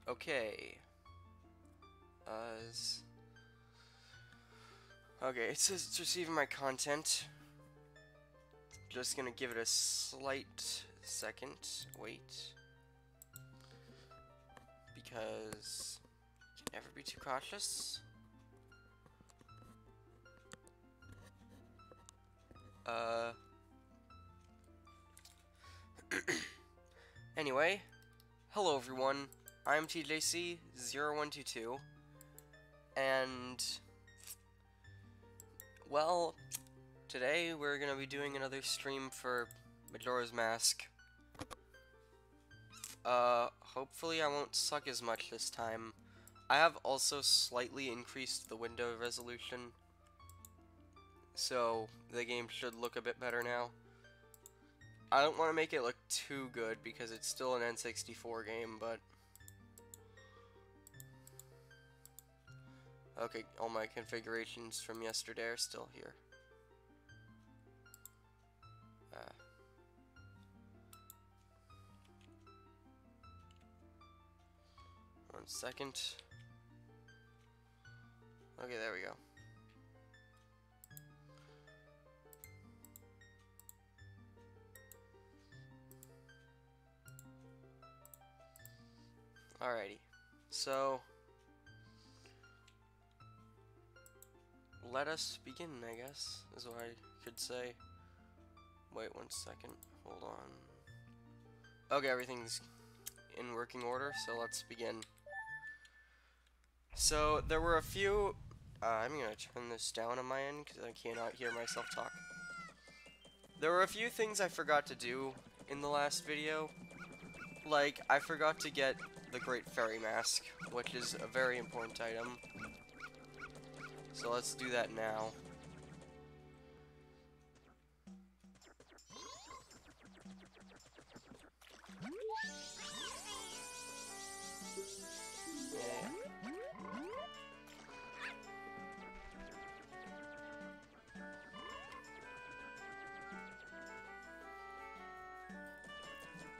Okay. Okay, it says it's receiving my content. Just gonna give it a slight second. Wait. Because you can never be too cautious. Anyway, hello everyone. I'm TJC0122, and well, today we're gonna be doing another stream for Majora's Mask. Hopefully I won't suck as much this time. I have also slightly increased the window resolution, so the game should look a bit better now. I don't want to make it look too good because it's still an N64 game, but okay, all my configurations from yesterday are still here. One second. Okay, there we go. Alrighty, so let us begin, I guess, is what I could say. Wait one second, hold on. Okay, everything's in working order, so let's begin. So, there were a few... I'm gonna turn this down on my end, because I cannot hear myself talk. There were a few things I forgot to do in the last video. Like, I forgot to get the Great Fairy Mask, which is a very important item. So let's do that now. Yeah.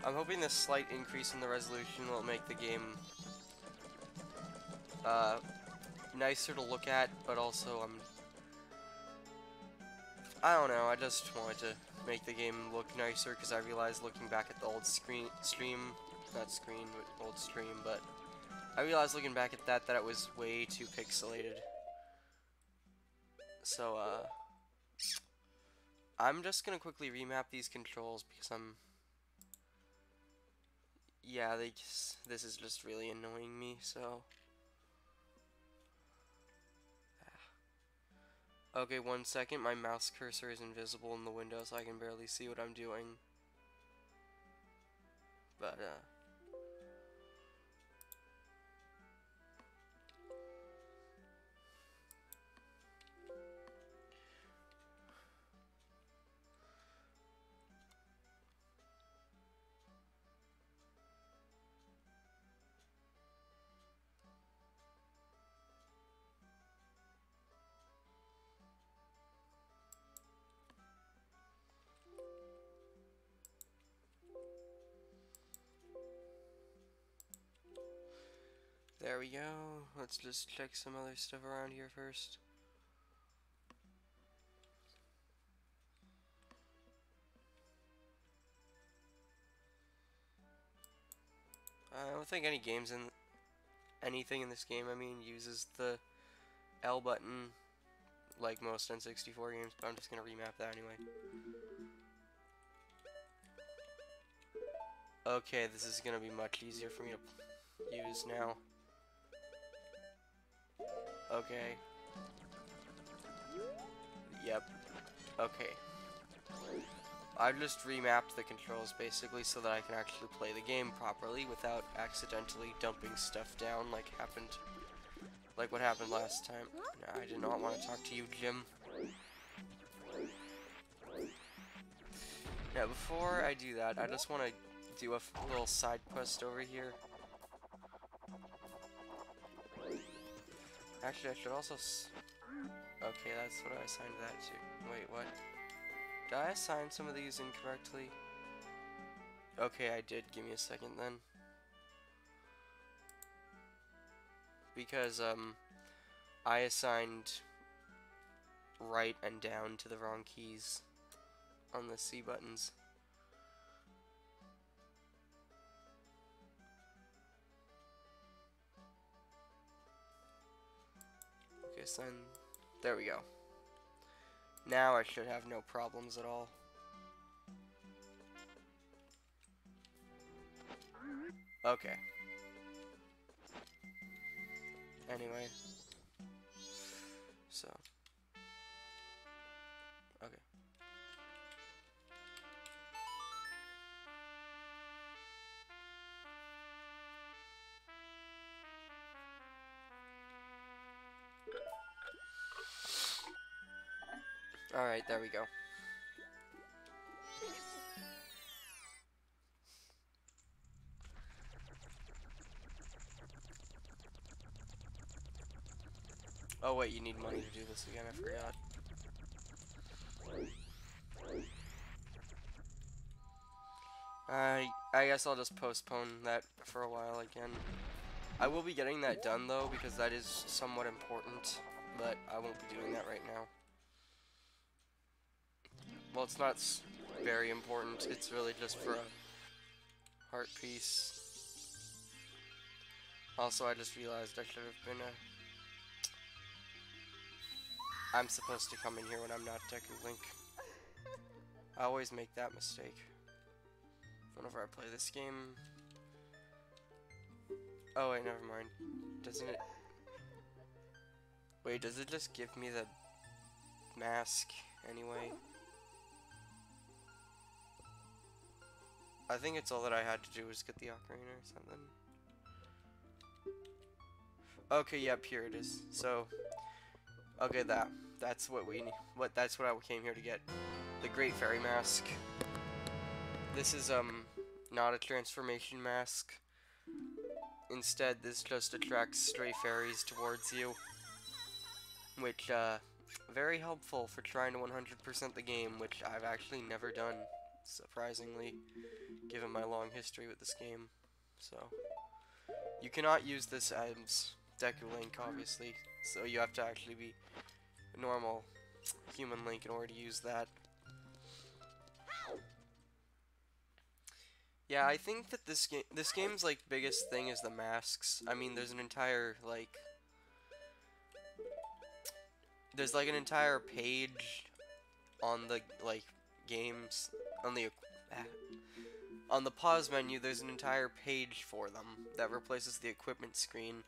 I'm hoping this slight increase in the resolution will make the game nicer to look at, but also I don't know, I just wanted to make the game look nicer because I realized looking back at the old old stream, but I realized looking back at that it was way too pixelated. So, I'm just gonna quickly remap these controls because yeah, this is just really annoying me, so... Okay, one second, my mouse cursor is invisible in the window, so I can barely see what I'm doing. But, there we go. Let's just check some other stuff around here first. I don't think anything in this game, I mean, uses the L button like most N64 games, but I'm just gonna remap that anyway. Okay, this is gonna be much easier for me to use now. Okay. Yep. Okay. I've just remapped the controls basically so that I can actually play the game properly without accidentally dumping stuff down like what happened last time. No, I did not want to talk to you, Jim. Now, before I do that, I just want to do a little side quest over here. Actually, I should also okay, that's what I assigned that to. Wait, what? Did I assign some of these incorrectly? Okay, I did. Give me a second then. because I assigned right and down to the wrong keys on the C buttons. Okay, so then, there we go. Now I should have no problems at all. Okay. Anyway. So. Okay. Alright, there we go. Oh wait, you need money to do this again, I forgot. I guess I'll just postpone that for a while again. I will be getting that done though, because that is somewhat important, but I won't be doing that right now. Well, it's not very important, it's really just for a heart piece. Also, I just realized I should have been I'm supposed to come in here when I'm not Deku Link. I always make that mistake whenever I play this game. Oh wait, never mind. Doesn't it... Wait, does it just give me the mask anyway? I think it's all that I had to do was get the ocarina or something. Okay, yep, here it is. So, okay, that's what we need. That's what I came here to get. The Great Fairy Mask. This is not a transformation mask. Instead, this just attracts stray fairies towards you, which very helpful for trying to 100% the game, which I've actually never done, surprisingly, given my long history with this game. So, you cannot use this as Deku Link, obviously, so you have to actually be a normal human Link in order to use that. Yeah, I think that this game's like biggest thing is the masks. I mean, there's an entire there's like an entire page on the games on the pause menu. There's an entire page for them that replaces the equipment screen.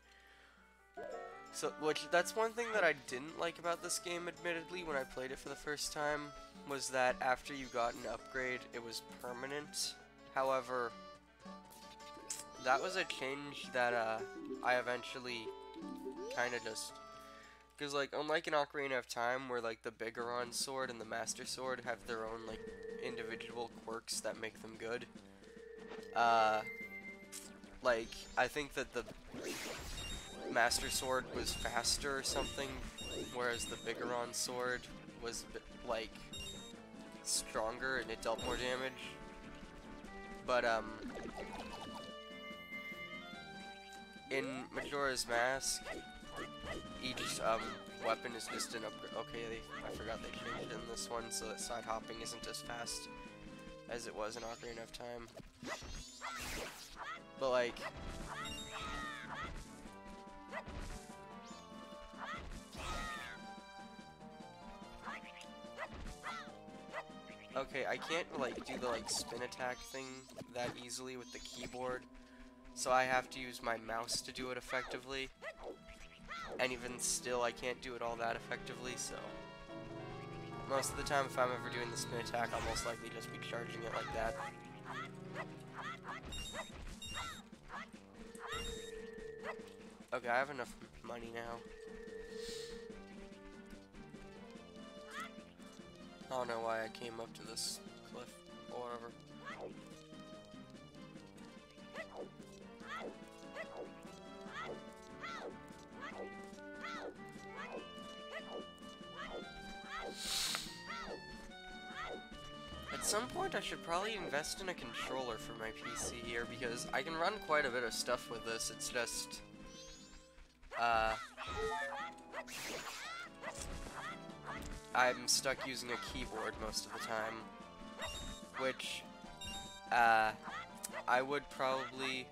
So, that's one thing that I didn't like about this game, admittedly, when I played it for the first time, was that after you got an upgrade, it was permanent. However, that was a change that I eventually kind of just... Because, like, unlike in Ocarina of Time, where, like, the Bigoron Sword and the Master Sword have their own, like, individual quirks that make them good, like, I think that the Master Sword was faster or something, whereas the Bigoron Sword was a bit, like, stronger and it dealt more damage. But, in Majora's Mask, each, weapon is just an upgrade. Okay, I forgot they changed it in this one, so that side hopping isn't as fast as it was in Ocarina of Time. But, like... Okay, I can't, like, do the, like, spin attack thing that easily with the keyboard, so I have to use my mouse to do it effectively, and even still, I can't do it all that effectively, so most of the time, if I'm ever doing the spin attack, I'll most likely just be charging it like that. Okay, I have enough money now. I don't know why I came up to this cliff, or whatever. At some point I should probably invest in a controller for my PC here, because I can run quite a bit of stuff with this, it's just... uh, I'm stuck using a keyboard most of the time, which I would probably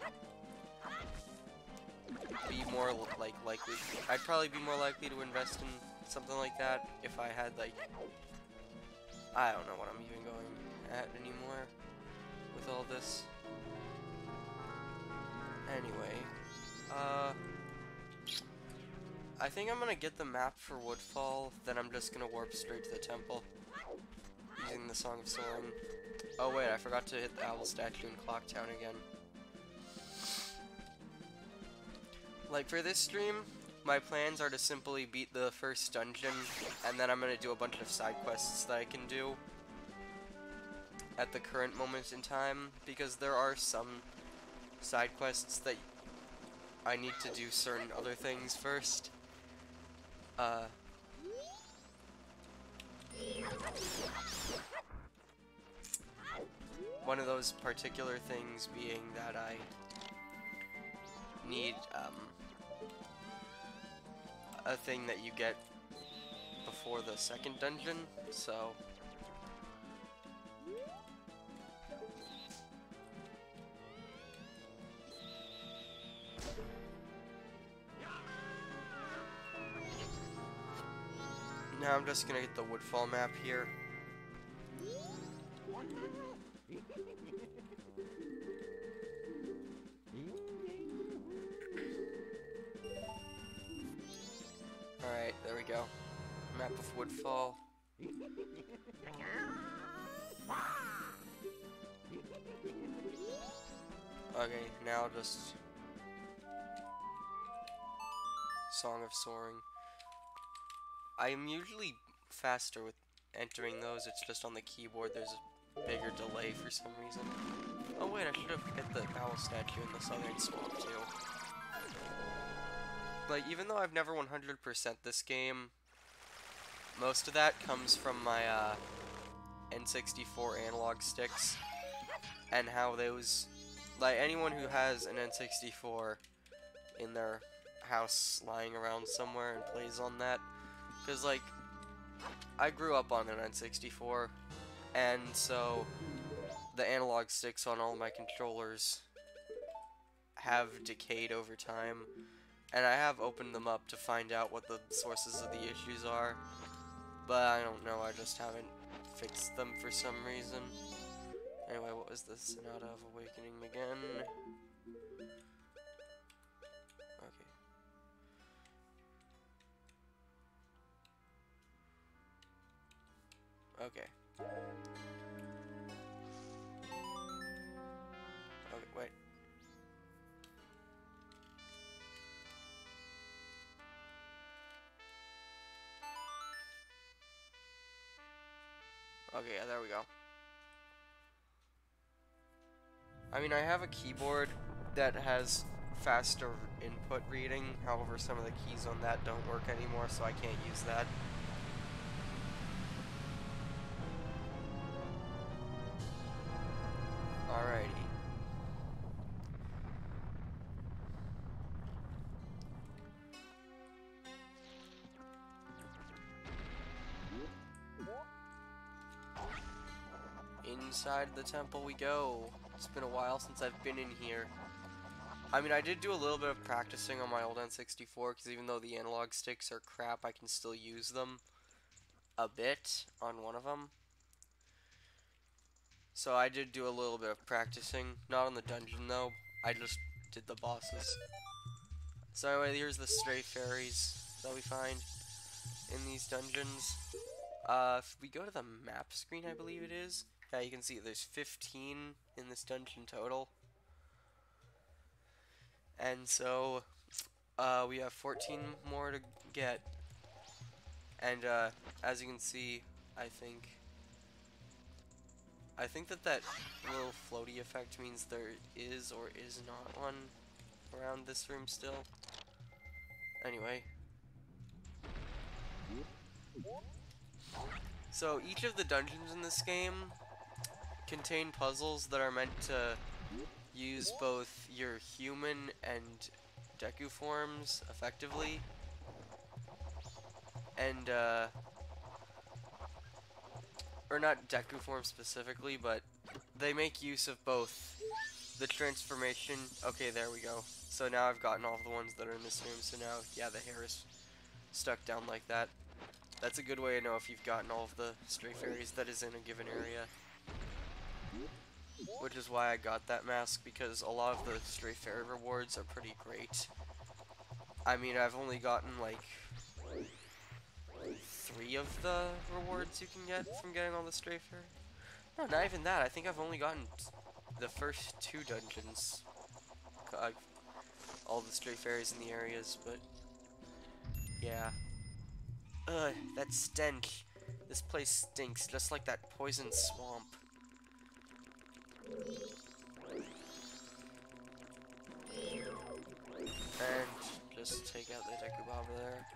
be more likely. I'd probably be more likely to invest in something like that if I had like, I don't know what I'm even going at anymore with all this. Anyway, I think I'm gonna get the map for Woodfall, then I'm just gonna warp straight to the temple using the Song of Soaring. Oh wait, I forgot to hit the owl statue in Clocktown again. Like for this stream, my plans are to simply beat the first dungeon, and then I'm gonna do a bunch of side quests that I can do at the current moment in time, because there are some side quests that I need to do certain other things first. One of those particular things being that I need a thing that you get before the second dungeon, so now I'm just gonna get the Woodfall map here. Alright, there we go. Map of Woodfall. Okay, now just Song of Soaring. I am usually faster with entering those, it's just on the keyboard there's a bigger delay for some reason. Oh wait, I should have hit the owl statue in the southern swamp too. Like, even though I've never 100% this game, most of that comes from my N64 analog sticks, and how those, like, anyone who has an N64 in their house lying around somewhere and plays on that, because, like, I grew up on an N64, and so the analog sticks on all my controllers have decayed over time, and I have opened them up to find out what the sources of the issues are, but I don't know, I just haven't fixed them for some reason. Anyway, what was this? Sonata of Awakening again. Okay. Okay, wait. Okay, yeah, there we go. I mean, I have a keyboard that has faster input reading, however some of the keys on that don't work anymore, so I can't use that. Alrighty. Inside the temple we go. It's been a while since I've been in here. I mean, I did do a little bit of practicing on my old N64, because even though the analog sticks are crap, I can still use them a bit on one of them. So I did do a little bit of practicing, not on the dungeon though, I just did the bosses. So anyway, here's the stray fairies that we find in these dungeons. If we go to the map screen, I believe it is, yeah, you can see there's 15 in this dungeon total. And so, we have 14 more to get. And, as you can see, I think that little floaty effect means there is or is not one around this room still. Anyway. So, each of the dungeons in this game contain puzzles that are meant to use both your human and Deku forms effectively. And, or not Deku forms specifically, but they make use of both the transformation. Okay, there we go. So now I've gotten all of the ones that are in this room, so now, yeah, the hair is stuck down like that. That's a good way to know if you've gotten all of the stray fairies that is in a given area. Which is why I got that mask, because a lot of the stray fairy rewards are pretty great. I mean, I've only gotten like 3 of the rewards you can get from getting all the stray fairy. No, not even that. I think I've only gotten the first 2 dungeons. All the stray fairies in the areas, but yeah. Ugh, that stench. This place stinks, just like that poison swamp. And just take out the Deku Baba there.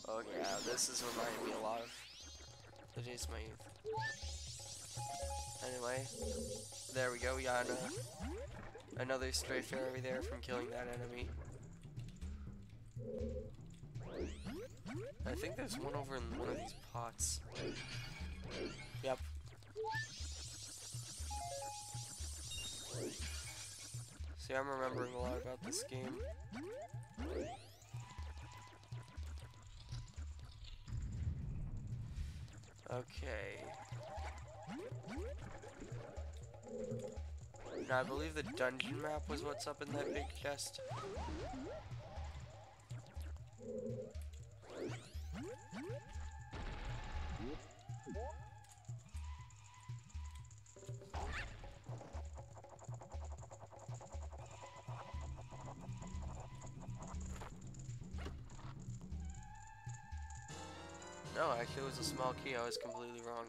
Oh yeah, this is reminding me a lot of the days of my youth. Anyway, there we go, we got another stray fairy there from killing that enemy. I think there's one over in one of these pots. Yep. See, I'm remembering a lot about this game. Okay. Now, I believe the dungeon map was what's up in that big chest. No, actually it was a small key, I was completely wrong.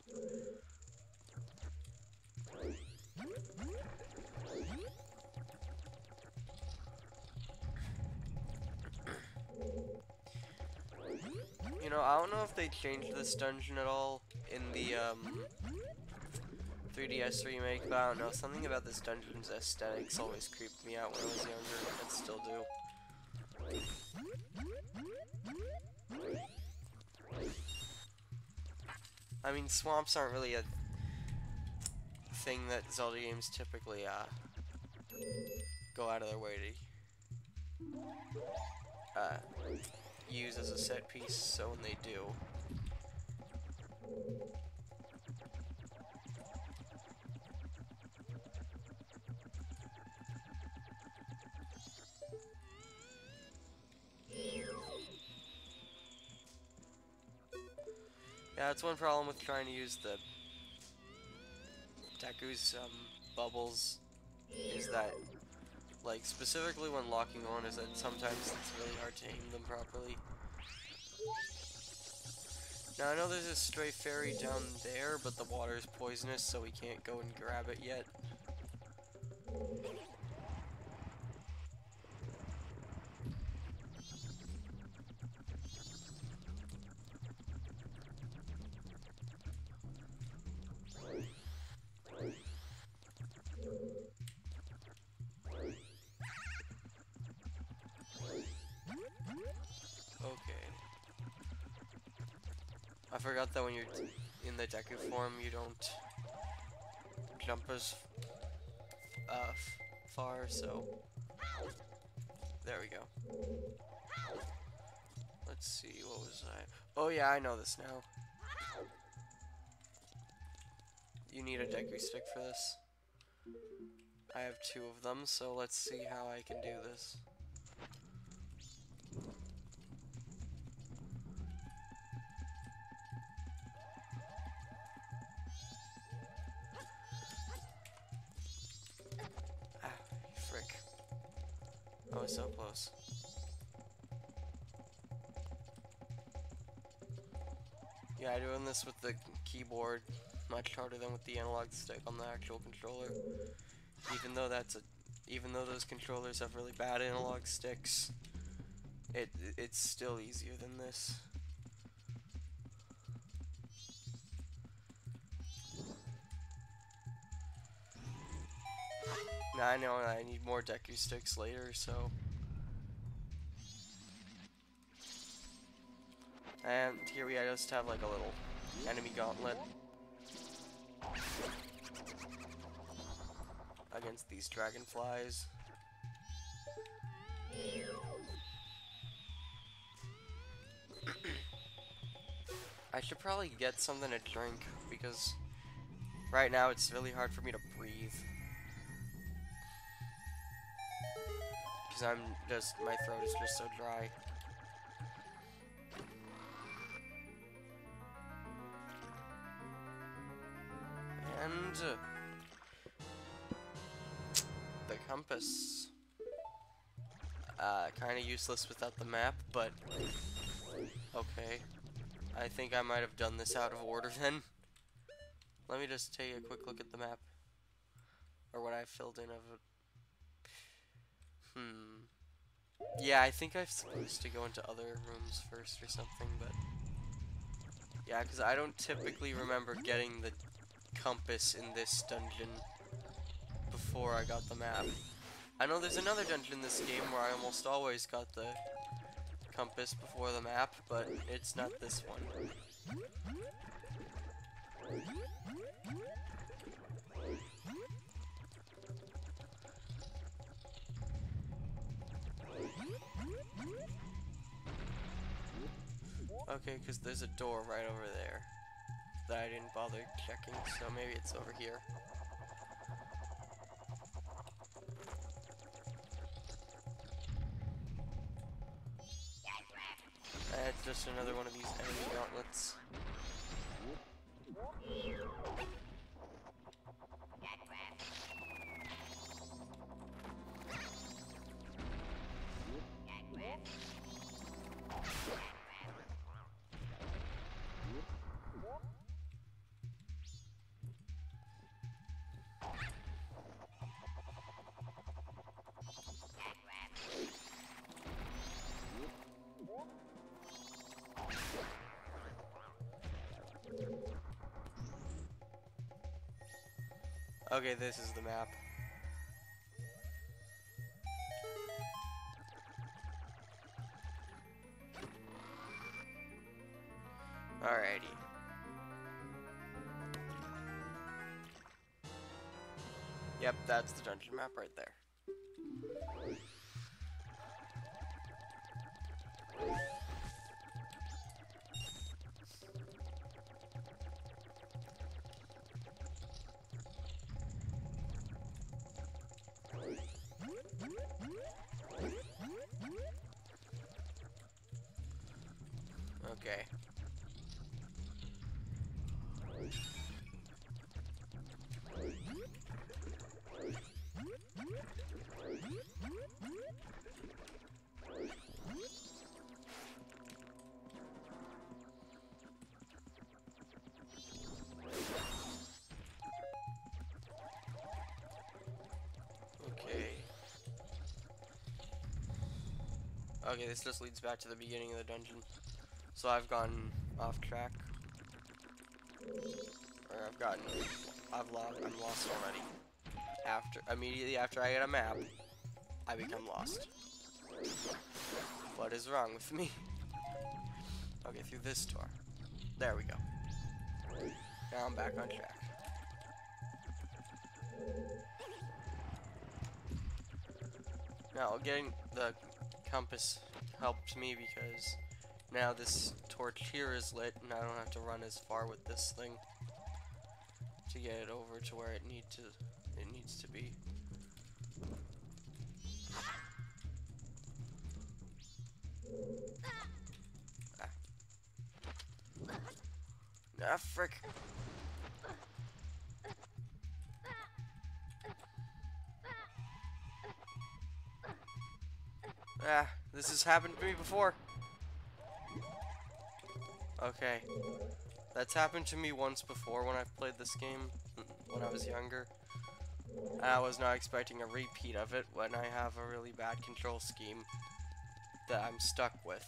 You know, I don't know if they changed this dungeon at all in the 3DS remake, but I don't know, something about this dungeon's aesthetics always creeped me out when I was younger, and still do. I mean, swamps aren't really a thing that Zelda games typically go out of their way to use as a set piece, so when they do. Yeah, that's one problem with trying to use the Deku's bubbles, is that, like, specifically when locking on, is that sometimes it's really hard to aim them properly. Now, I know there's a stray fairy down there, but the water is poisonous, so we can't go and grab it yet. Okay. I forgot that when you're in the Deku form, you don't jump as far, so there we go. Let's see, what was I? Oh yeah, I know this now. You need a Deku stick for this. I have 2 of them, so let's see how I can do this. Ah, frick. I was so close. Yeah, doing this with the keyboard much harder than with the analog stick on the actual controller. Even though those controllers have really bad analog sticks, it's still easier than this. Now I know I need more Deku sticks later, so. And here we just have like a little enemy gauntlet against these dragonflies. I should probably get something to drink because right now it's really hard for me to breathe. Because my throat is just so dry. And the compass. Kind of useless without the map, but okay. I think I might have done this out of order then. Let me just take a quick look at the map. Or what I filled in of it. Yeah, I think I'm supposed to go into other rooms first or something, but yeah, because I don't typically remember getting the compass in this dungeon before I got the map. I know there's another dungeon in this game where I almost always got the compass before the map, but it's not this one. Okay, because there's a door right over there that I didn't bother checking, so maybe it's over here. It's just another one of these enemy gauntlets. Okay, this is the map. Alrighty. Yep, that's the dungeon map right there. Okay. Okay, this just leads back to the beginning of the dungeon. So I've gone off track. Or I'm lost already. Immediately after I get a map, I become lost. What is wrong with me? Okay, through this door. There we go. Now I'm back on track. Now, getting the compass helped me because now this torch here is lit and I don't have to run as far with this thing to get it over to where it needs to be. Ah, frick. Ah, this has happened to me before. Okay. That's happened to me once before when I've played this game, when I was younger. I was not expecting a repeat of it when I have a really bad control scheme that I'm stuck with.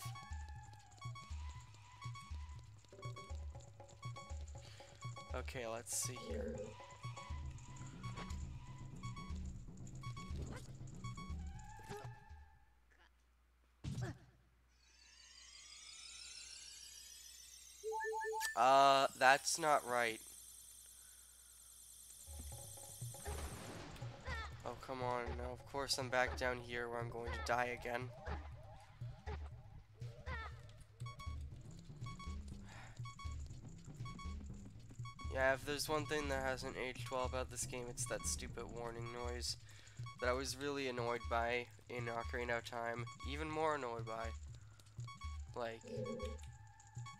Okay, let's see here. That's not right. Oh, come on. Now, of course, I'm back down here where I'm going to die again. Yeah, if there's one thing that hasn't aged well about this game, it's that stupid warning noise that I was really annoyed by in Ocarina of Time. Even more annoyed by. Like,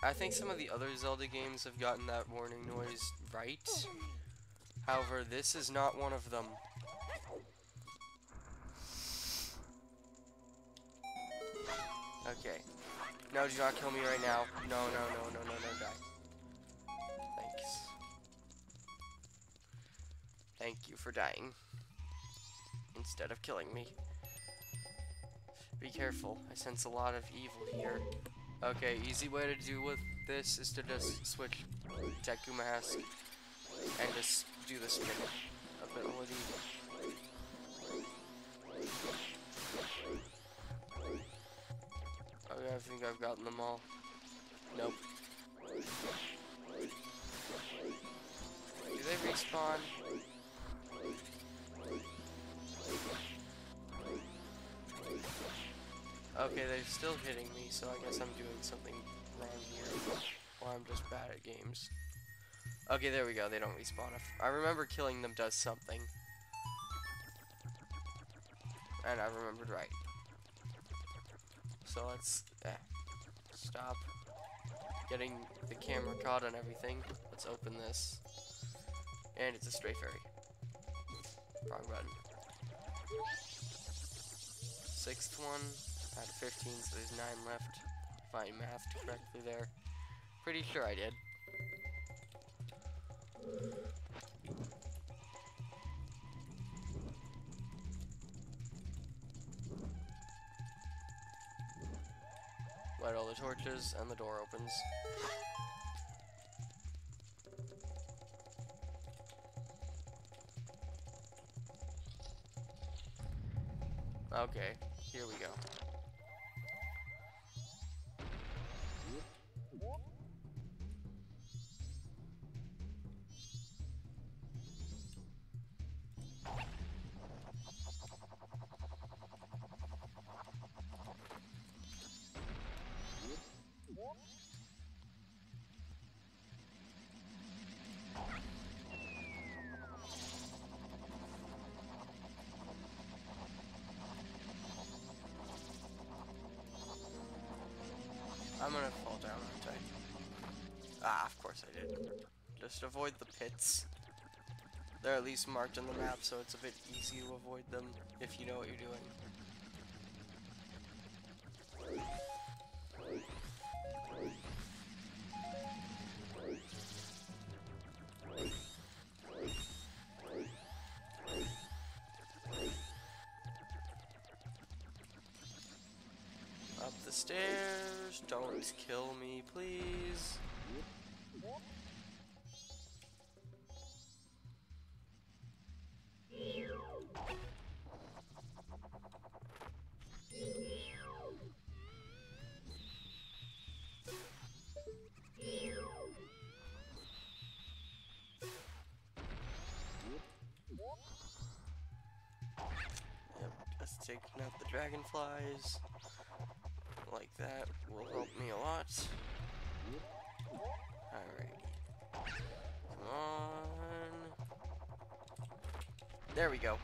I think some of the other Zelda games have gotten that warning noise right. However, this is not one of them. Okay. No, do not kill me right now. No, no, no, no, no, no, die. Thanks. Thank you for dying. Instead of killing me. Be careful. I sense a lot of evil here. Okay, easy way to do with this is to just switch Deku Mask and just do the spin ability. Okay, I think I've gotten them all. Nope. Do they respawn? Okay, they're still hitting me, so I guess I'm doing something wrong here. Or I'm just bad at games. Okay, there we go, they don't respawn. I remember killing them does something. And I remembered right. So let's stop getting the camera caught on everything. Let's open this. And it's a stray fairy. Wrong button. Sixth one out of 15, so there's 9 left. If I mathed correctly there. Pretty sure I did. Light all the torches, and the door opens. Okay, here we go. I'm gonna fall down, aren't I? Ah, of course I did. Just avoid the pits. They're at least marked on the map, so it's a bit easy to avoid them if you know what you're doing. Up the stairs. Don't kill me, please. Yep, just taking out the dragonflies. Like that will help me a lot. Alrighty. Come on. There we go.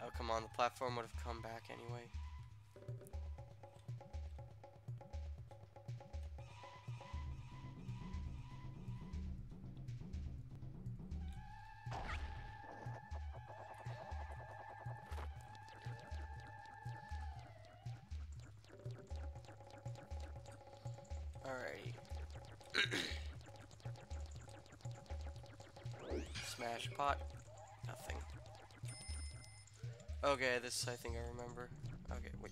Oh, come on. The platform would have come back anyway. Alrighty. Smash pot. Nothing. Okay, this I think I remember. Okay, wait.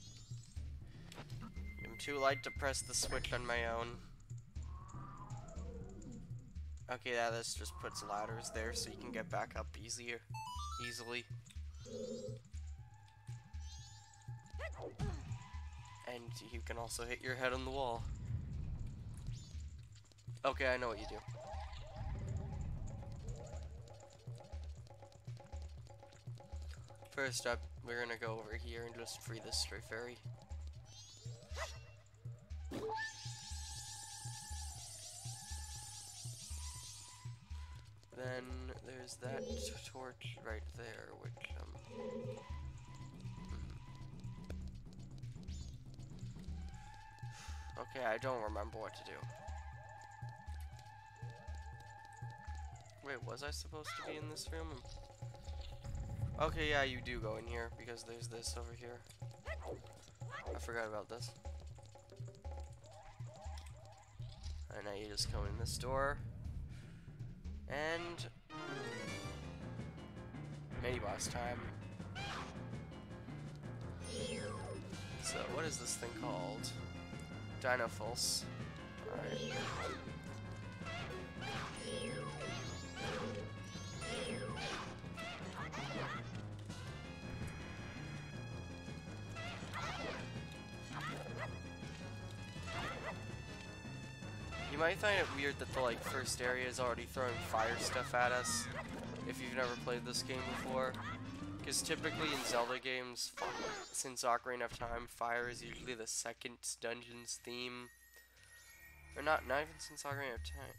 I'm too light to press the switch on my own. Okay, yeah, this just puts ladders there so you can get back up easily. And you can also hit your head on the wall. Okay, I know what you do. First up, we're gonna go over here and just free this stray fairy. Then there's that torch right there, which okay, I don't remember what to do. Wait, was I supposed to be in this room? Okay, yeah, you do go in here, because there's this over here. I forgot about this. And now you just come in this door. And... mini-boss time. So, what is this thing called? Dino Pulse. Alright. You might find it weird that the first area is already throwing fire stuff at us if you've never played this game before. Because typically in Zelda games, since Ocarina of Time, fire is usually the second dungeon's theme. Or not even since Ocarina of Time.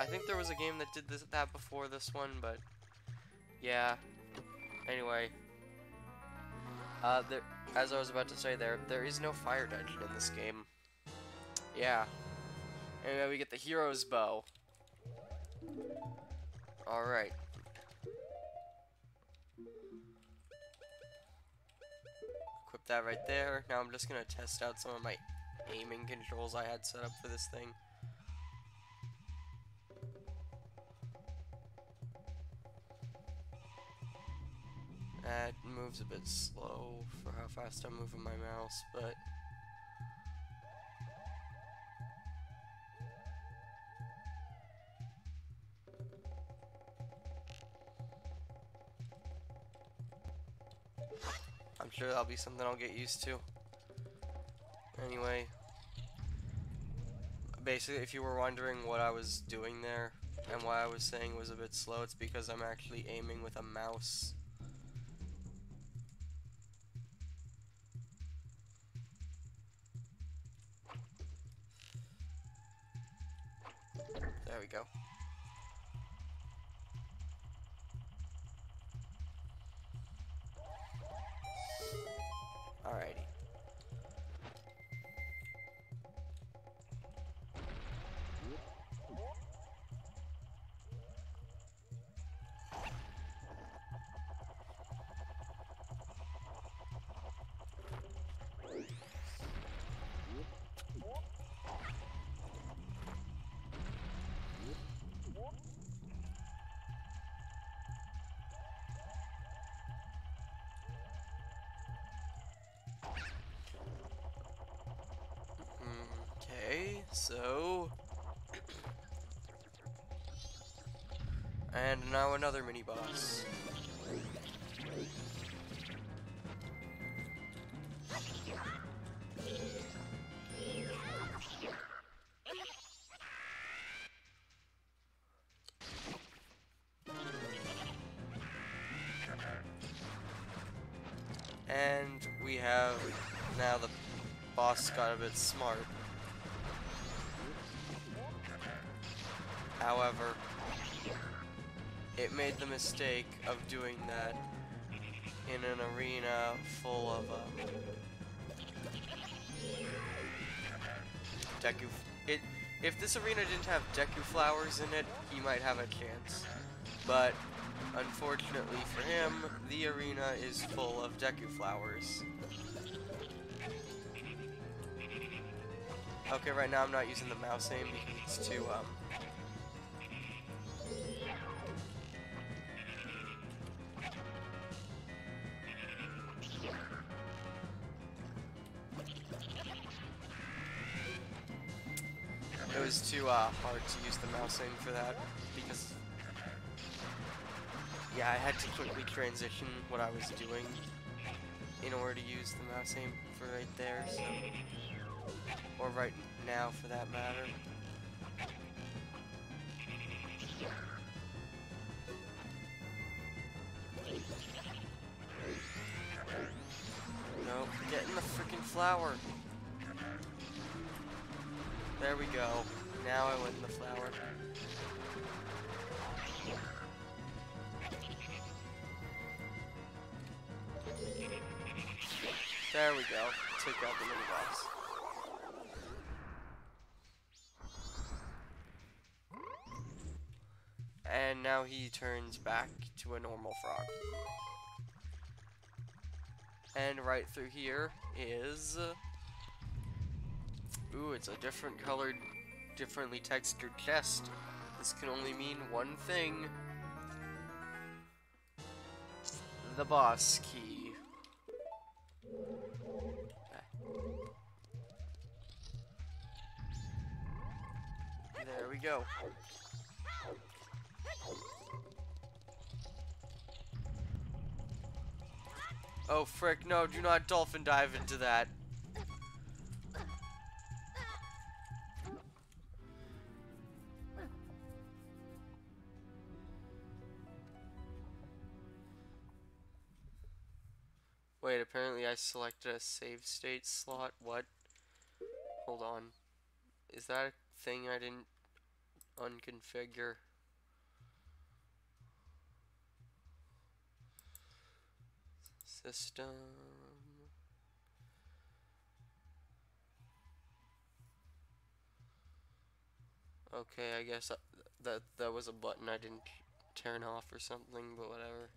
I think there was a game that did that before this one, but yeah. Anyway, as I was about to say, there is no fire dungeon in this game. Yeah. Anyway, we get the hero's bow. Alright. Equip that right there. Now I'm just gonna test out some of my aiming controls I had set up for this thing. That moves a bit slow for how fast I'm moving my mouse, but I'm sure that'll be something I'll get used to. Anyway, basically, if you were wondering what I was doing there and why I was saying it was a bit slow, it's because I'm actually aiming with a mouse. There we go. Alrighty. Okay, so... and now another mini-boss. And we have... now the boss got a bit smart. However, it made the mistake of doing that in an arena full of Deku. If this arena didn't have Deku flowers in it, he might have a chance. But unfortunately for him, the arena is full of Deku flowers. Okay, right now I'm not using the mouse aim because it's too it was too hard to use the mouse aim for that, because yeah, I had to quickly transition what I was doing. in order to use the mouse aim for right there, so, or right now for that matter. Nope, get in the freaking flower. There we go. Now I went in the flower. There we go. Took out the mini boss. And now he turns back to a normal frog. And right through here is... ooh, it's a different colored, differently textured chest. This can only mean one thing. The boss key. There we go. Oh frick, no, do not dolphin dive into that. Wait, apparently I selected a save state slot. What? Hold on. Is that a thing I didn't unconfigure? System. Okay, I guess that was a button I didn't turn off or something, but whatever.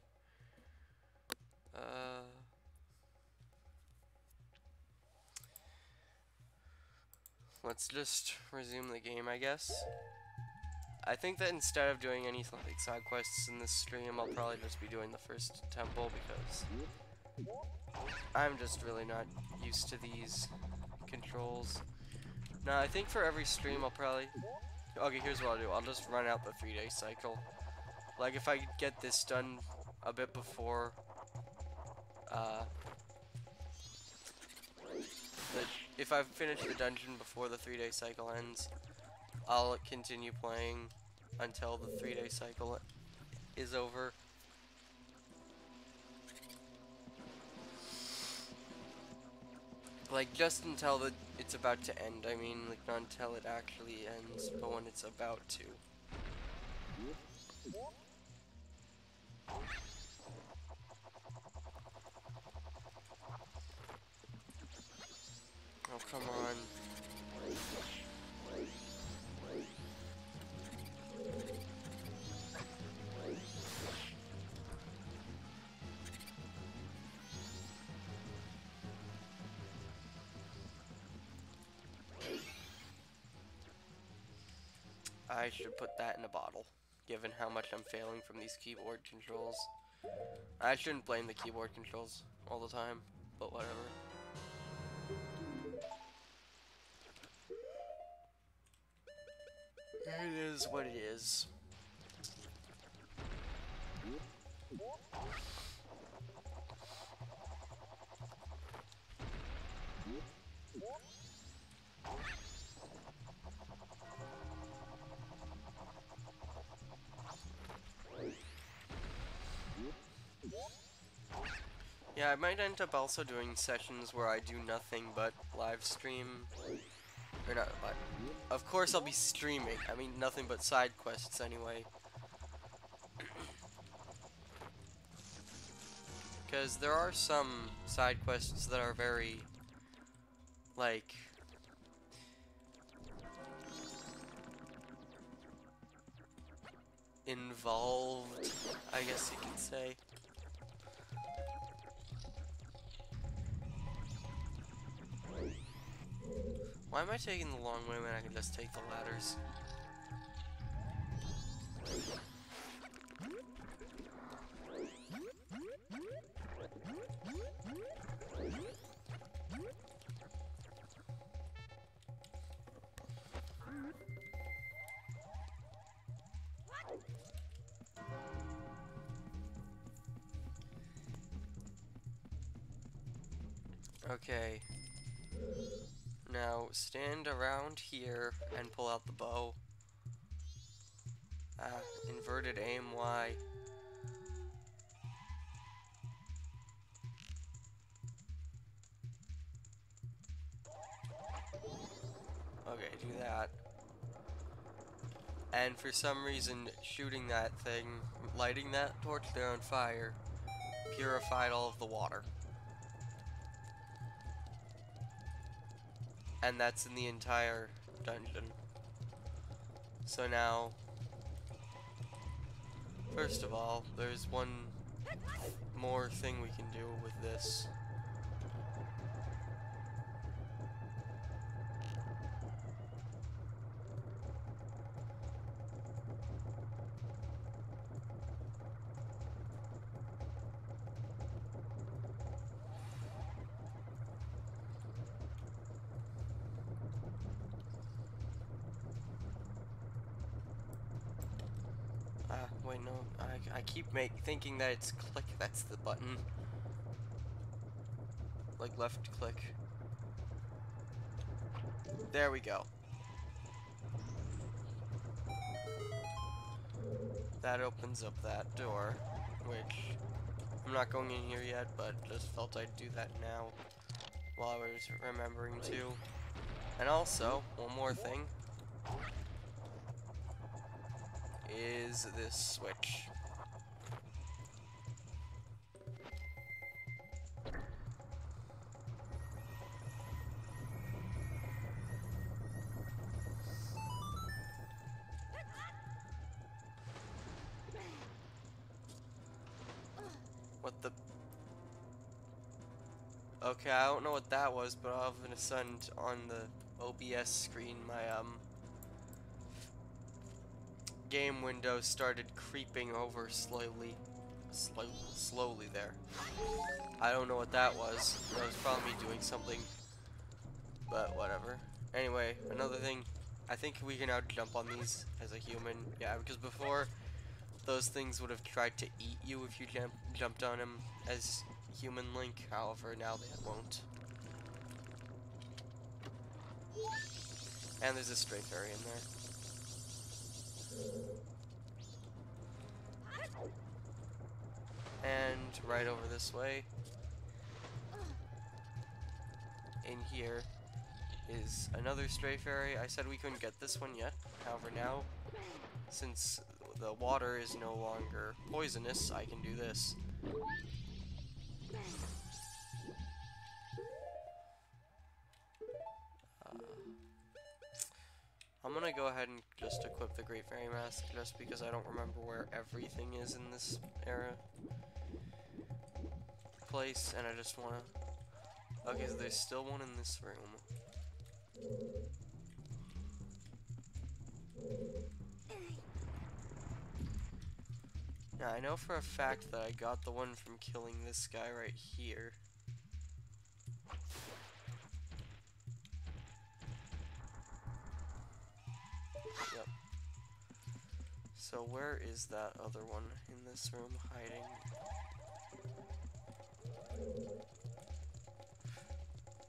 Let's just resume the game, I guess. I think that instead of doing any like side quests in this stream, I'll probably just be doing the first temple because I'm just really not used to these controls. Now, I think for every stream I'll probably... okay, here's what I'll do. I'll just run out the 3-day cycle. Like, if I get this done a bit before... if I finish the dungeon before the 3-day cycle ends, I'll continue playing until the 3-day cycle is over. Like, just until it's about to end. I mean, like, not until it actually ends, but when it's about to. Oh, come on. I should put that in a bottle, given how much I'm failing from these keyboard controls. I shouldn't blame the keyboard controls all the time, but whatever. It is what it is. Yeah, I might end up also doing sessions where I do nothing but live stream. Or not live. Of course I'll be streaming. I mean, nothing but side quests anyway. Because there are some side quests that are very, like, involved, I guess you could say. Why am I taking the long way when I can just take the ladders? Okay. Now stand around here and pull out the bow. Inverted aim Y. Okay, do that. And for some reason, shooting that thing, lighting that torch there on fire, purified all of the water. And that's in the entire dungeon. So now, first of all, there's one more thing we can do with this. Wait, no, I keep thinking that it's click that's the button. Like left click. There we go. That opens up that door, which I'm not going in here yet, but just felt I'd do that now while I was remembering to. And also, one more thing is this switch. What the? Okay, I don't know what that was, but all of a sudden on the OBS screen, my game window started creeping over slowly there. I don't know what that was. That was probably me doing something, but whatever. Anyway, another thing, I think we can now jump on these as a human. Yeah, because before, those things would have tried to eat you if you jumped on them as human Link. However, now they won't. And there's a stray fairy in there. And right over this way, in here, is another stray fairy. I said we couldn't get this one yet. However, now, since the water is no longer poisonous, I can do this. I'm gonna go ahead and just equip the Great Fairy Mask, just because I don't remember where everything is in this place, and I just wanna... Okay, so there's still one in this room. Now, I know for a fact that I got the one from killing this guy right here. Yep. So where is that other one in this room hiding?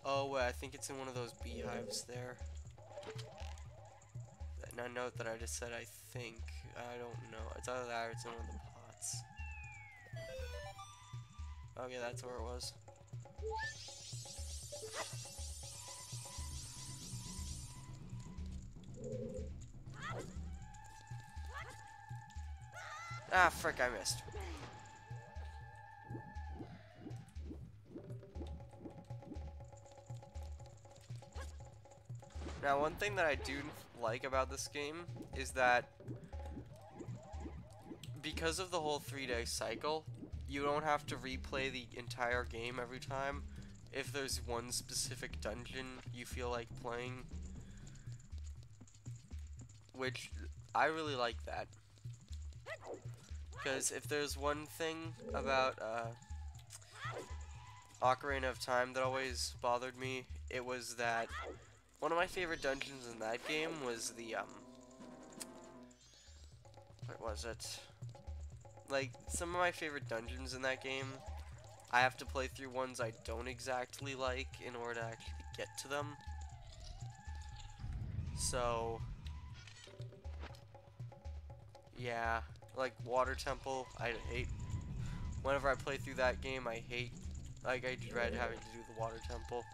Oh, wait, I think it's in one of those beehives there. Now note that I just said I think. I don't know. It's either that or it's in one of the pots. Okay, that's where it was. Ah, frick, I missed. Now, one thing that I do like about this game is that because of the whole 3-day cycle, you don't have to replay the entire game every time if there's one specific dungeon you feel like playing. Which, I really like that. Because if there's one thing about Ocarina of Time that always bothered me, it was that one of my favorite dungeons in that game was the, what was it? Like, some of my favorite dungeons in that game I have to play through ones I don't exactly like in order to actually get to them. So, yeah, like Water Temple, I hate. Whenever I play through that game, I hate, like, I dread having to do the Water Temple.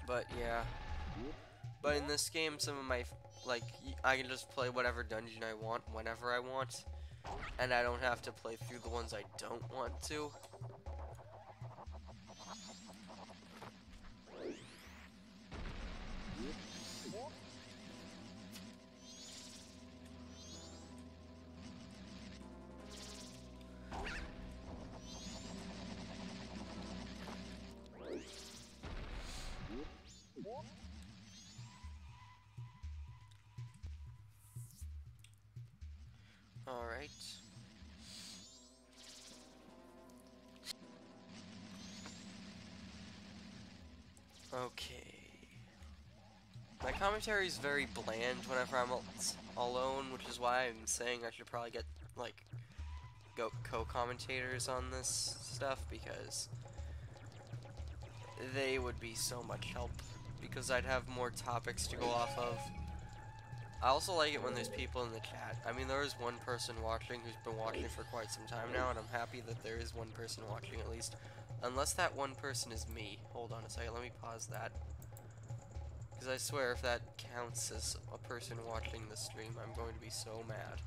But yeah. But in this game, some of my, like, I can just play whatever dungeon I want whenever I want. And I don't have to play through the ones I don't want to. Alright. Okay. My commentary is very bland whenever I'm alone, which is why I'm saying I should probably get, like, co-commentators on this stuff, because they would be so much help, because I'd have more topics to go off of. I also like it when there's people in the chat. I mean, there is one person watching who's been watching for quite some time now, and I'm happy that there is one person watching at least. Unless that one person is me. Hold on a second, let me pause that. Because I swear if that counts as a person watching the stream, I'm going to be so mad.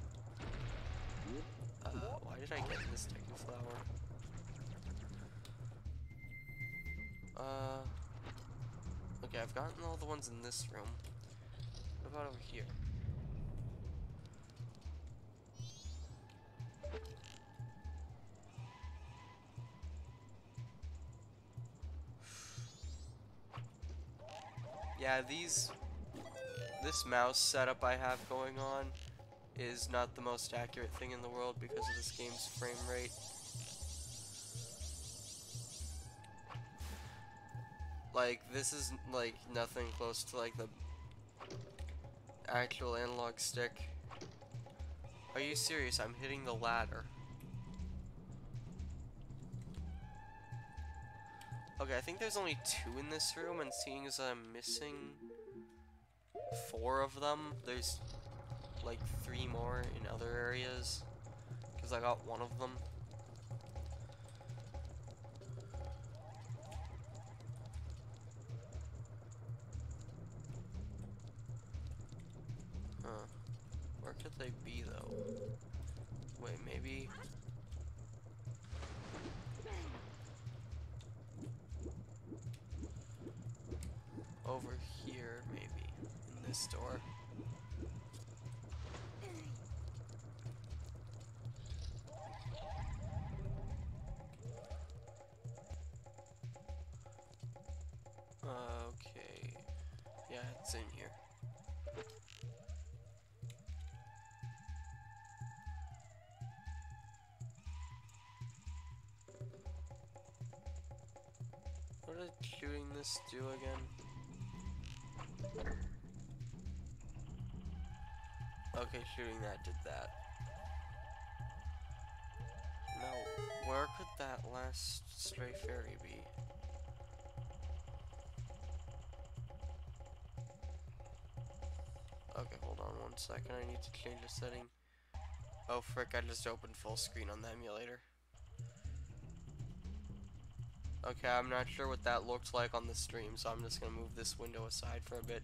Why did I get this sticky flower? Okay, I've gotten all the ones in this room. What about over here? Yeah, this mouse setup I have going on is not the most accurate thing in the world because of this game's frame rate. Like, this is, like, nothing close to, like, the actual analog stick. Are you serious? I'm hitting the ladder. Okay, I think there's only 2 in this room, and seeing as I'm missing 4 of them, there's, like, 3 more in other areas. Because I got 1 of them. Huh. Where could they be, though? Wait, maybe... over here, maybe. In this door. Okay. Yeah, it's in here. What did shooting this do again? Okay, shooting that did that. Now, where could that last stray fairy be? Okay, hold on 1 second. I need to change the setting. Oh frick, I just opened full screen on the emulator. Okay, I'm not sure what that looked like on the stream, so I'm just gonna move this window aside for a bit.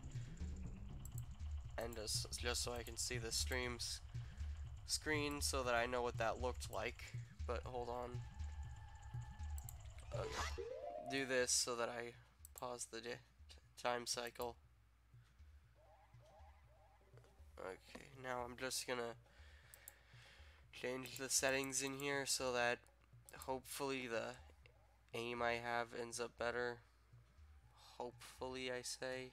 And just so I can see the stream's screen so that I know what that looked like. But hold on. Okay. Do this so that I pause the time cycle. Okay, now I'm just gonna change the settings in here so that hopefully the aim I have ends up better. Hopefully, I say.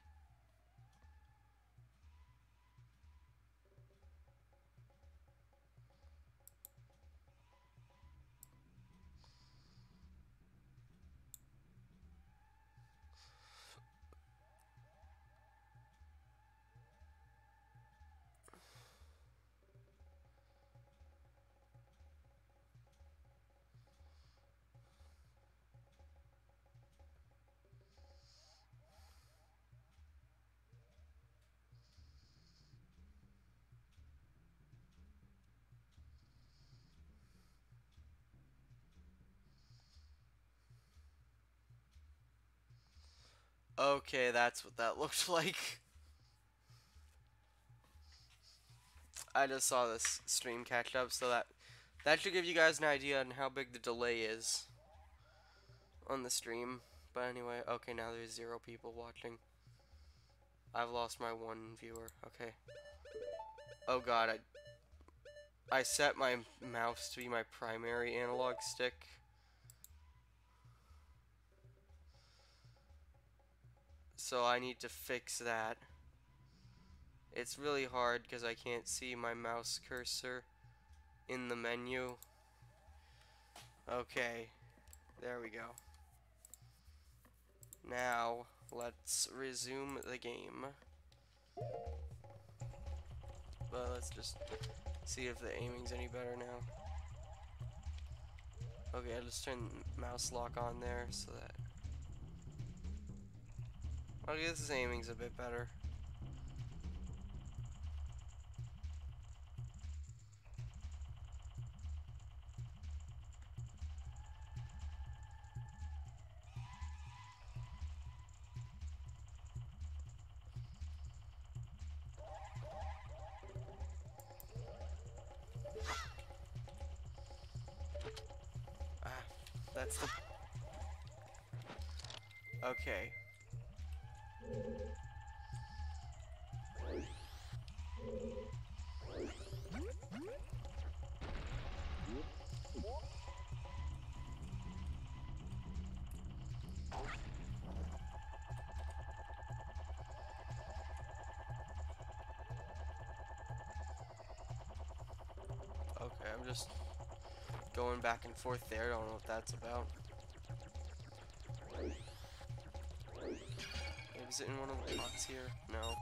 Okay, that's what that looked like. I just saw this stream catch up, so that should give you guys an idea on how big the delay is on the stream. But anyway, okay, now there's 0 people watching. I've lost my 1 viewer. Okay. Oh god, I set my mouse to be my primary analog stick. So I need to fix that. It's really hard because I can't see my mouse cursor in the menu. Okay, there we go. Now, let's resume the game. But let's just see if the aiming's any better now. Okay, I'll just turn mouse lock on there so that... Okay, this aiming's a bit better. Ah, that's the... Okay. Okay, I'm just going back and forth there. I don't know what that's about. Maybe is it in one of the pots here? No.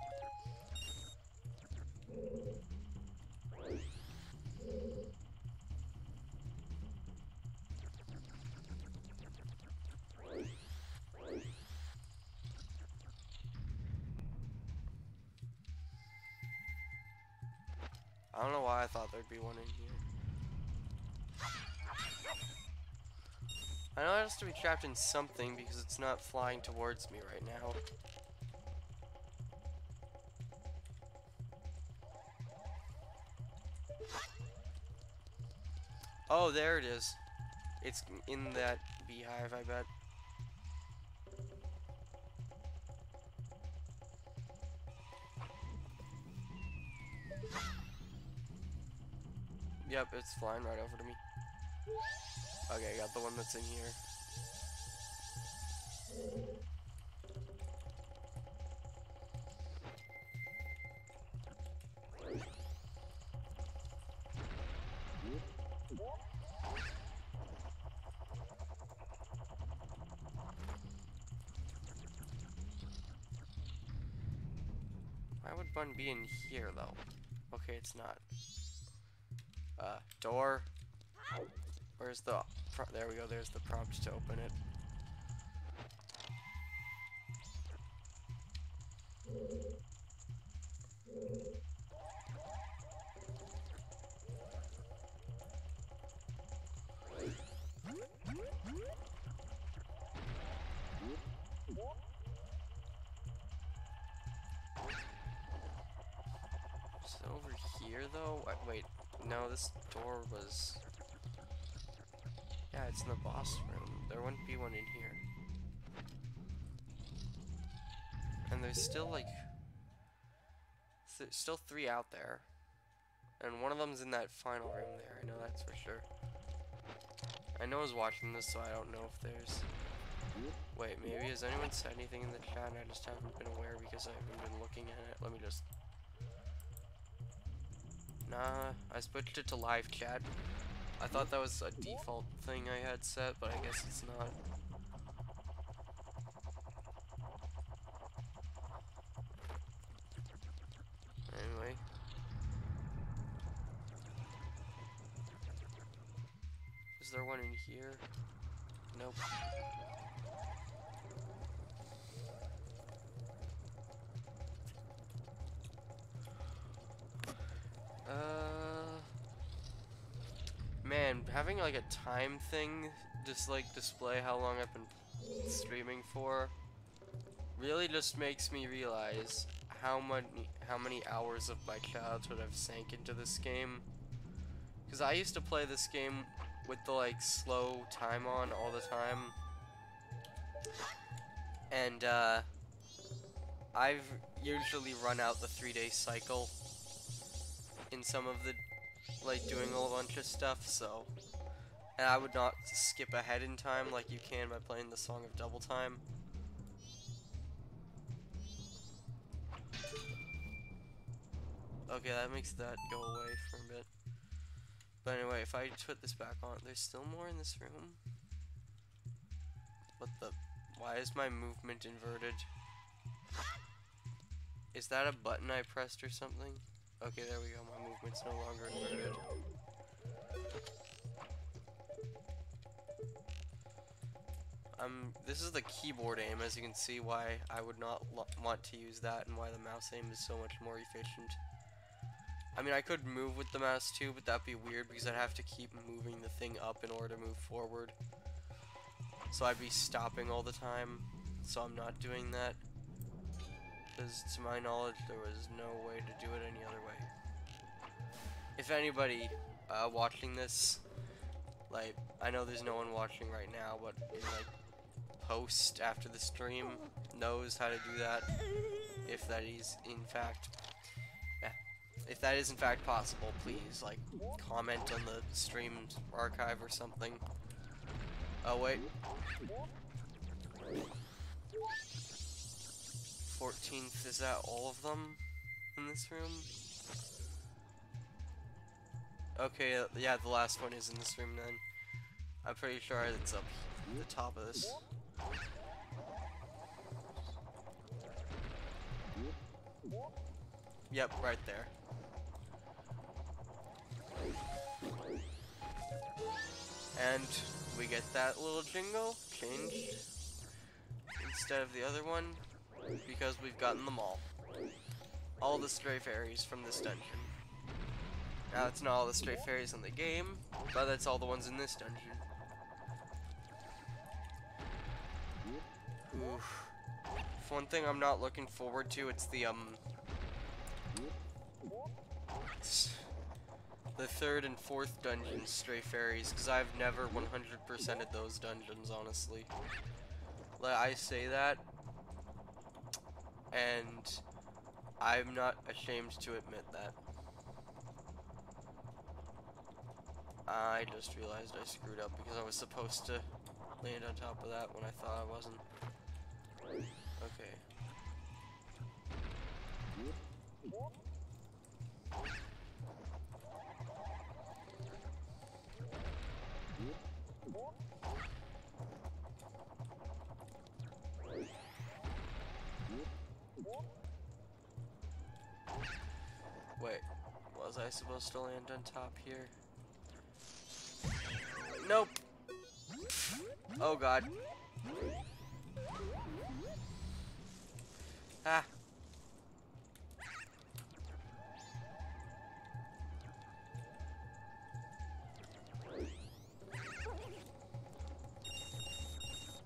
I don't know why I thought there'd be one in here. I know it has to be trapped in something because it's not flying towards me right now. Oh, there it is. It's in that beehive, I bet. Yep, it's flying right over to me. Okay, I got the one that's in here. Why would one be in here, though? Okay, it's not. Door. Where's the... there we go, there's the prompt to open it. Is it over here, though? Wait, no, this door was... Yeah, it's in the boss room. There wouldn't be one in here. And there's still, like... still 3 out there. And one of them's in that final room there. I know that's for sure. I know I was watching this, so I don't know if there's... Wait, maybe has anyone said anything in the chat and I just haven't been aware because I haven't been looking at it? Let me just... Nah, I switched it to live chat. I thought that was a default thing I had set, but I guess it's not. Anyway. Is there one in here? Nope. Man, having like a time thing just like display how long I've been streaming for really just makes me realize how many hours of my childhood I've sank into this game. Because I used to play this game with the like slow time on all the time, and I've usually run out the 3-day cycle in some of the like doing a bunch of stuff. So, and I would not skip ahead in time like you can by playing the Song of Double Time. Okay, that makes that go away for a bit. But anyway, if I put this back on, there's still more in this room. What the? Why is my movement inverted? Is that a button I pressed or something? Okay, there we go. My movement's no longer inverted. This is the keyboard aim, as you can see why I would not want to use that and why the mouse aim is so much more efficient. I mean, I could move with the mouse too, but that'd be weird because I'd have to keep moving the thing up in order to move forward. So I'd be stopping all the time, so I'm not doing that. Because to my knowledge, there was no way to do it any other way. If anybody watching this, like, I know there's no one watching right now, but like, post after the stream knows how to do that, if that is in fact possible, please like comment on the stream archive or something. Oh wait, 14th, is that all of them in this room? Okay, yeah, the last one is in this room then. I'm pretty sure it's up at the top of this. Yep, right there. And we get that little jingle changed instead of the other one because we've gotten them all. All the stray fairies from this dungeon. Now, it's not all the stray fairies in the game, but that's all the ones in this dungeon. Oof. One thing I'm not looking forward to, it's the third and fourth dungeon stray fairies, because I've never 100%ed those dungeons, honestly. Like, I say that, and I'm not ashamed to admit that. I just realized I screwed up because I was supposed to land on top of that when I thought I wasn't. Okay. Wait, was I supposed to land on top here? Nope. Oh god. Ah.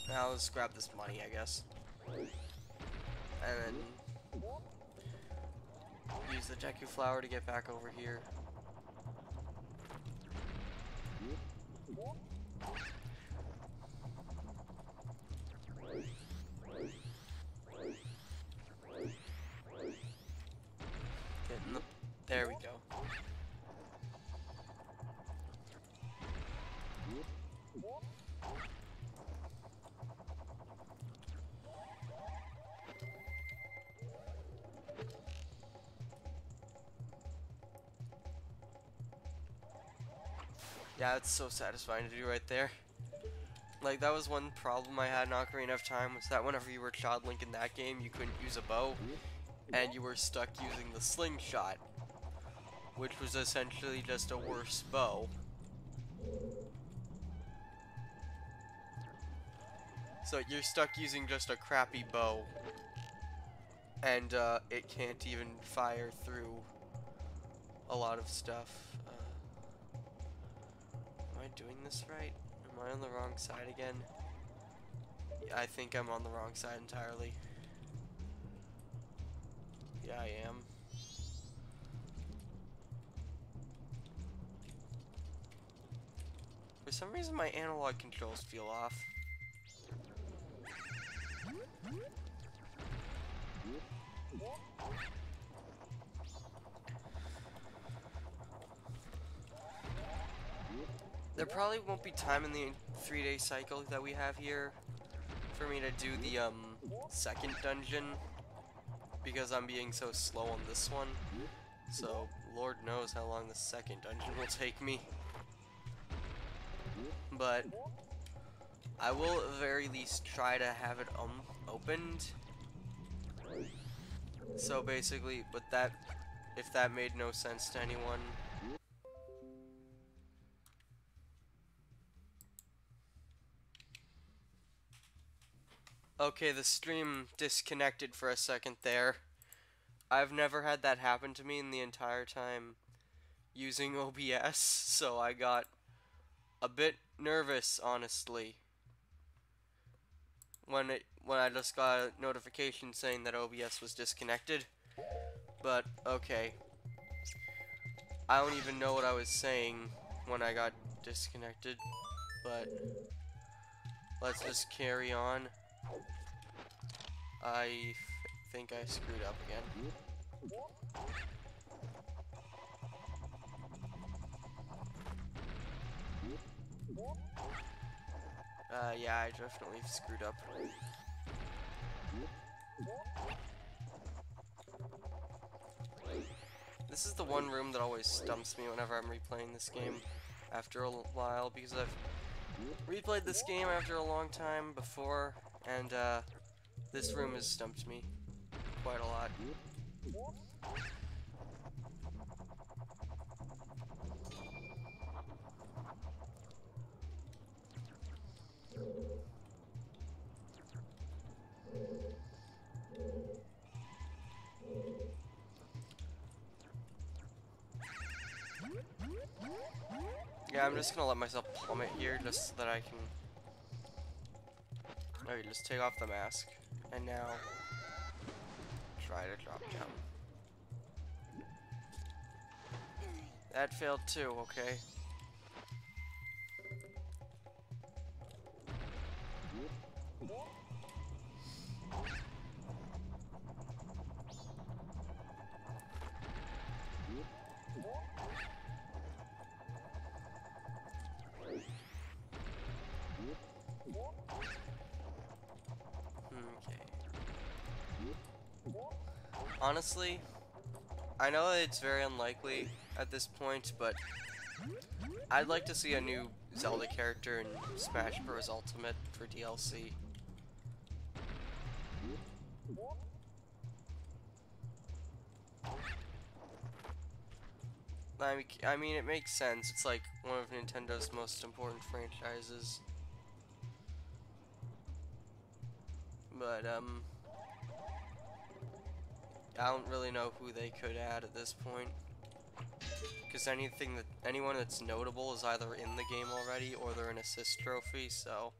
Now let's grab this money, I guess. And then use the Deku Flower to get back over here. There we go. Yeah, it's so satisfying to do right there. Like, that was one problem I had in Ocarina of Time, was that whenever you were Child Link in that game, you couldn't use a bow, and you were stuck using the slingshot, which was essentially just a worse bow. So you're stuck using just a crappy bow, and it can't even fire through a lot of stuff. Am I doing this right? Am I on the wrong side again? Yeah, I think I'm on the wrong side entirely. Yeah, I am. For some reason, my analog controls feel off. There probably won't be time in the 3-day cycle that we have here for me to do the second dungeon because I'm being so slow on this one. So Lord knows how long the second dungeon will take me. But I will at the very least try to have it opened. So basically, but that, if that made no sense to anyone. Okay, the stream disconnected for a second there. I've never had that happen to me in the entire time using OBS, so I got a bit nervous, honestly, when I just got a notification saying that OBS was disconnected. But okay, I don't even know what I was saying when I got disconnected, but let's just carry on. I think I screwed up again. Yeah, I definitely screwed up. This is the one room that always stumps me whenever I'm replaying this game after a while, because I've replayed this game after a long time before, and this room has stumped me quite a lot. Yeah, I'm just gonna let myself plummet here just so that I can... Okay, just take off the mask. And now... try to drop down. That failed too, okay. Honestly, I know that it's very unlikely at this point, but I'd like to see a new Zelda character in Smash Bros. Ultimate for DLC. I mean, it makes sense. It's like one of Nintendo's most important franchises. But, I don't really know who they could add at this point. Because anyone that's notable is either in the game already or they're an assist trophy, so...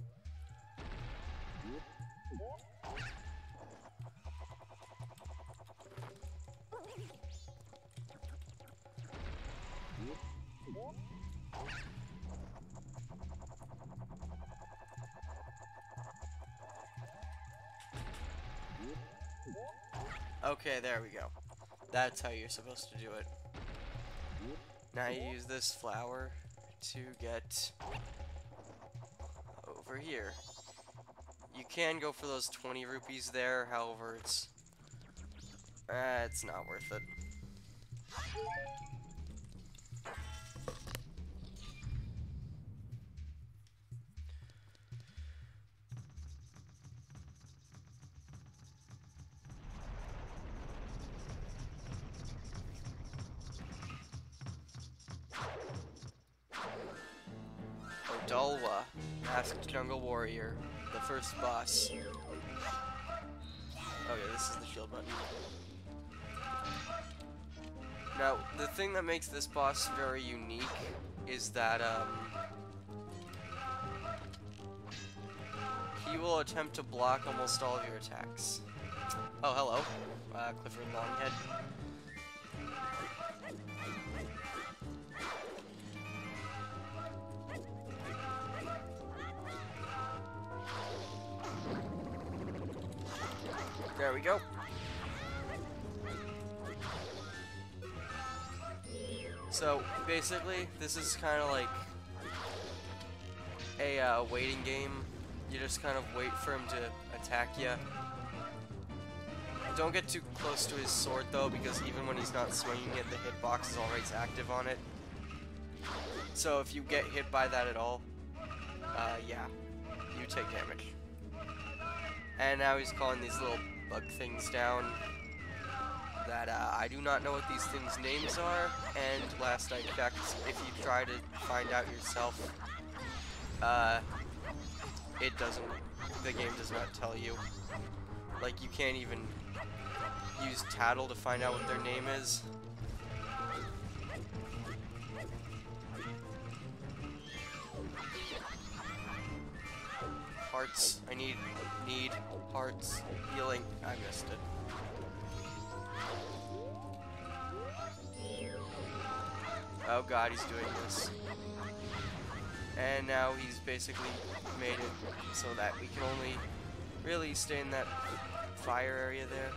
Okay, there we go. That's how you're supposed to do it. Now you use this flower to get over here. You can go for those 20 rupees there, however, it's not worth it. Odalwa, Masked Jungle Warrior, the first boss. Okay, this is the shield button. Now, the thing that makes this boss very unique is that, he will attempt to block almost all of your attacks. Oh, hello. Clifford Longhead. There we go. So basically, this is kind of like a waiting game. You just kind of wait for him to attack you. Don't get too close to his sword though, because even when he's not swinging it, the hitbox is always active on it. So if you get hit by that at all, yeah, you take damage. And now he's calling these little bug things down that I do not know what these things' names are, and last I checked, if you try to find out yourself, it doesn't, the game does not tell you. Like, you can't even use Tattle to find out what their name is. Hearts. I need hearts. Healing. I missed it. Oh god, he's doing this. And now he's basically made it so that we can only really stay in that fire area there.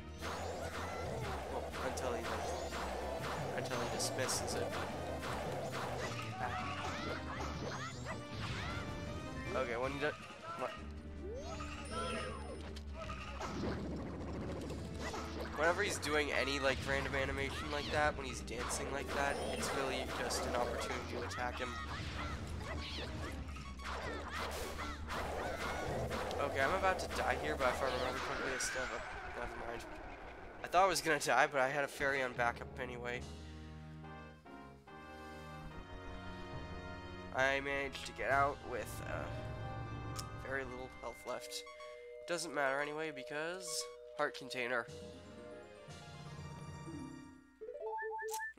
Well, until he dismisses it. Okay, when he does... Whenever he's doing any, like, random animation like that, when he's dancing like that, it's really just an opportunity to attack him. Okay, I'm about to die here, but if I remember quickly, it's still... Never mind. I thought I was gonna die, but I had a fairy on backup anyway. I managed to get out with very little health left. Doesn't matter anyway, because... Heart container.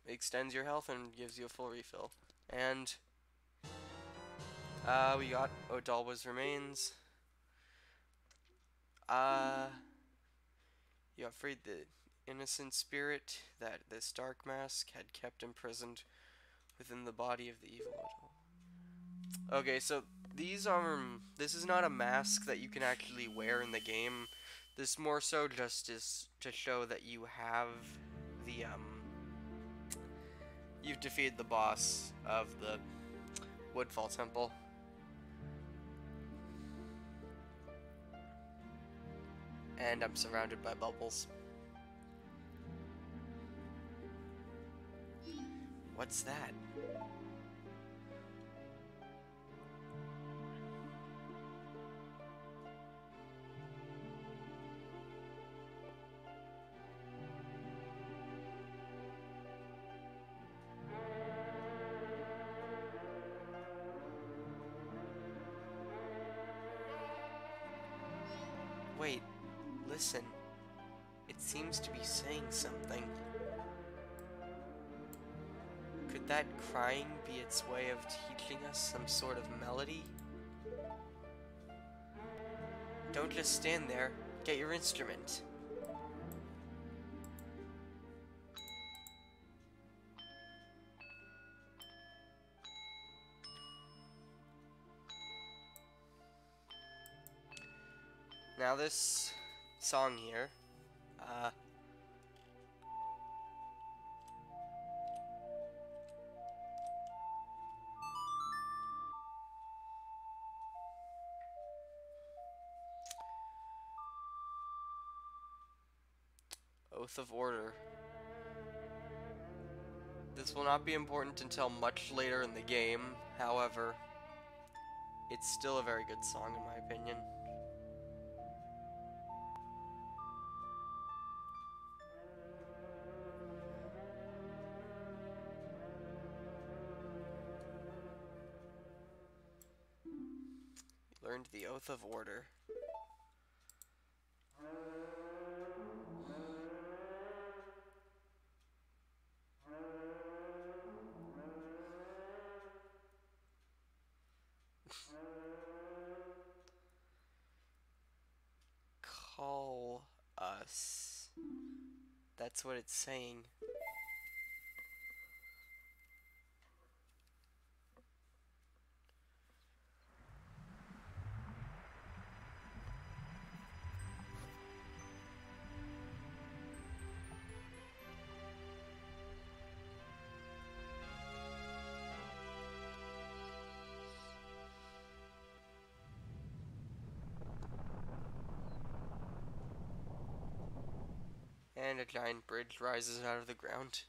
Extends your health and gives you a full refill. And we got Odalba's remains. You have freed the innocent spirit that this dark mask had kept imprisoned within the body of the evil Odal. Okay, so these are this is not a mask that you can actually wear in the game. This more so just is to show that you have the you've defeated the boss of the Woodfall Temple. And I'm surrounded by bubbles. What's that? Wait, listen. It seems to be saying something. Could that crying be its way of teaching us some sort of melody? Don't just stand there. Get your instrument. Now this song here, Oath of Order. This will not be important until much later in the game, however, it's still a very good song in my opinion. Learned the Oath of Order. Call us. That's what it's saying. And a giant bridge rises out of the ground.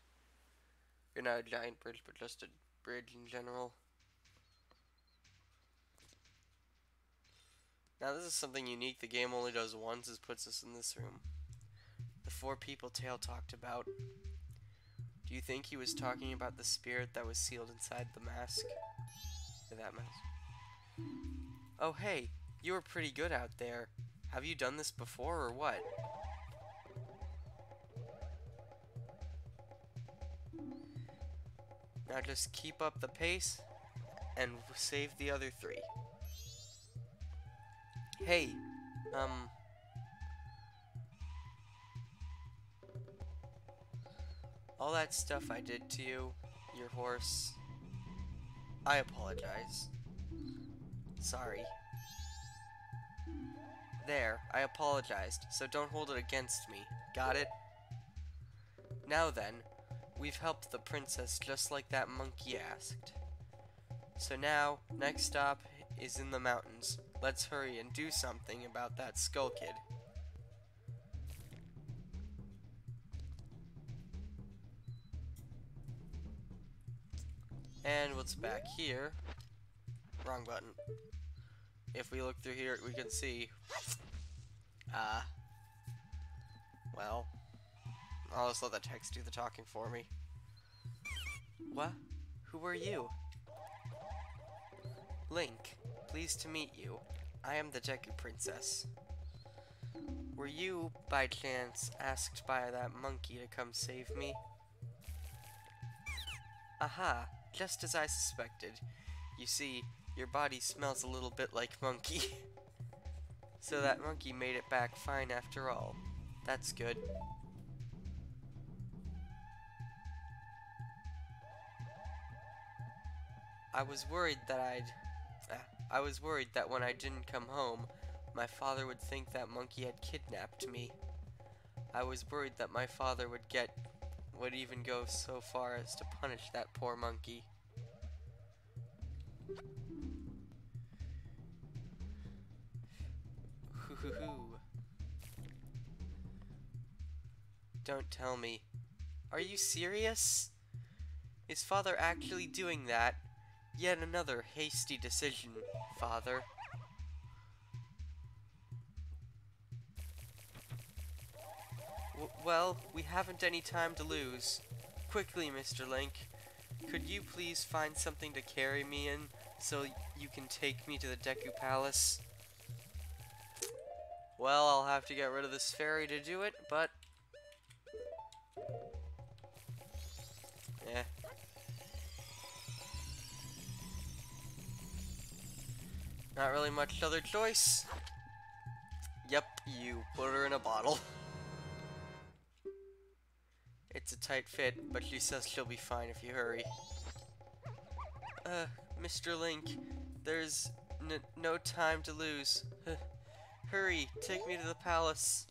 Or not a giant bridge, but just a bridge in general. Now this is something unique the game only does once, is puts us in this room. The four people Tail talked about. Do you think he was talking about the spirit that was sealed inside the mask? Or that mask? Oh hey, you were pretty good out there. Have you done this before or what? Now just keep up the pace and save the other three. Hey, all that stuff I did to you, your horse, I apologize. Sorry. There, I apologized, so don't hold it against me. Got it? Now then, we've helped the princess just like that monkey asked. So now, next stop is in the mountains. Let's hurry and do something about that Skull Kid. And what's back here? Wrong button. If we look through here, we can see... well... I'll just let the text do the talking for me. What? Who are you? Link, pleased to meet you. I am the Deku Princess. Were you, by chance, asked by that monkey to come save me? Aha, just as I suspected. You see, your body smells a little bit like monkey. So that monkey made it back fine after all. That's good. I was worried that when I didn't come home, my father would think that monkey had kidnapped me. I was worried that my father would even go so far as to punish that poor monkey. Hoo-hoo-hoo. Don't tell me. Are you serious? Is father actually doing that? Yet another hasty decision, father. Well, we haven't any time to lose. Quickly, Mr. Link. Could you please find something to carry me in so you can take me to the Deku Palace? Well, I'll have to get rid of this fairy to do it, but... eh. Not really much other choice. Yep, you put her in a bottle. It's a tight fit, but she says she'll be fine if you hurry. Mr. Link, there's no time to lose. Hurry, take me to the palace.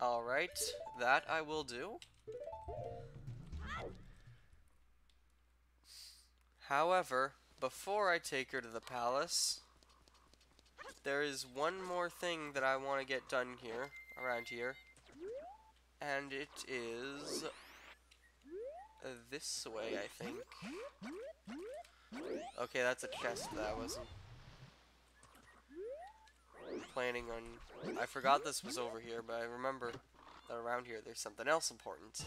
Alright, that I will do. However, before I take her to the palace, there is one more thing that I want to get done here, around here. And it is this way, I think. Okay, that's a chest that I wasn't planning on. I forgot this was over here, but I remember that around here there's something else important.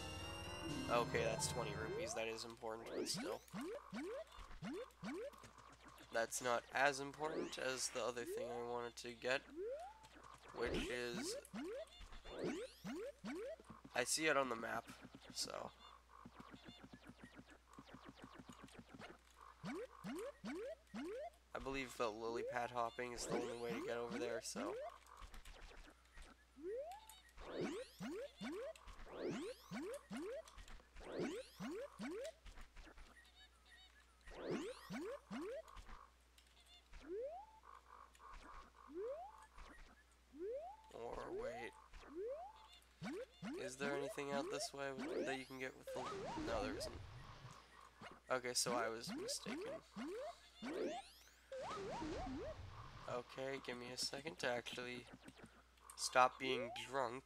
Okay, that's 20 rupees. That is important, but still. That's not as important as the other thing I wanted to get, which is... I see it on the map, so... I believe the lily pad hopping is the only way to get over there, so... Is there anything out this way that you can get with the... No, there isn't. Okay, so I was mistaken. Okay, give me a second to actually stop being drunk,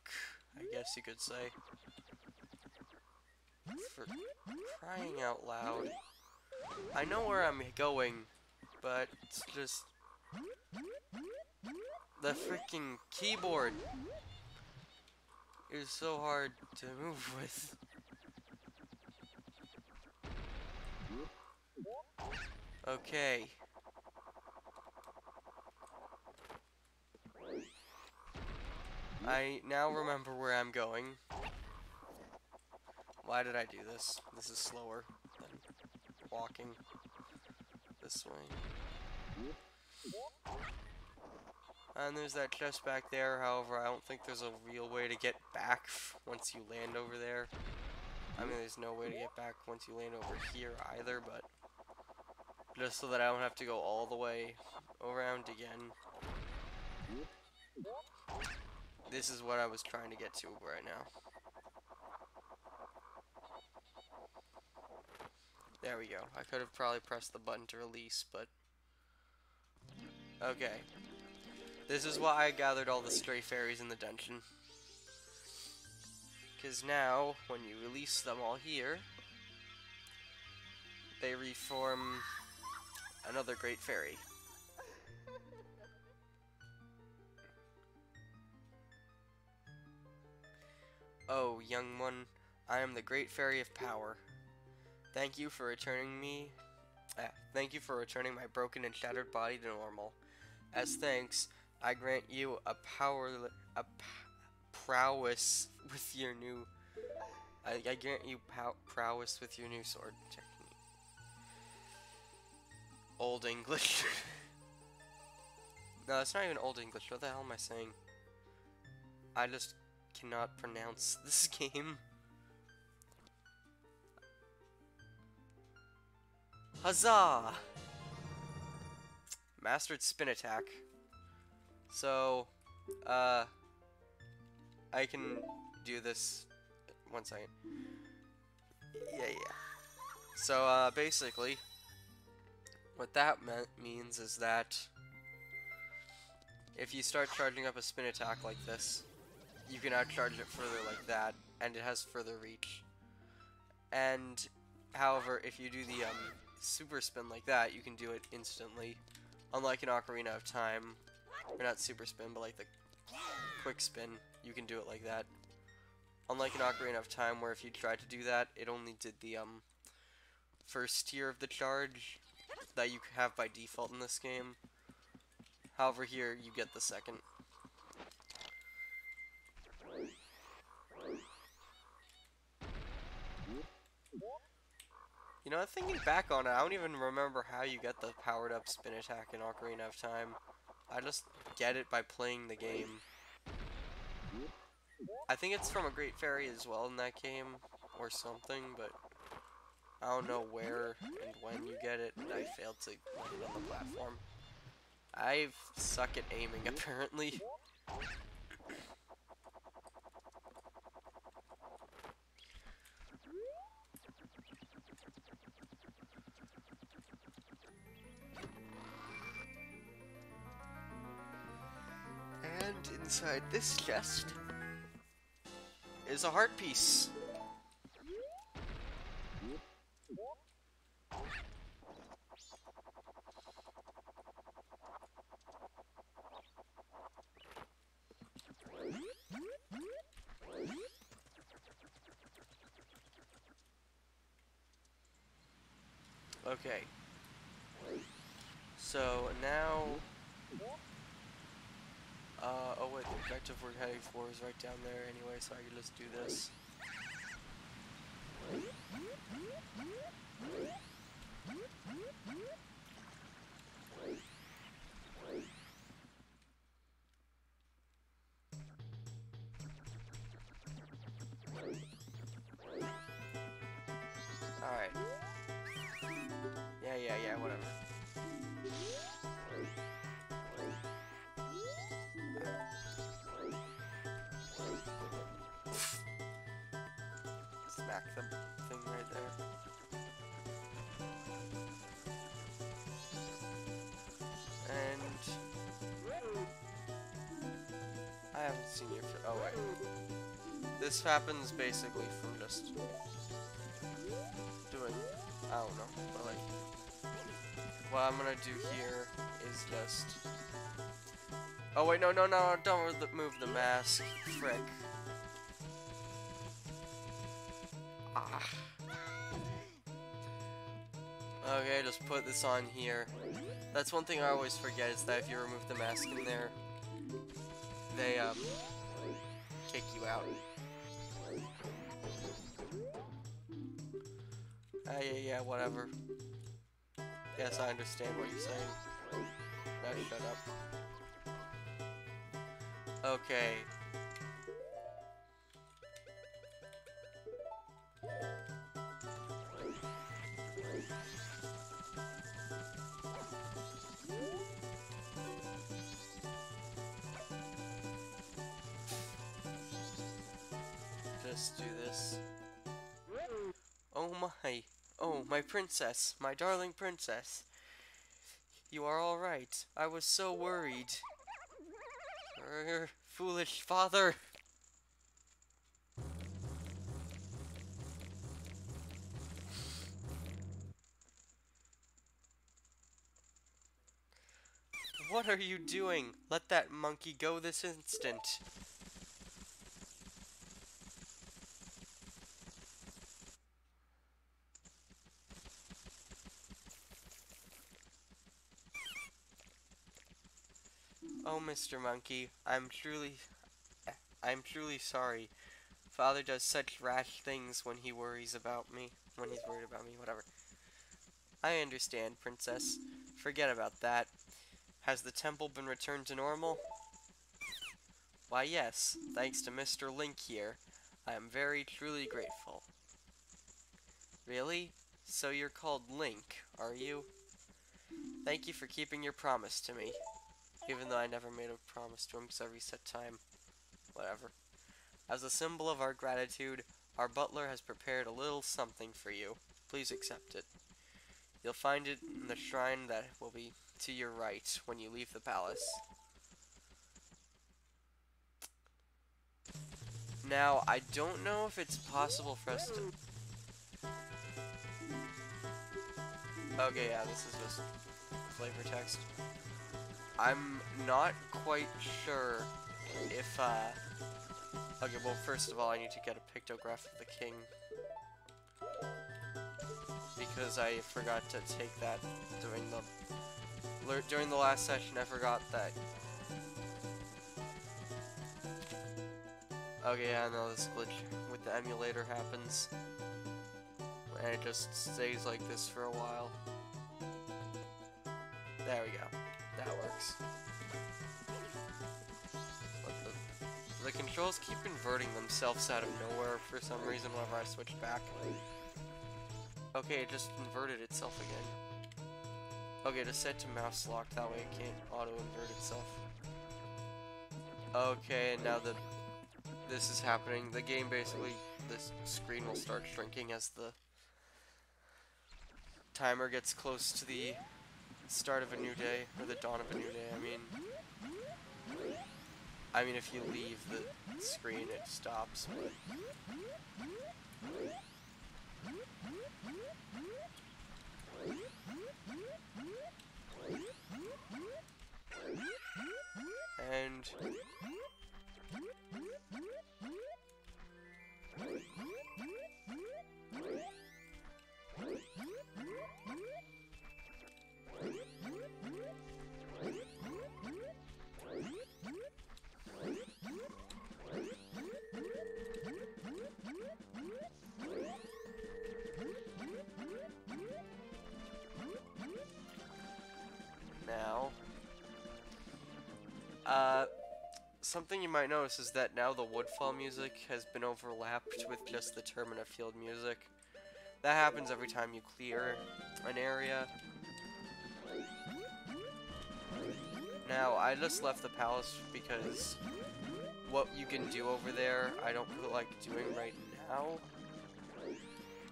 I guess you could say. For crying out loud. I know where I'm going, but it's just... the freaking keyboard is so hard to move with. Okay. I now remember where I'm going. Why did I do this? This is slower than walking this way. And there's that chest back there, however, I don't think there's a real way to get back once you land over there. I mean, there's no way to get back once you land over here either, but just so that I don't have to go all the way around again. This is what I was trying to get to right now. There we go. I could have probably pressed the button to release, but... okay. This is why I gathered all the stray fairies in the dungeon. Because now, when you release them all here, they reform another great fairy. Oh, young one, I am the great fairy of power. Thank you for returning my broken and shattered body to normal. As thanks, I grant you a prowess with your new. I grant you prowess with your new sword technique. Old English. No, it's not even Old English. What the hell am I saying? I just cannot pronounce this game. Huzzah! Mastered spin attack. So, I can do this. 1 second. Yeah. So, basically, what that means is that if you start charging up a spin attack like this, you can outcharge it further like that, and it has further reach. And, however, if you do the super spin like that, you can do it instantly. Unlike an Ocarina of Time, or not super spin, but like the quick spin, you can do it like that. Unlike an Ocarina of Time, where if you tried to do that, it only did the first tier of the charge that you have by default in this game. However, here you get the second. You know, thinking back on it, I don't even remember how you get the powered up spin attack in Ocarina of Time. I just get it by playing the game. I think it's from a Great Fairy as well in that game, or something, but I don't know where and when you get it, and I failed to land on the platform. I suck at aiming, apparently. And inside this chest is a heart piece. Okay. So now, oh wait, the objective we're heading for is right down there anyway, so I can just do this. Alright. Yeah, whatever. haven't seen you for. Oh, wait. This happens basically from just doing. I don't know. But, like. What I'm gonna do here is just. Oh, wait, no, no, no. Don't move the mask. Frick. Ah. Okay, just put this on here. That's one thing I always forget is that if you remove the mask in there, they, kick you out. Yeah, whatever. Yes, I understand what you're saying. Now shut up. Okay. Just do this. Oh my princess, my darling princess. You are all right. I was so worried. Foolish father. What are you doing? Let that monkey go this instant. Oh, Mr. Monkey, I'm truly sorry. Father does such rash things when he worries about me. When he's worried about me, whatever. I understand, Princess. Forget about that. Has the temple been returned to normal? Why, yes. Thanks to Mr. Link here. I am very, truly grateful. Really? So you're called Link, are you? Thank you for keeping your promise to me. Even though I never made a promise to him because I reset time. Whatever. As a symbol of our gratitude, our butler has prepared a little something for you. Please accept it. You'll find it in the shrine that will be to your right when you leave the palace. Now, I don't know if it's possible for us to... Okay, yeah, this is just flavor text. I'm not quite sure if, Okay, well, first of all, I need to get a pictograph of the king. Because I forgot to take that during the last session. I forgot that. Okay, yeah, no, this glitch with the emulator happens. And it just stays like this for a while. There we go. That works. The controls keep inverting themselves out of nowhere for some reason whenever I switch back. Okay, it just inverted itself again. Okay, just set to mouse lock, that way it can't auto-invert itself. Okay, and now that this is happening, the game basically, this screen will start shrinking as the timer gets close to the start of a new day, or the dawn of a new day, I mean, if you leave the screen, it stops, but... And... now... something you might notice is that now the woodfall music has been overlapped with just the Termina Field music. That happens every time you clear an area. Now, I just left the palace because what you can do over there, I don't feel like doing right now.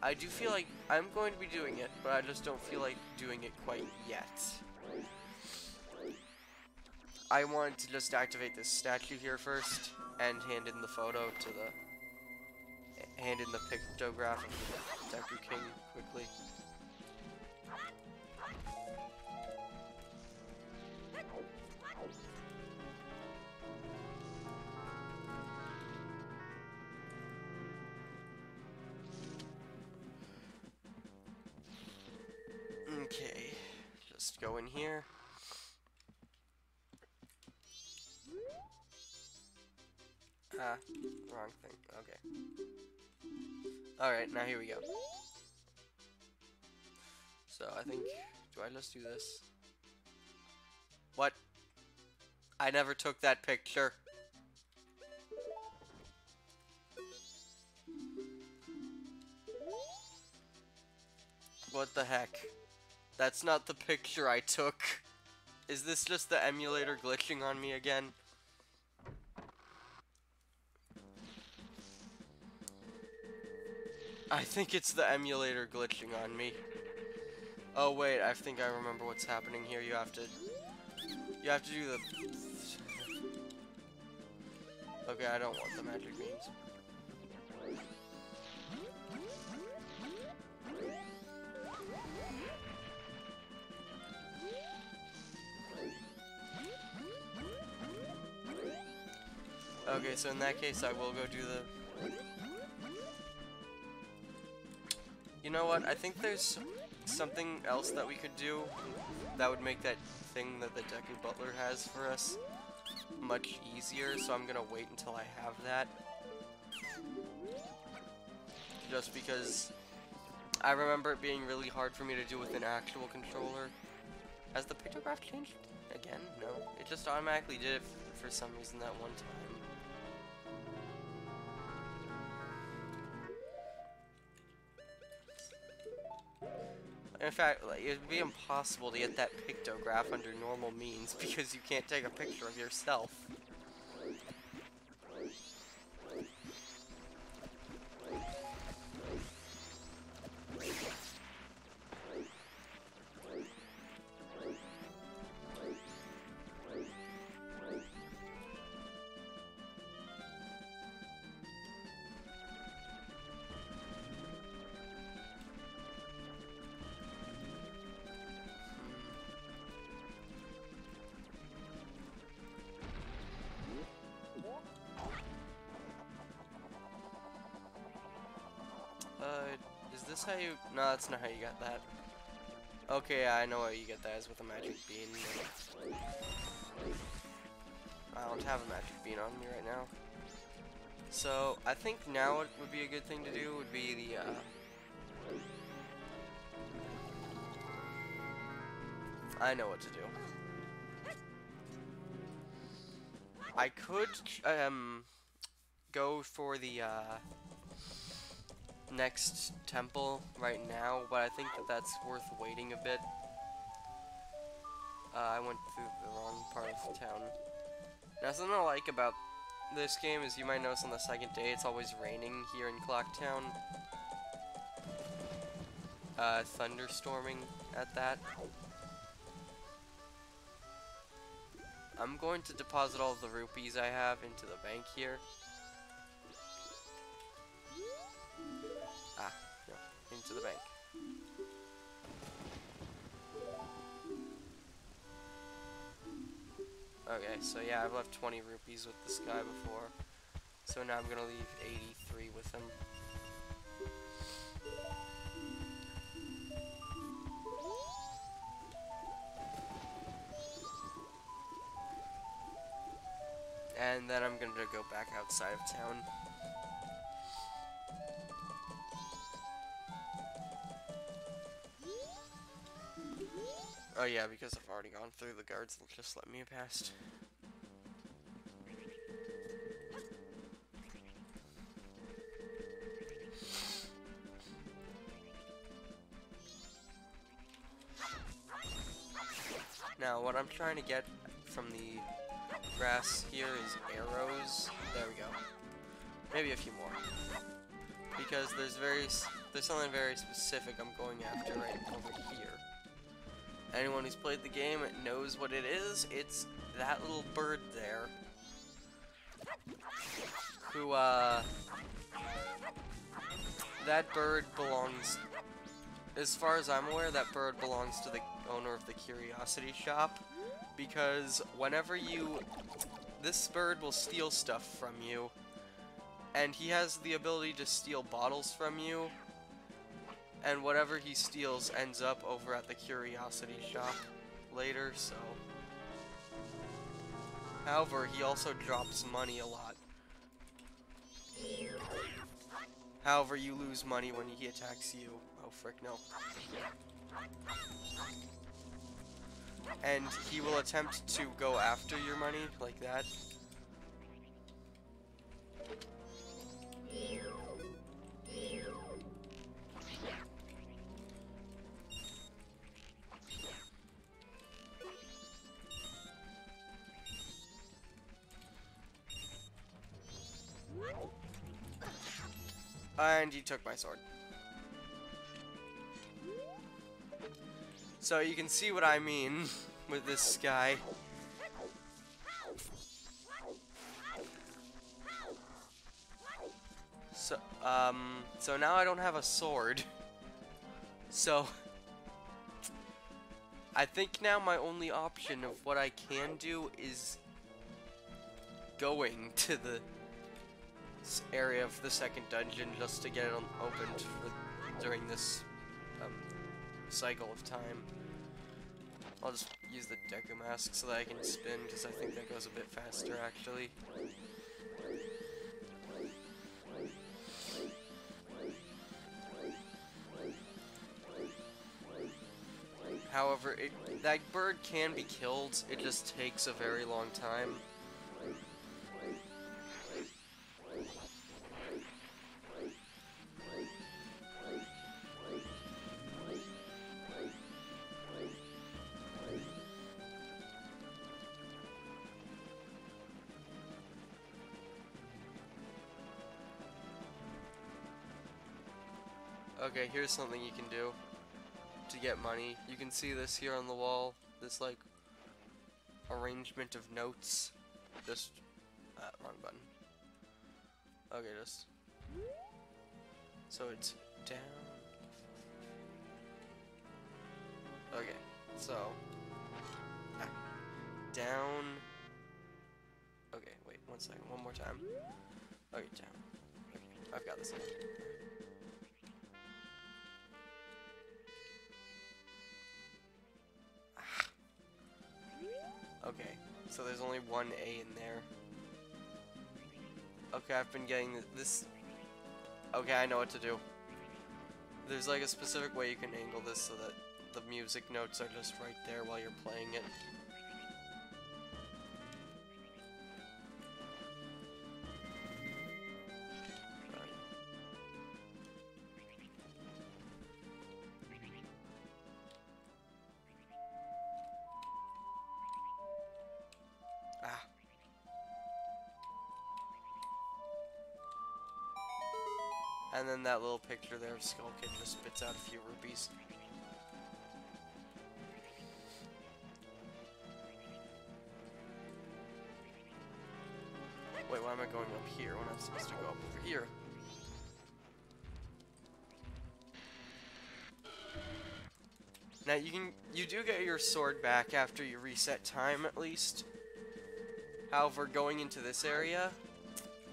I do feel like I'm going to be doing it, but I just don't feel like doing it quite yet. I wanted to just activate this statue here first and hand in the photo to the hand in the pictograph of the Deku King quickly. Okay, just go in here. Ah, wrong thing. Okay. Alright, now here we go. So I think, do I just do this? What? I never took that picture. What the heck? That's not the picture I took. Is this just the emulator glitching on me again? I think it's the emulator glitching on me. Oh wait, I think I remember what's happening here. You have to do the... Okay, I don't want the magic beans. Okay, so in that case, I will go do the... You know what? I think there's something else that we could do that would make that thing that the Deku Butler has for us much easier, so I'm gonna wait until I have that. Just because I remember it being really hard for me to do with an actual controller. Has the pictograph changed again? No. It just automatically did it for some reason that one time. In fact, like, it'd be impossible to get that pictograph under normal means because you can't take a picture of yourself. Is this how you... No, that's not how you got that. Okay, yeah, I know how you get that is with a magic bean. I don't have a magic bean on me right now. So, I think now what would be a good thing to do would be the, I know what to do. I could, go for the, next temple right now, but I think that that's worth waiting a bit. I went through the wrong part of town. Now, something I like about this game is you might notice on the second day it's always raining here in Clocktown. Thunderstorming at that. I'm going to deposit all the rupees I have into the bank here. Into the bank. Okay, so yeah, I've left 20 rupees with this guy before. So now I'm gonna leave 83 with him. And then I'm gonna go back outside of town. Oh yeah, because I've already gone through, the guards will just let me past. Now, what I'm trying to get from the grass here is arrows. There we go. Maybe a few more. Because there's something very specific I'm going after right over here. Anyone who's played the game knows what it is. It's that little bird there, who, that bird belongs, as far as I'm aware, that bird belongs to the owner of the Curiosity Shop, because whenever this bird will steal stuff from you, and he has the ability to steal bottles from you, and whatever he steals ends up over at the Curiosity Shop later, so. However, he also drops money a lot. However, you lose money when he attacks you. Oh, frick, no. And he will attempt to go after your money, like that. And he took my sword. So you can see what I mean with this guy. So now I don't have a sword. So I think now my only option of what I can do is going to the area of the second dungeon just to get it opened during this cycle of time. I'll just use the Deku Mask so that I can spin, because I think that goes a bit faster actually. However, that bird can be killed, it just takes a very long time. Okay, here's something you can do to get money. You can see this here on the wall, this like arrangement of notes. Just wrong button. Okay, just so it's down. Okay, so down. Okay, wait 1 second, one more time. Okay, down. Okay, I've got this now. Okay, so there's only one A in there. Okay, I've been getting this. Okay, I know what to do. There's like a specific way you can angle this so that the music notes are just right there while you're playing it. And then that little picture there of Skull Kid just spits out a few rupees. Wait, why am I going up here when I'm supposed to go up over here? Now you do get your sword back after you reset time at least. However, going into this area,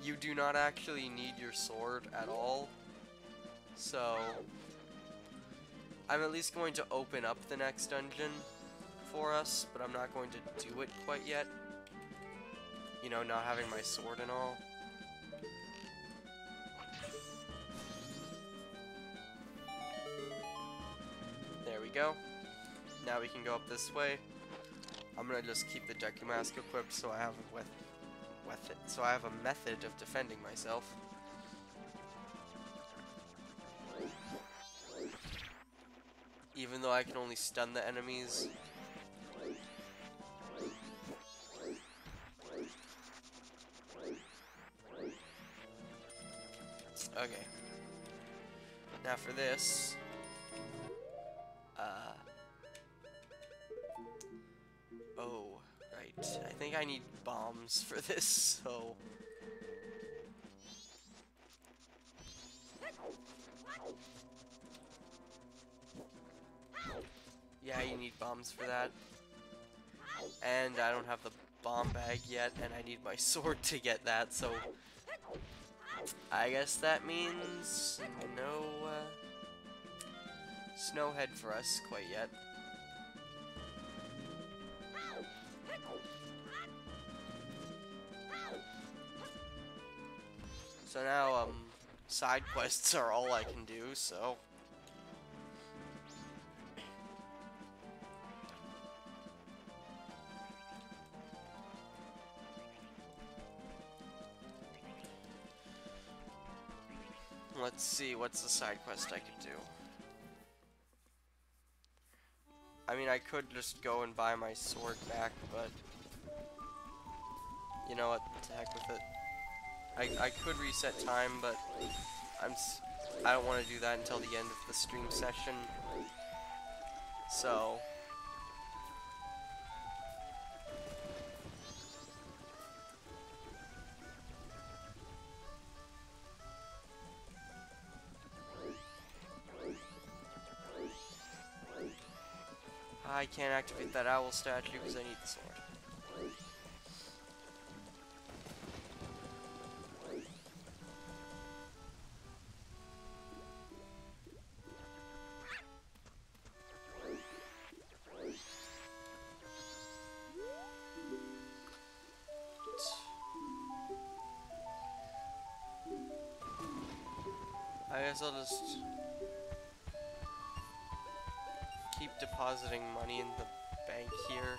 you do not actually need your sword at all. So I'm at least going to open up the next dungeon for us, but I'm not going to do it quite yet. You know, not having my sword and all. There we go. Now we can go up this way. I'm gonna just keep the Deku Mask equipped so I have a method of defending myself. Even though I can only stun the enemies. Okay. Now for this. Oh, right. Alright, I think I need bombs for this, so... Yeah, you need bombs for that. And I don't have the bomb bag yet, and I need my sword to get that, so... I guess that means no, Snowhead for us quite yet. So now, side quests are all I can do, so... Let's see, what's the side quest I could do? I mean, I could just go and buy my sword back, but... You know what, to heck with it. I could reset time, but I don't want to do that until the end of the stream session. So... I can't activate that owl statue because I need the sword. I guess I'll just keep depositing money in the bank here.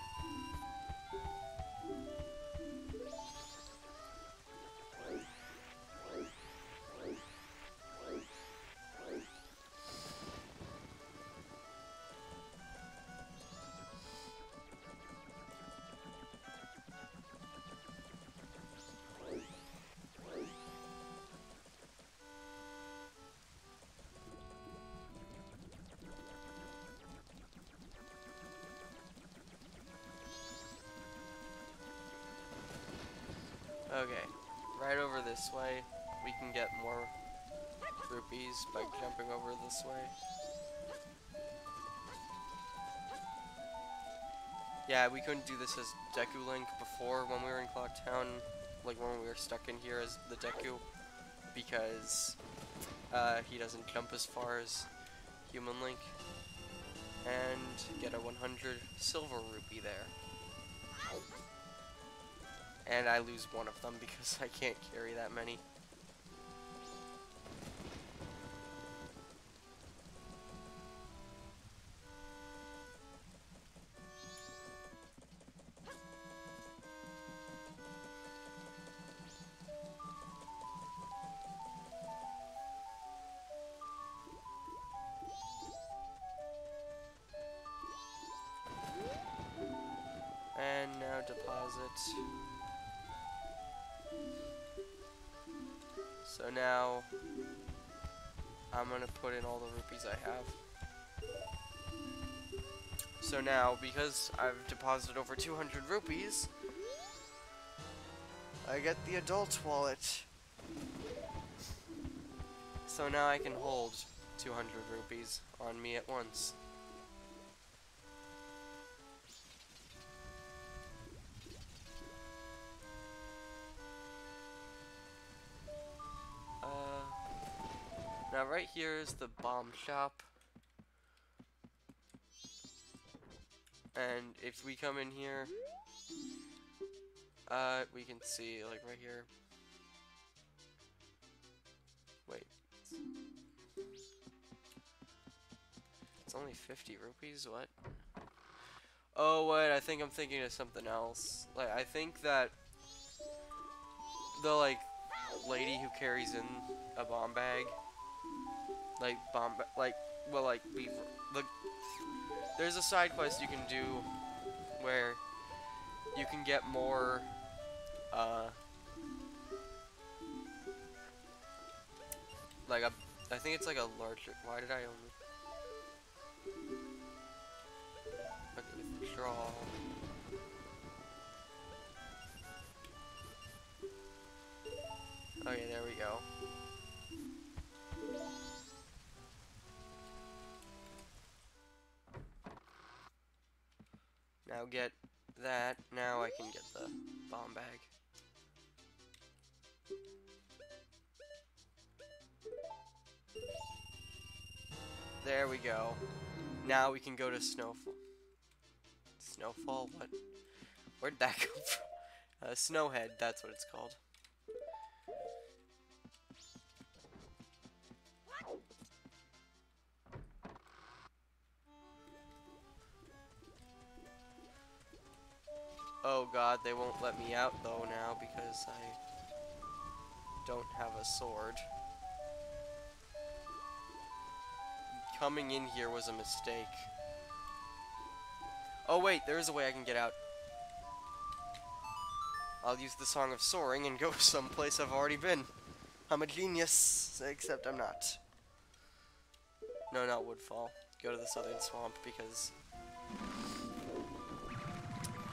Okay, right over this way. We can get more rupees by jumping over this way. Yeah, we couldn't do this as Deku Link before when we were in Clock Town, like when we were stuck in here as the Deku, because he doesn't jump as far as Human Link. And get a 100 silver rupee there. And I lose one of them because I can't carry that many. And now deposit. So now I'm gonna put in all the rupees I have. So now, because I've deposited over 200 rupees, I get the adult wallet. So now I can hold 200 rupees on me at once. Now right here is the bomb shop. And if we come in here, we can see, like, right here. Wait. It's only 50 rupees? What? Oh, wait, I think I'm thinking of something else. Like, I think that the, like, lady who carries in a bomb bag, there's a side quest you can do where you can get more, I think it's like a larger, why did I only, okay, withdraw, Okay, there we go. Now get that. Now I can get the bomb bag. There we go. Now we can go to Snowfall. Snowfall? What? Where'd that come from? Snowhead, that's what it's called. Oh god, they won't let me out though now because I don't have a sword. Coming in here was a mistake. Oh wait, there is a way I can get out. I'll use the Song of Soaring and go someplace I've already been. I'm a genius, except I'm not. No, not Woodfall. Go to the Southern Swamp because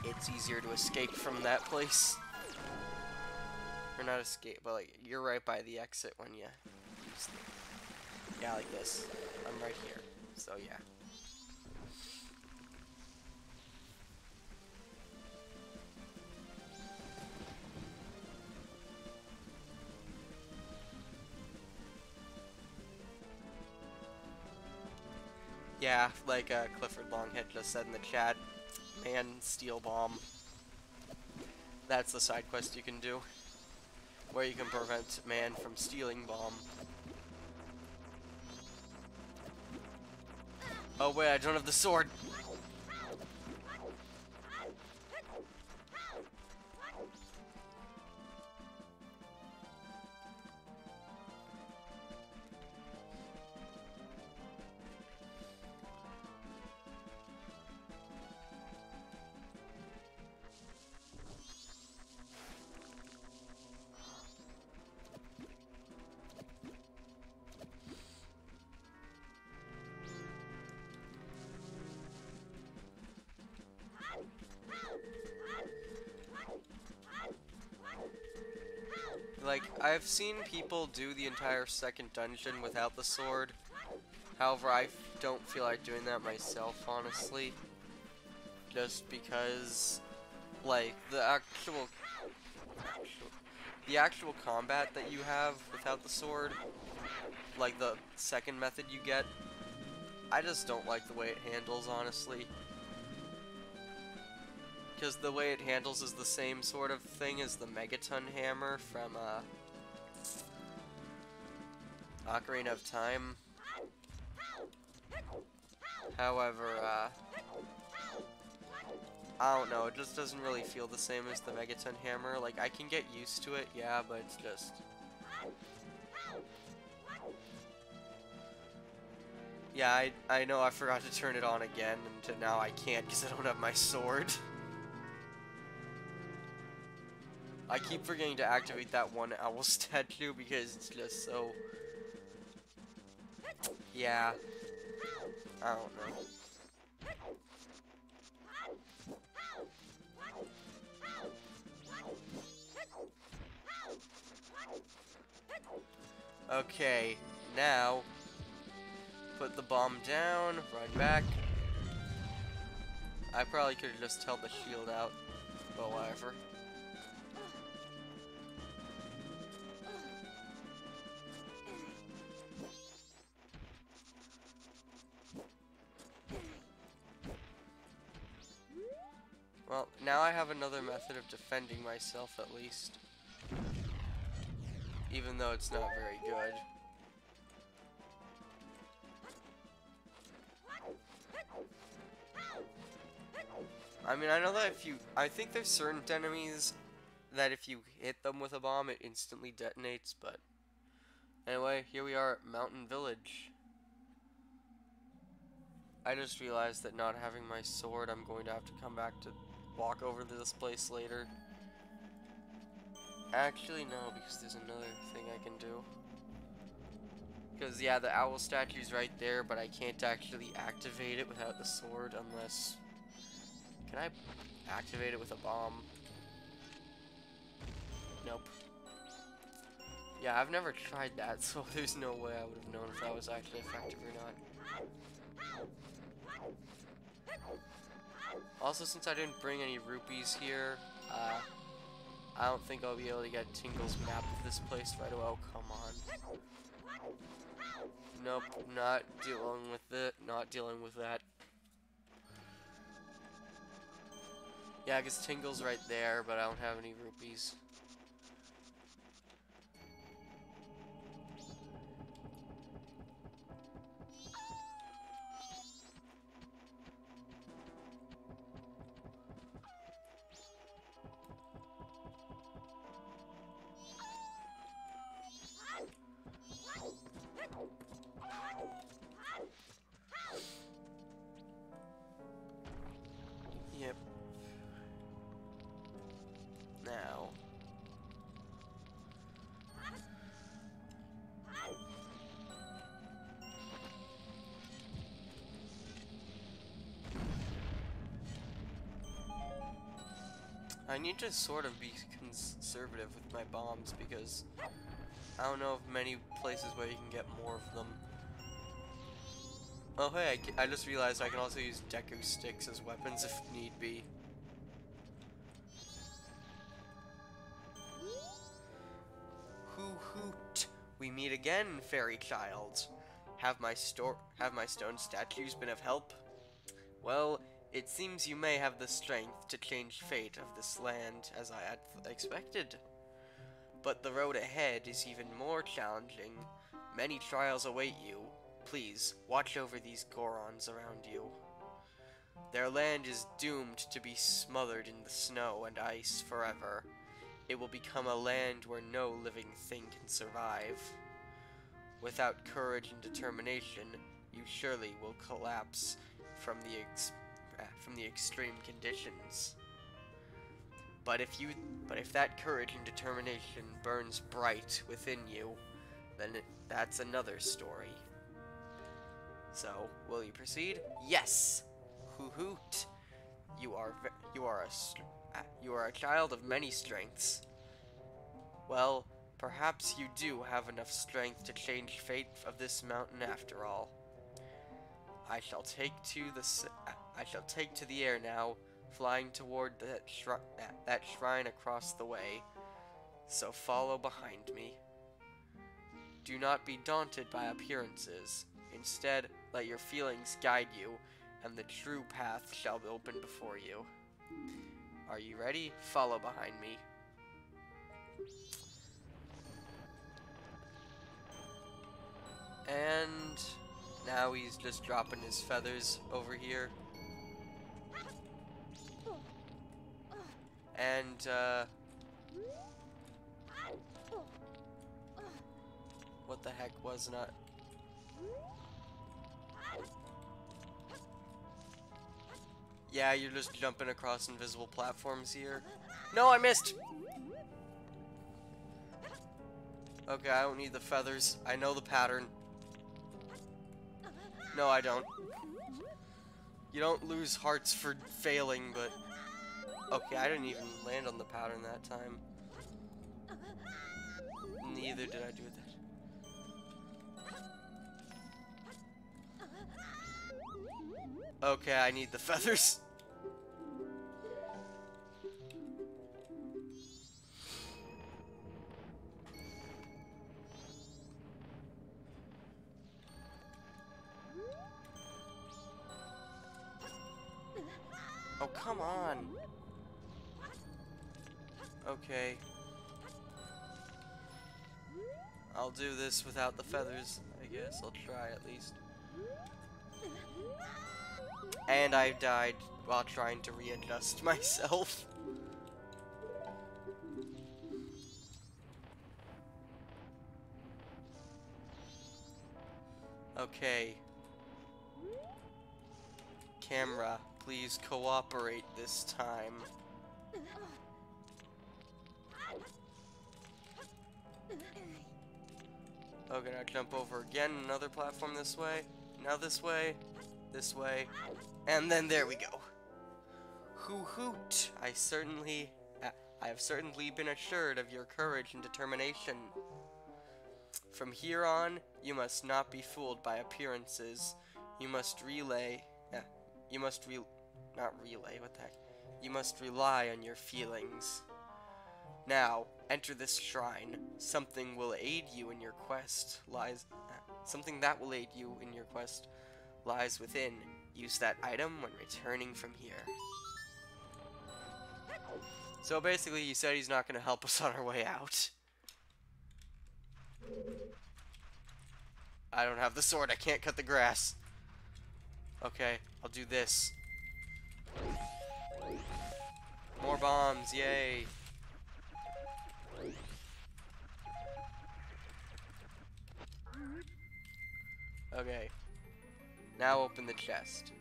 it's easier to escape from that place. Or not escape, but like, you're right by the exit when you use the... Yeah, like this. I'm right here. So yeah. Yeah, like Clifford Longhead just said in the chat, man, steal bomb. That's the side quest you can do, where you can prevent man from stealing bomb. Oh wait, I don't have the sword. Like, I've seen people do the entire second dungeon without the sword. However, I don't feel like doing that myself, honestly. Just because, like, the actual combat that you have without the sword, like the second method you get, I just don't like the way it handles, honestly. Because the way it handles is the same sort of thing as the Megaton Hammer from, Ocarina of Time. However, I don't know, it just doesn't really feel the same as the Megaton Hammer. Like, I can get used to it, yeah, but it's just... Yeah, I know I forgot to turn it on again, and now I can't because I don't have my sword. I keep forgetting to activate that one owl statue because it's just so... Yeah. I don't know. Okay, now put the bomb down, run back. I probably could have just held the shield out, but whatever. Well, now I have another method of defending myself at least. Even though it's not very good. I mean, I know that if you... I think there's certain enemies that if you hit them with a bomb, it instantly detonates, but... Anyway, here we are at Mountain Village. I just realized that not having my sword, I'm going to have to come back to walk over to this place later. Actually, no, because there's another thing I can do. Because, yeah, the owl statue's right there, but I can't actually activate it without the sword unless... Can I activate it with a bomb? Nope. Yeah, I've never tried that, so there's no way I would have known if that was actually effective or not. Also, since I didn't bring any rupees here, I don't think I'll be able to get Tingle's map of this place right away. Oh, come on. Nope, not dealing with it. Not dealing with that. Yeah, because Tingle's right there, but I don't have any rupees. Yep. Now. I need to sort of be conservative with my bombs because I don't know of many places where you can get more of them. Oh hey, I just realized I can also use Deku sticks as weapons if need be. Hoo hoot! We meet again, fairy child. Have my stone statues been of help? Well, it seems you may have the strength to change fate of this land as I had expected. But the road ahead is even more challenging. Many trials await you. Please, watch over these Gorons around you. Their land is doomed to be smothered in the snow and ice forever. It will become a land where no living thing can survive. Without courage and determination, you surely will collapse from the extreme conditions. But if that courage and determination burns bright within you, then that's another story. So, will you proceed? Yes. Hoo hoot. You are a child of many strengths. Well, perhaps you do have enough strength to change fate of this mountain after all. I shall take to the air now, flying toward that shrine across the way. So follow behind me. Do not be daunted by appearances. Instead, let your feelings guide you, and the true path shall open before you. Are you ready? Follow behind me. And now he's just dropping his feathers over here. And, what the heck was not... Yeah, you're just jumping across invisible platforms here. No, I missed! Okay, I don't need the feathers. I know the pattern. No, I don't. You don't lose hearts for failing, but... Okay, I didn't even land on the pattern that time. Neither did I do that. Okay, I need the feathers. Oh, come on. Okay. I'll do this without the feathers, I guess. I'll try at least. And I died while trying to readjust myself. Okay. Camera, please cooperate this time. Okay, now jump over again, another platform this way, now this way, and then there we go. Hoo hoot! I have certainly been assured of your courage and determination. From here on, you must not be fooled by appearances. You must relay. You must not relay. What the heck? You must rely on your feelings. Now, enter this shrine. Something will aid you in your quest. Something that will aid you in your quest lies within. Use that item when returning from here. So basically, he said he's not going to help us on our way out. I don't have the sword. I can't cut the grass. Okay, I'll do this. More bombs, yay. Okay. Now open the chest.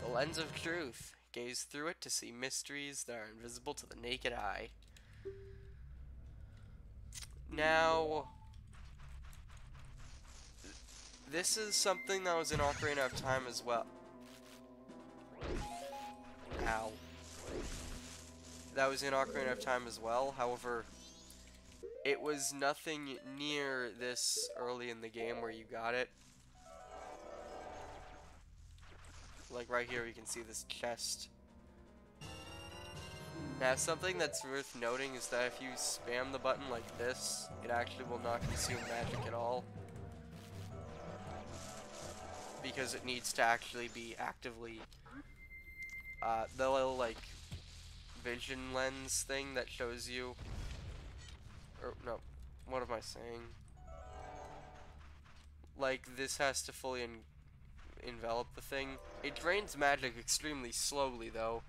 The lens of truth. Gaze through it to see mysteries that are invisible to the naked eye. Now, this is something that was in Ocarina of Time as well. Ow. That was in Ocarina of Time as well, however, it was nothing near this early in the game where you got it. Like right here, you can see this chest. Now, something that's worth noting is that if you spam the button like this, it actually will not consume magic at all. Because it needs to actually be actively... the little, like, vision lens thing that shows you... Or, no, what am I saying? Like, this has to fully envelop the thing. It drains magic extremely slowly, though.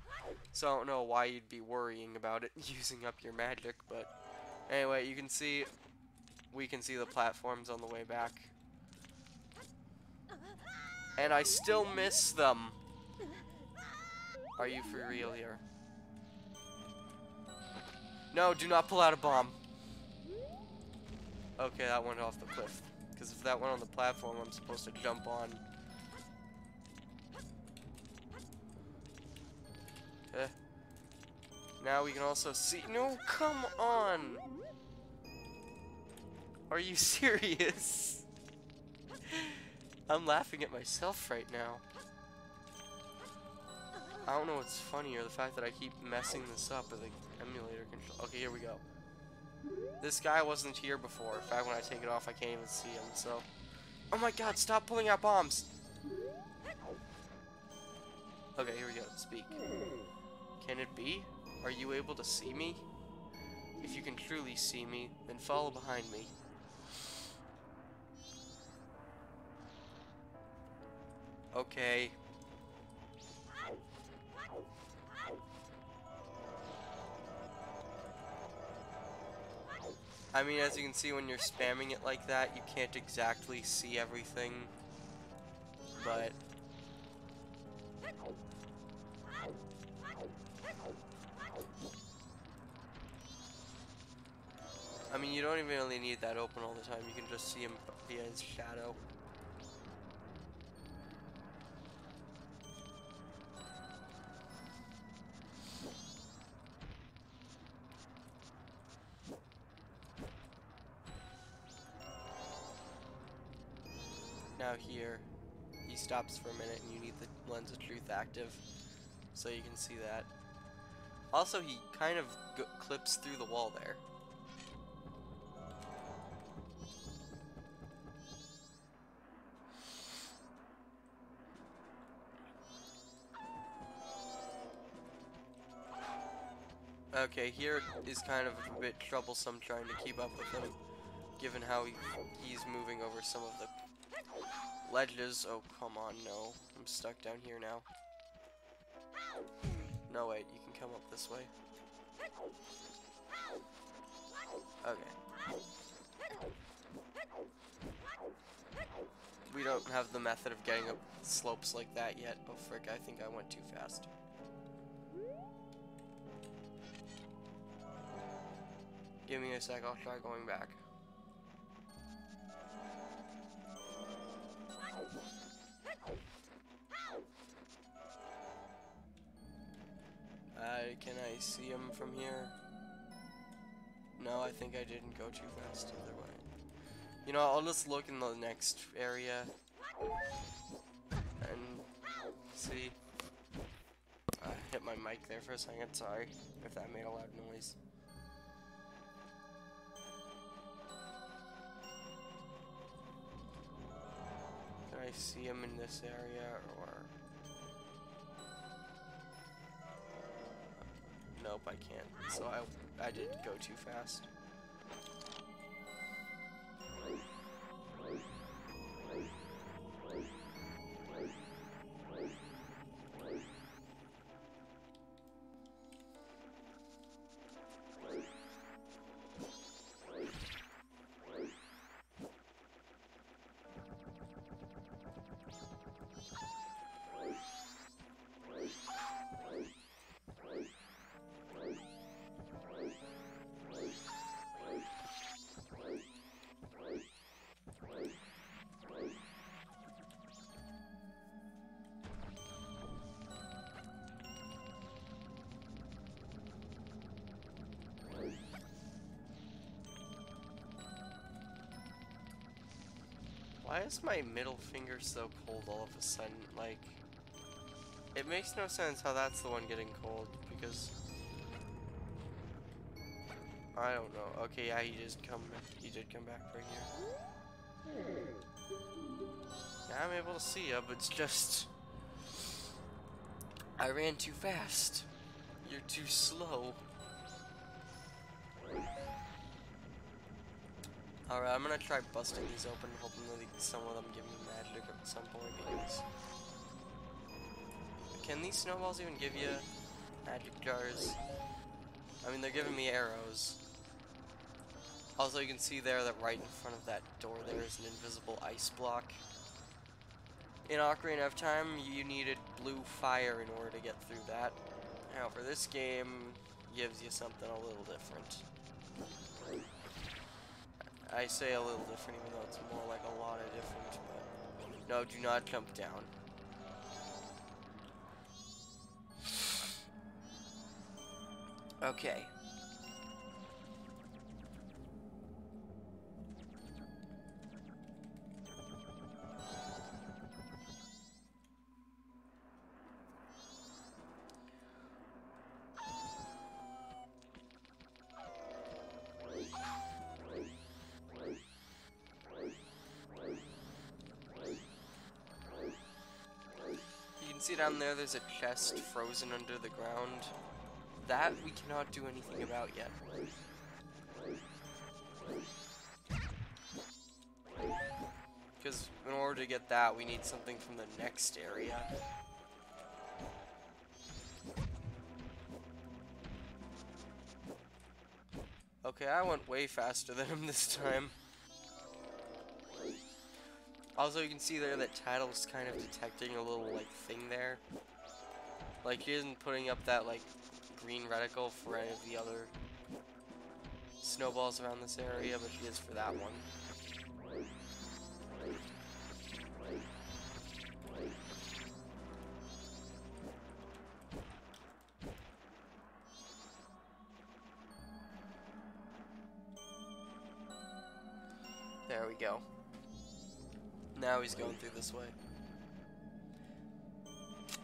So I don't know why you'd be worrying about it using up your magic, but... Anyway, you can see... We can see the platforms on the way back. And I still miss them! Are you for real here? No, do not pull out a bomb! Okay, that went off the cliff. Because if that went on the platform, I'm supposed to jump on. Now we can also see... No, come on! Are you serious? I'm laughing at myself right now. I don't know what's funnier, the fact that I keep messing this up with the emulator control. Okay, here we go. This guy wasn't here before. In fact, when I take it off, I can't even see him, so... Oh my god, stop pulling out bombs! Okay, here we go. Speak. Can it be? Are you able to see me? If you can truly see me, then follow behind me. Okay. I mean, as you can see, when you're spamming it like that, you can't exactly see everything, but... I mean, you don't even really need that open all the time, you can just see him via his shadow. Now here, he stops for a minute and you need the lens of truth active, so you can see that. Also, he kind of clips through the wall there. Okay, here is kind of a bit troublesome trying to keep up with him, given how he's moving over some of the ledges. Oh, come on, no. I'm stuck down here now. No, wait, you can come up this way. Okay. We don't have the method of getting up slopes like that yet. Oh, frick, I think I went too fast. Give me a sec, I'll try going back. Okay, can I see him from here? No, I think I didn't go too fast either way. You know, I'll just look in the next area and see. I hit my mic there for a second, sorry if that made a loud noise. Can I see him in this area, or... Nope, I can't, so I did go too fast. Why is my middle finger so cold all of a sudden? Like, it makes no sense how that's the one getting cold, because... I don't know. Okay, yeah, he did come back right here. Yeah, I'm able to see you, but it's just... I ran too fast. You're too slow. Alright, I'm gonna try busting these open, hoping that some of them give me magic at some point, because... Can these snowballs even give you magic jars? I mean, they're giving me arrows. Also, you can see there that right in front of that door there is an invisible ice block. In Ocarina of Time, you needed blue fire in order to get through that. However, this game gives you something a little different. I say a little different, even though it's more like a lot of different, but... No, do not jump down. Okay. See down there's a chest frozen under the ground. That we cannot do anything about yet. Because in order to get that, we need something from the next area. Okay, I went way faster than him this time. Also, you can see there that Tattle's kind of detecting a little, like, thing there. Like, he isn't putting up that, like, green reticle for any of the other snowballs around this area, but he is for that one. There we go. Now he's going through this way.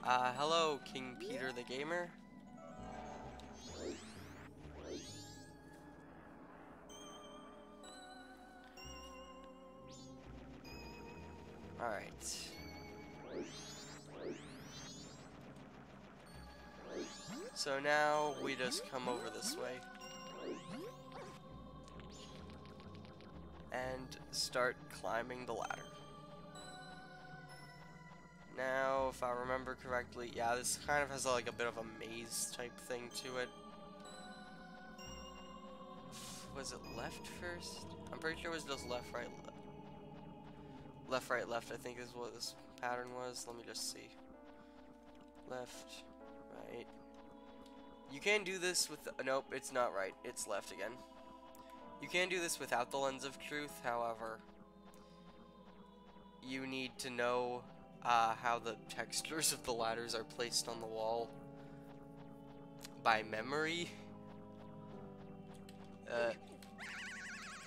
Hello, King Peter the Gamer. Alright. So now we just come over this way. And start climbing the ladder. Now, if I remember correctly, yeah, this kind of has like a bit of a maze type thing to it. Was it left first? I'm pretty sure it was just left, right, left. Left, right, left, I think is what this pattern was. Let me just see. Left, right. You can do this with... Nope, it's not right. It's left again. You can do this without the Lens of Truth, however, you need to know how the textures of the ladders are placed on the wall. by memory.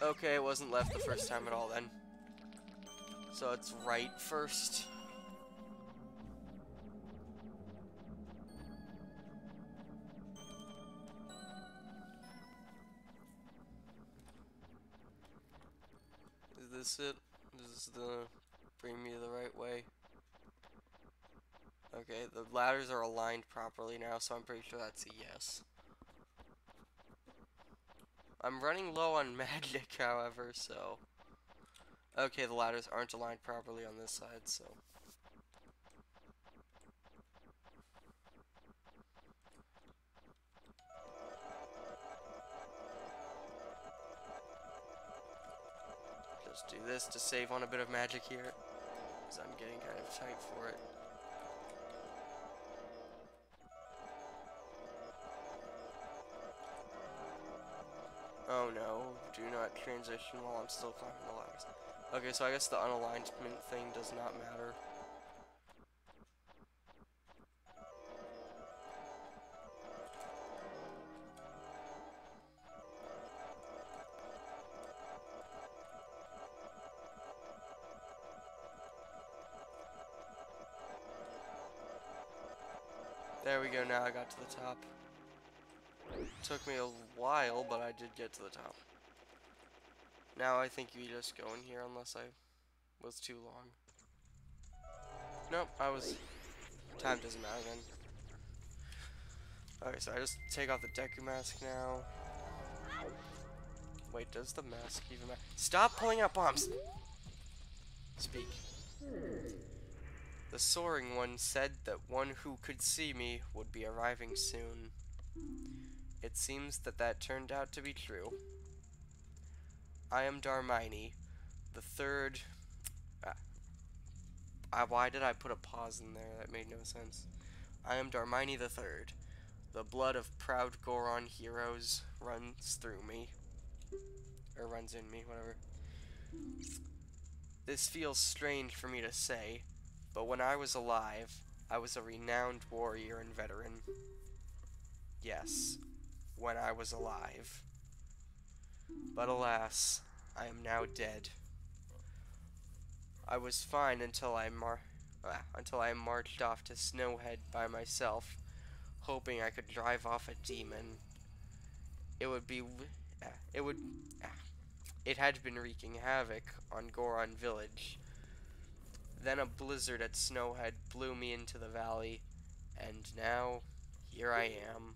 Okay, it wasn't left the first time at all then. So it's right first. Is this it? Is this the bring me the right way? Okay, the ladders are aligned properly now, so I'm pretty sure that's a yes. I'm running low on magic, however, so... Okay, the ladders aren't aligned properly on this side, so... Just do this to save on a bit of magic here, because I'm getting kind of tight for it. Oh no, do not transition while I'm still climbing the ladders. Okay, so I guess the unalignment thing does not matter. There we go, now I got to the top. Took me a while, but I did get to the top. Now I think you just go in here unless I was too long. Nope, time doesn't matter then. Okay, so I just take off the Deku mask now. Wait, does the mask even matter? Stop pulling out bombs! Speak. The soaring one said that one who could see me would be arriving soon. It seems that turned out to be true. I am Darmini, the third... why did I put a pause in there? That made no sense. I am Darmini the third. The blood of proud Goron heroes runs through me. Or runs in me, whatever. This feels strange for me to say, but when I was alive, I was a renowned warrior and veteran. Yes, when I was alive. But alas, I am now dead. I was fine until I marched off to Snowhead by myself, hoping I could drive off a demon. It had been wreaking havoc on Goron Village. Then a blizzard at Snowhead blew me into the valley, and now here I am.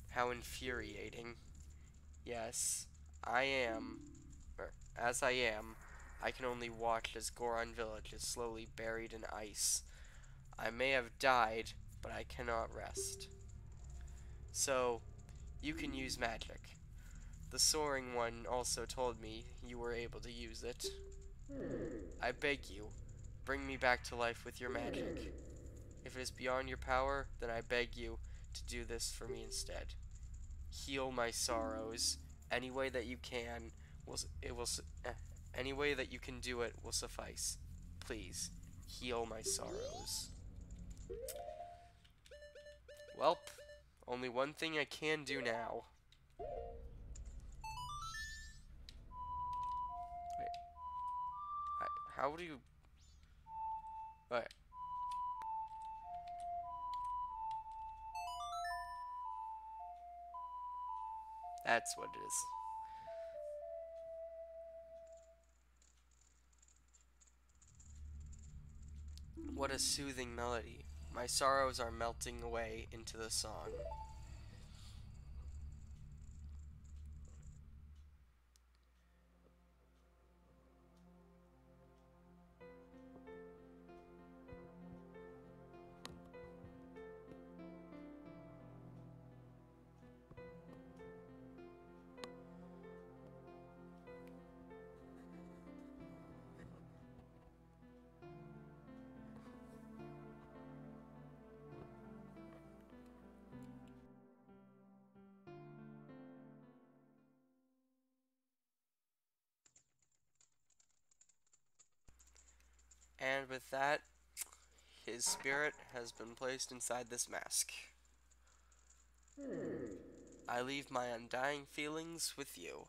How infuriating. Yes, as I am, I can only watch as Goron Village is slowly buried in ice. I may have died, but I cannot rest. So, you can use magic. The soaring one also told me you were able to use it. I beg you, bring me back to life with your magic. If it is beyond your power, then I beg you to do this for me instead. Heal my sorrows. Any way that you can any way that you can do it will suffice. Please, heal my sorrows. Welp, only one thing I can do now. Wait. How do you... Wait. That's what it is. What a soothing melody. My sorrows are melting away into the song. And with that, his spirit has been placed inside this mask. I leave my undying feelings with you.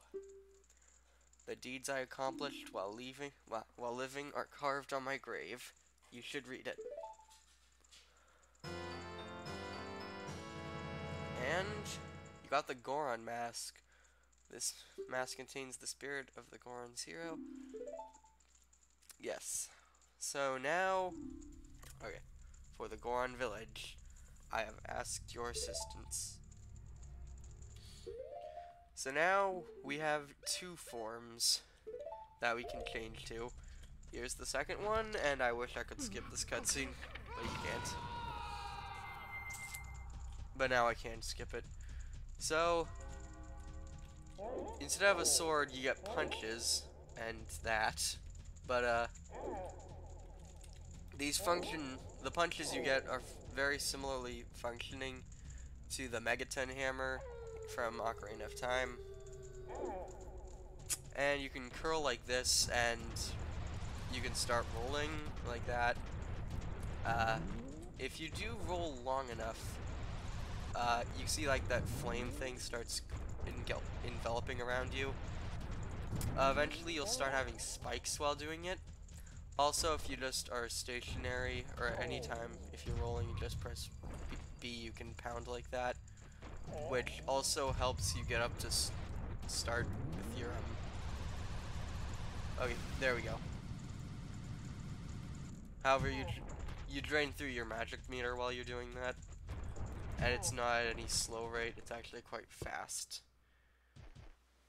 The deeds I accomplished while living are carved on my grave. You should read it. And you got the Goron mask. This mask contains the spirit of the Goron's hero. Yes. So now, okay, for the Goron village, I have asked your assistance. So now we have two forms that we can change to. Here's the second one, and I wish I could skip this cutscene, but you can't. But now I can skip it. So, instead of a sword, you get punches, and that. But, the punches you get are very similarly functioning to the Megaton hammer from Ocarina of Time. And you can curl like this, and you can start rolling like that. If you do roll long enough, you see like that flame thing starts enveloping around you. Eventually you'll start having spikes while doing it. Also, if you just are stationary, or anytime if you're rolling, you just press B, you can pound like that. Which also helps you get up to start with your, okay, there we go. However, you drain through your magic meter while you're doing that. And it's not at any slow rate, it's actually quite fast.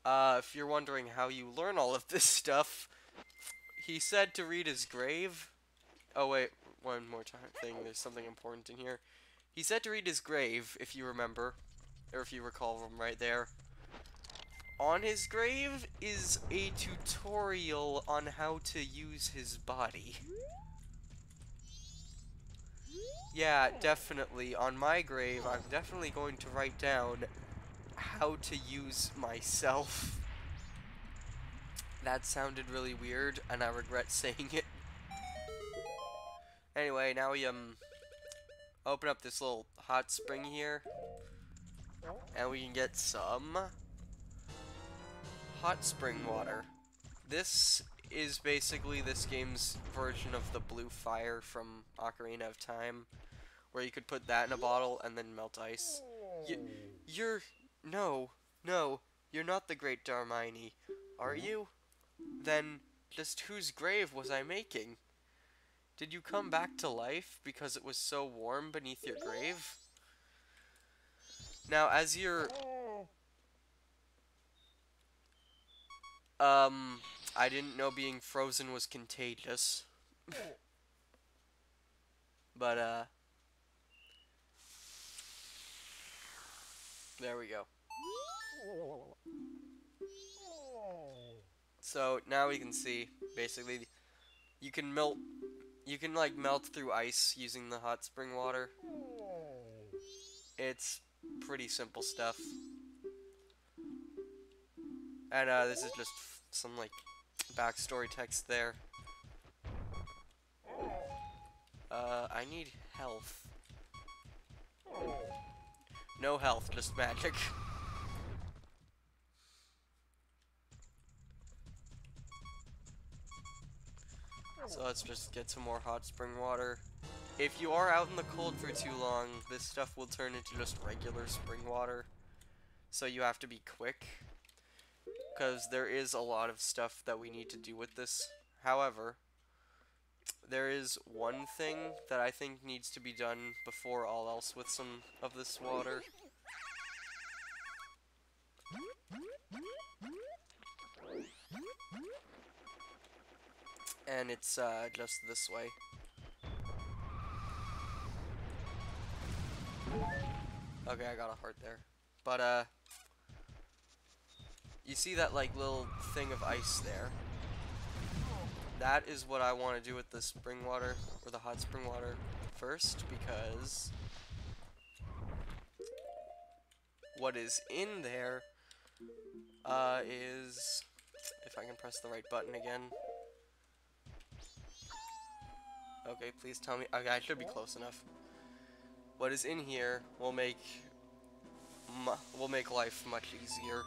If you're wondering how you learn all of this stuff, he said to read his grave. Oh wait, one more thing, there's something important in here. He said to read his grave, if you remember, or if you recall from right there. On his grave is a tutorial on how to use his body. Yeah, definitely. On my grave, I'm definitely going to write down how to use myself. That sounded really weird, and I regret saying it. Anyway, now we, open up this little hot spring here, and we can get some hot spring water. This is basically this game's version of the blue fire from Ocarina of Time, where you could put that in a bottle and then melt ice. No, you're not the great Darmini, are you? Then, just whose grave was I making? Did you come back to life because it was so warm beneath your grave? Now, as you're... I didn't know being frozen was contagious. But, there we go. So, now we can see, basically, you can melt, like, melt through ice using the hot spring water. It's pretty simple stuff. And, this is just some, like, backstory text there. I need health. No health, just magic. So let's just get some more hot spring water. If you are out in the cold for too long, this stuff will turn into just regular spring water. So you have to be quick, because there is a lot of stuff that we need to do with this. However, there is one thing that I think needs to be done before all else with some of this water. And it's just this way. Okay, I got a heart there. But you see that like little thing of ice there? That is what I want to do with the spring water, or the hot spring water first, because what is in there is, if I can press the right button again. Okay, please tell me. Okay, I should be close enough. What is in here will make will make life much easier.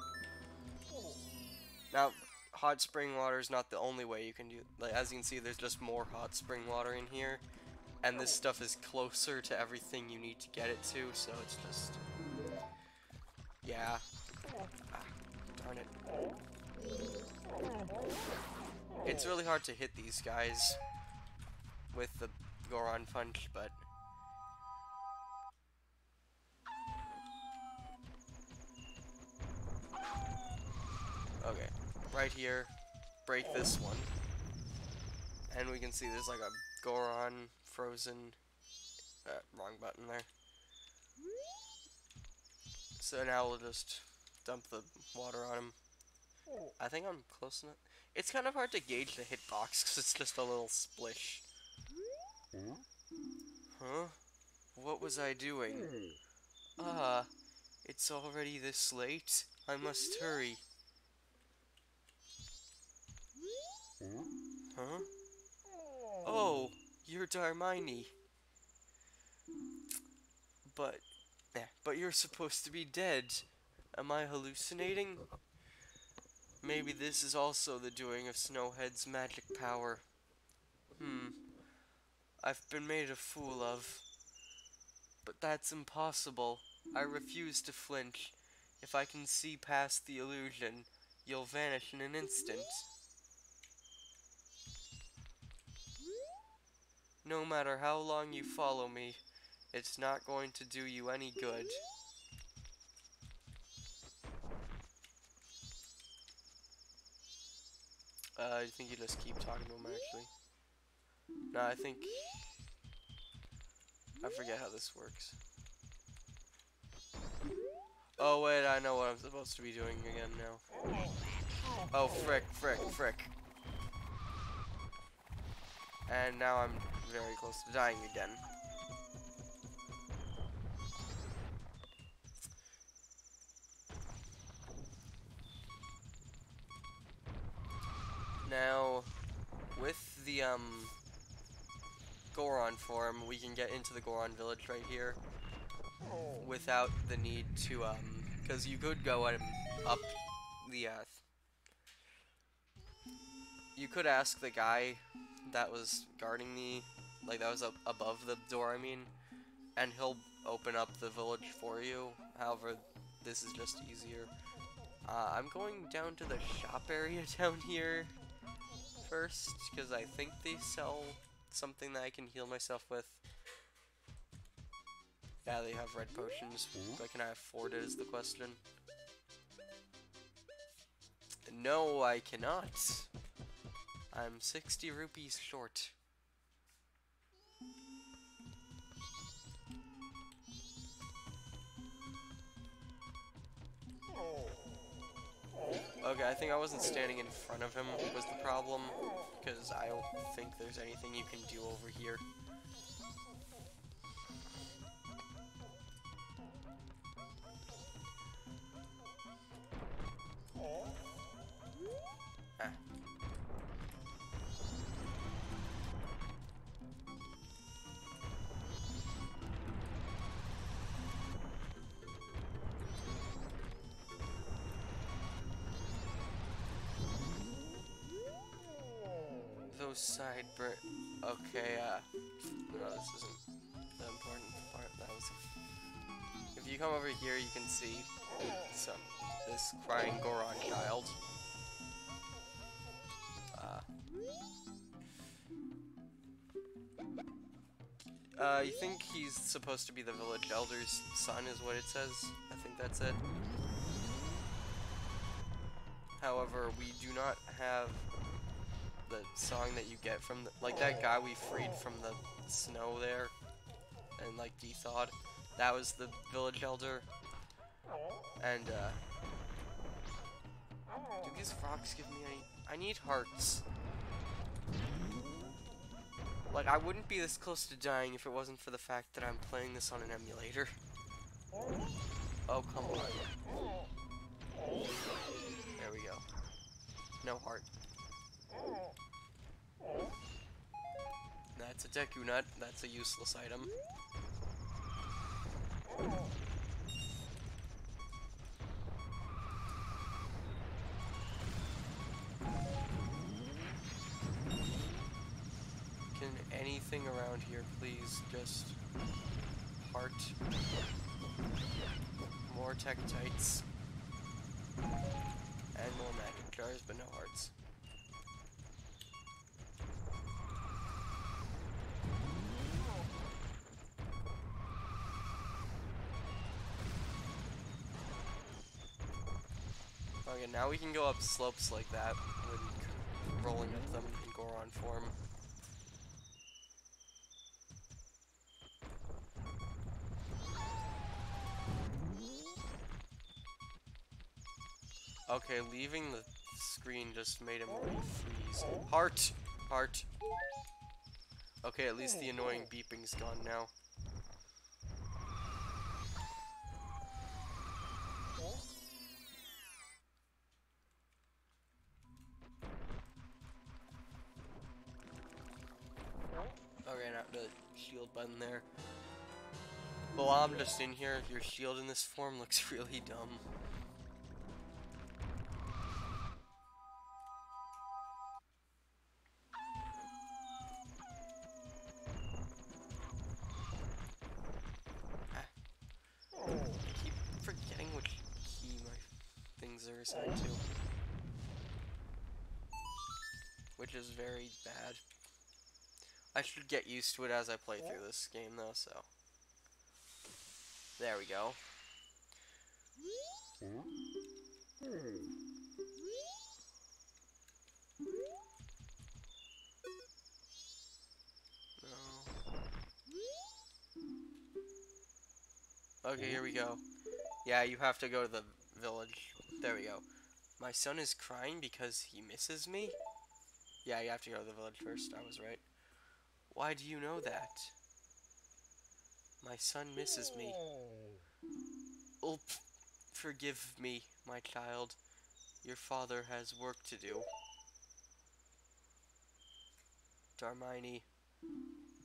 Now, hot spring water is not the only way you can do. Like, as you can see, there's just more hot spring water in here, and this stuff is closer to everything you need to get it to. So it's just, yeah. Ah, darn it. It's really hard to hit these guys with the Goron punch, but okay, right here, break this one, and we can see there's like a Goron frozen, wrong button there. So now we'll just dump the water on him. I think I'm close enough. It's kind of hard to gauge the hitbox because it's just a little splish. Huh? What was I doing? Ah, it's already this late. I must hurry. Huh? Oh, you're Darmini. But you're supposed to be dead. Am I hallucinating? Maybe this is also the doing of Snowhead's magic power. I've been made a fool of. But that's impossible. I refuse to flinch. If I can see past the illusion, you'll vanish in an instant. No matter how long you follow me, it's not going to do you any good. I think you just keep talking to him, actually. No, I think... I forget how this works. Oh, wait, I know what I'm supposed to be doing again now. Oh, frick. And now I'm very close to dying again. Now, with the, Goron form, we can get into the Goron village right here without the need to, because you could go up the, you could ask the guy that was guarding the, like, that was up above the door, I mean, and he'll open up the village for you. However, this is just easier. I'm going down to the shop area down here first, because I think they sell something that I can heal myself with. Yeah, they have red potions, but can I afford it is the question. No, I cannot. I'm 60 rupees short. Okay, I think I wasn't standing in front of him was the problem, because I don't think there's anything you can do over here. Ah. Those side okay, no, this isn't the important part. That was... If you come over here, you can see this crying Goron child. You think he's supposed to be the village elder's son, is what it says. I think that's it. However, we do not have the song that you get from the, like, that guy we freed from the snow there, and like de-thawed. That was the village elder. And do these rocks give me any? I need hearts. Like, I wouldn't be this close to dying if it wasn't for the fact that I'm playing this on an emulator. Oh, come on. There we go. No heart. That's a Deku Nut. That's a useless item. anything around here, please. Just heart. More Tektites. And more magic jars, but no hearts. Okay, now we can go up slopes like that with rolling up them in Goron form. Okay, leaving the screen just made him refreeze. Heart! Heart! Okay, at least the annoying beeping's gone now. Okay, now the shield button there. But while I'm just in here, your shield in this form looks really dumb. I keep forgetting which key my things are assigned to. Which is very bad. I should get used to it as I play through this game though, so. There we go. No. Okay, here we go. Yeah, you have to go to the village. There we go. My son is crying because he misses me? Yeah, you have to go to the village first. I was right. Why do you know that? My son misses me. Oh, forgive me, my child. Your father has work to do. Darmini,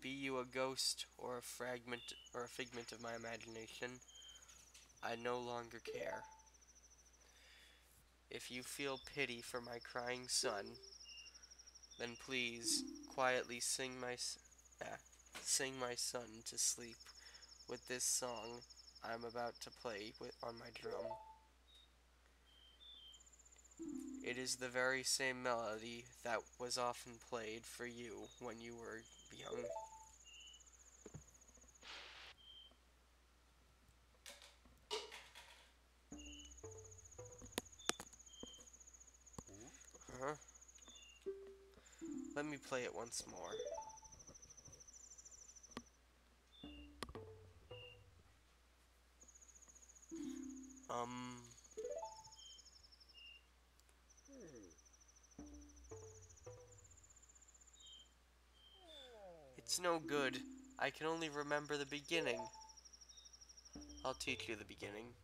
be you a ghost or a figment of my imagination, I no longer care. If you feel pity for my crying son, then please quietly sing my son to sleep with this song I'm about to play on my drum. It is the very same melody that was often played for you when you were young. Huh? Let me play it once more. It's no good. I can only remember the beginning. I'll teach you the beginning.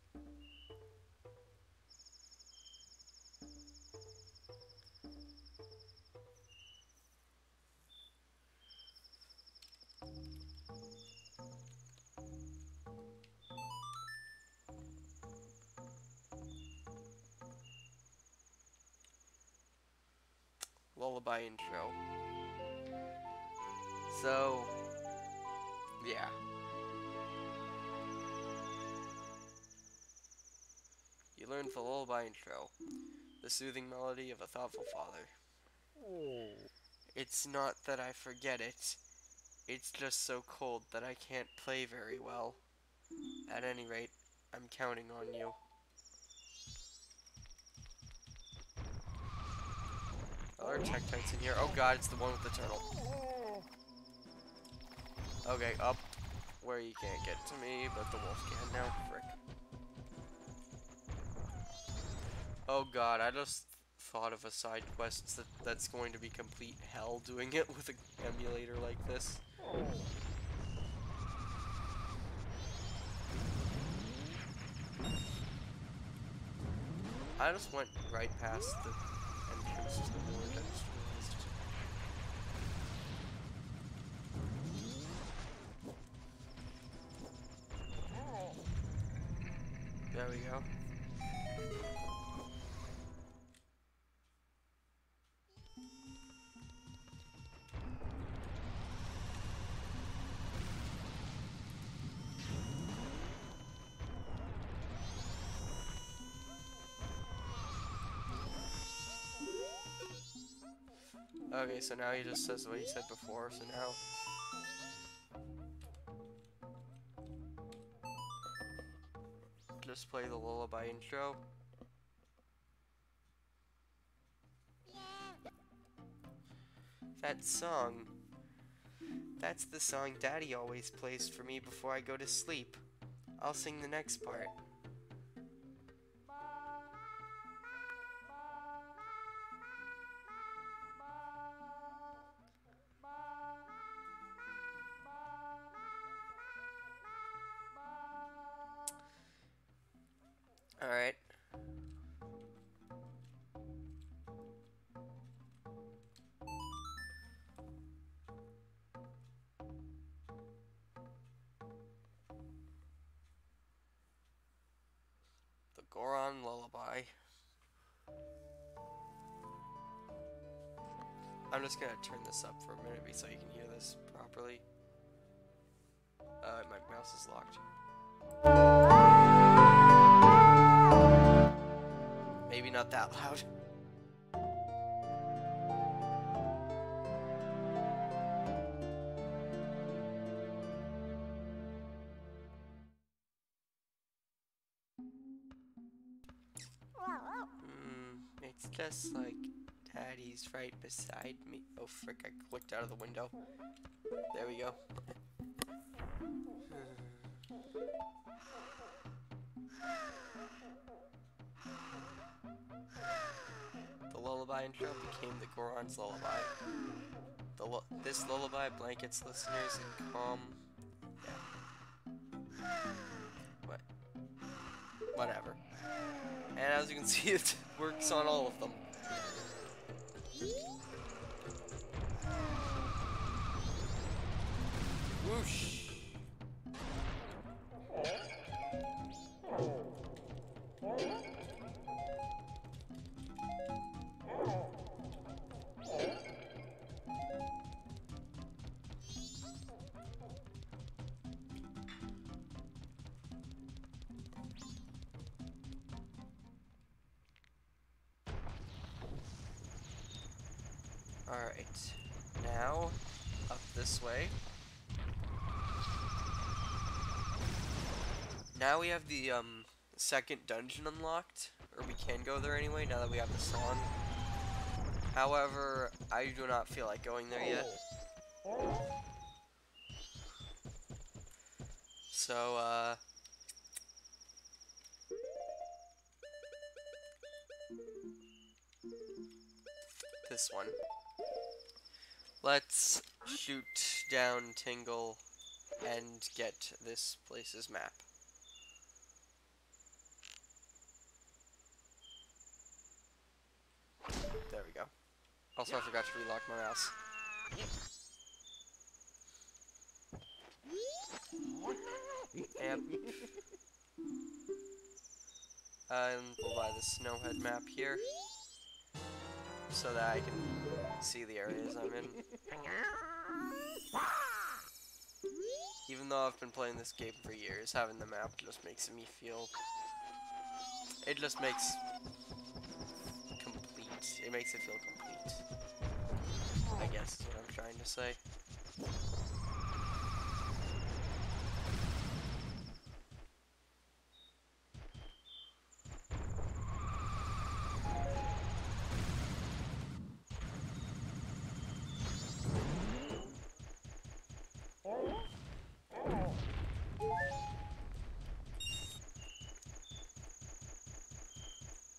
Lullaby intro. So, yeah. You learned the lullaby intro, the soothing melody of a thoughtful father. It's not that I forget it, it's just so cold that I can't play very well. At any rate, I'm counting on you. Oh, there are Tektites in here. Oh god, it's the one with the turtle. Okay, up where you can't get to me, but the wolf can now. Frick. Oh god, I just thought of a side quest that's going to be complete hell doing it with an emulator like this. I just went right past the entrance to the village. I just realized. There we go. Okay, so now he just says what he said before, so now... Just play the lullaby intro. That song. That's the song Daddy always plays for me before I go to sleep. I'll sing the next part. Alright. The Goron Lullaby. I'm just gonna turn this up for a minute so you can hear this properly. My mouse is locked. Maybe not that loud. It's just like Daddy's right beside me. Oh frick, I clicked out of the window. There we go. The lullaby intro became the Goron's lullaby. This lullaby blankets listeners in calm... Yeah. What? Whatever. And as you can see, it works on all of them. Whoosh! Alright, now up this way. Now we have the second dungeon unlocked, or we can go there anyway now that we have the song. However, I do not feel like going there yet. So, this one. Let's shoot down Tingle and get this place's map. There we go. Also, I forgot to relock my mouse. Yep. And we'll buy the Snowhead map here, so that I can see the areas I'm in. Even though I've been playing this game for years, having the map just makes me feel... It just makes... complete. It makes it feel complete. I guess is what I'm trying to say.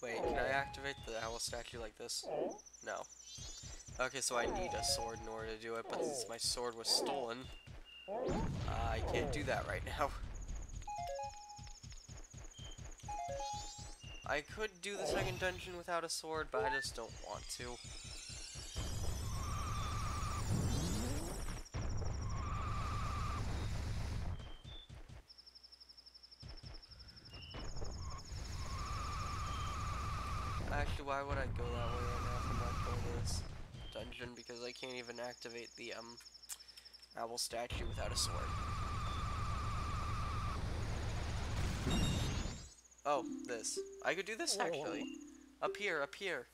Wait, can I activate the owl statue like this? No. Okay, so I need a sword in order to do it, but since my sword was stolen, I can't do that right now. I could do the second dungeon without a sword, but I just don't want to. Actually, why would I go that way right now if I'm not going to this dungeon? Because I can't even activate the owl statue without a sword. Oh, this. I could do this actually. Up here, up here.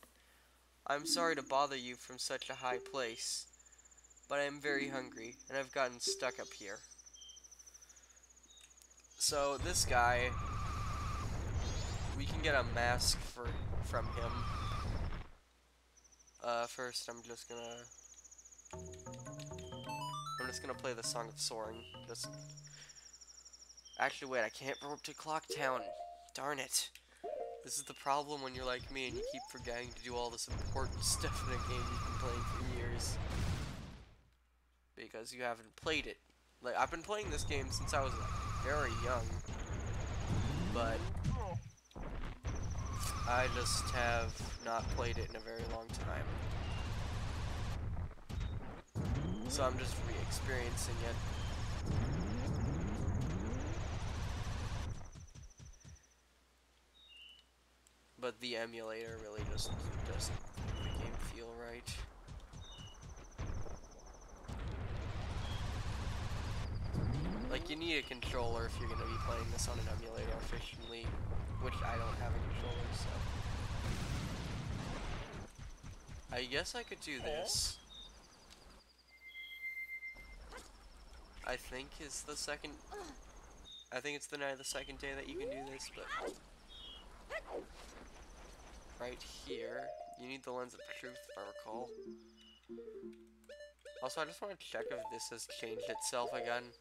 I'm sorry to bother you from such a high place, but I am very hungry, and I've gotten stuck up here. So, this guy, we can get a mask from him. First, I'm just gonna play the Song of Soaring. Actually, wait, I can't go up to Clock Town. Darn it. This is the problem when you're like me and you keep forgetting to do all this important stuff in a game you've been playing for years. Because you haven't played it. Like, I've been playing this game since I was, like, very young. But I just have not played it in a very long time. So I'm just re-experiencing it. But the emulator really just doesn't make the game feel right. Like, you need a controller if you're going to be playing this on an emulator efficiently, which I don't have a controller, so. I guess I could do this. I think it's the night of the second day that you can do this, but right here, you need the lens of truth, if I recall. Also, I just want to check if this has changed itself again.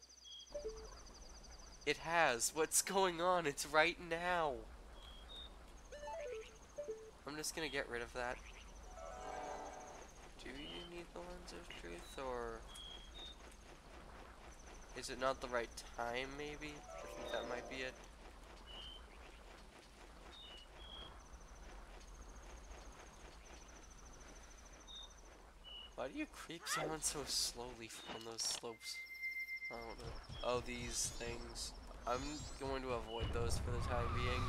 It has. What's going on? It's right now. I'm just gonna get rid of that. Do you need the lens of truth, or is it not the right time, maybe? I think that might be it. Why do you creep down so slowly on those slopes? I don't know. Oh, these things. I'm going to avoid those for the time being,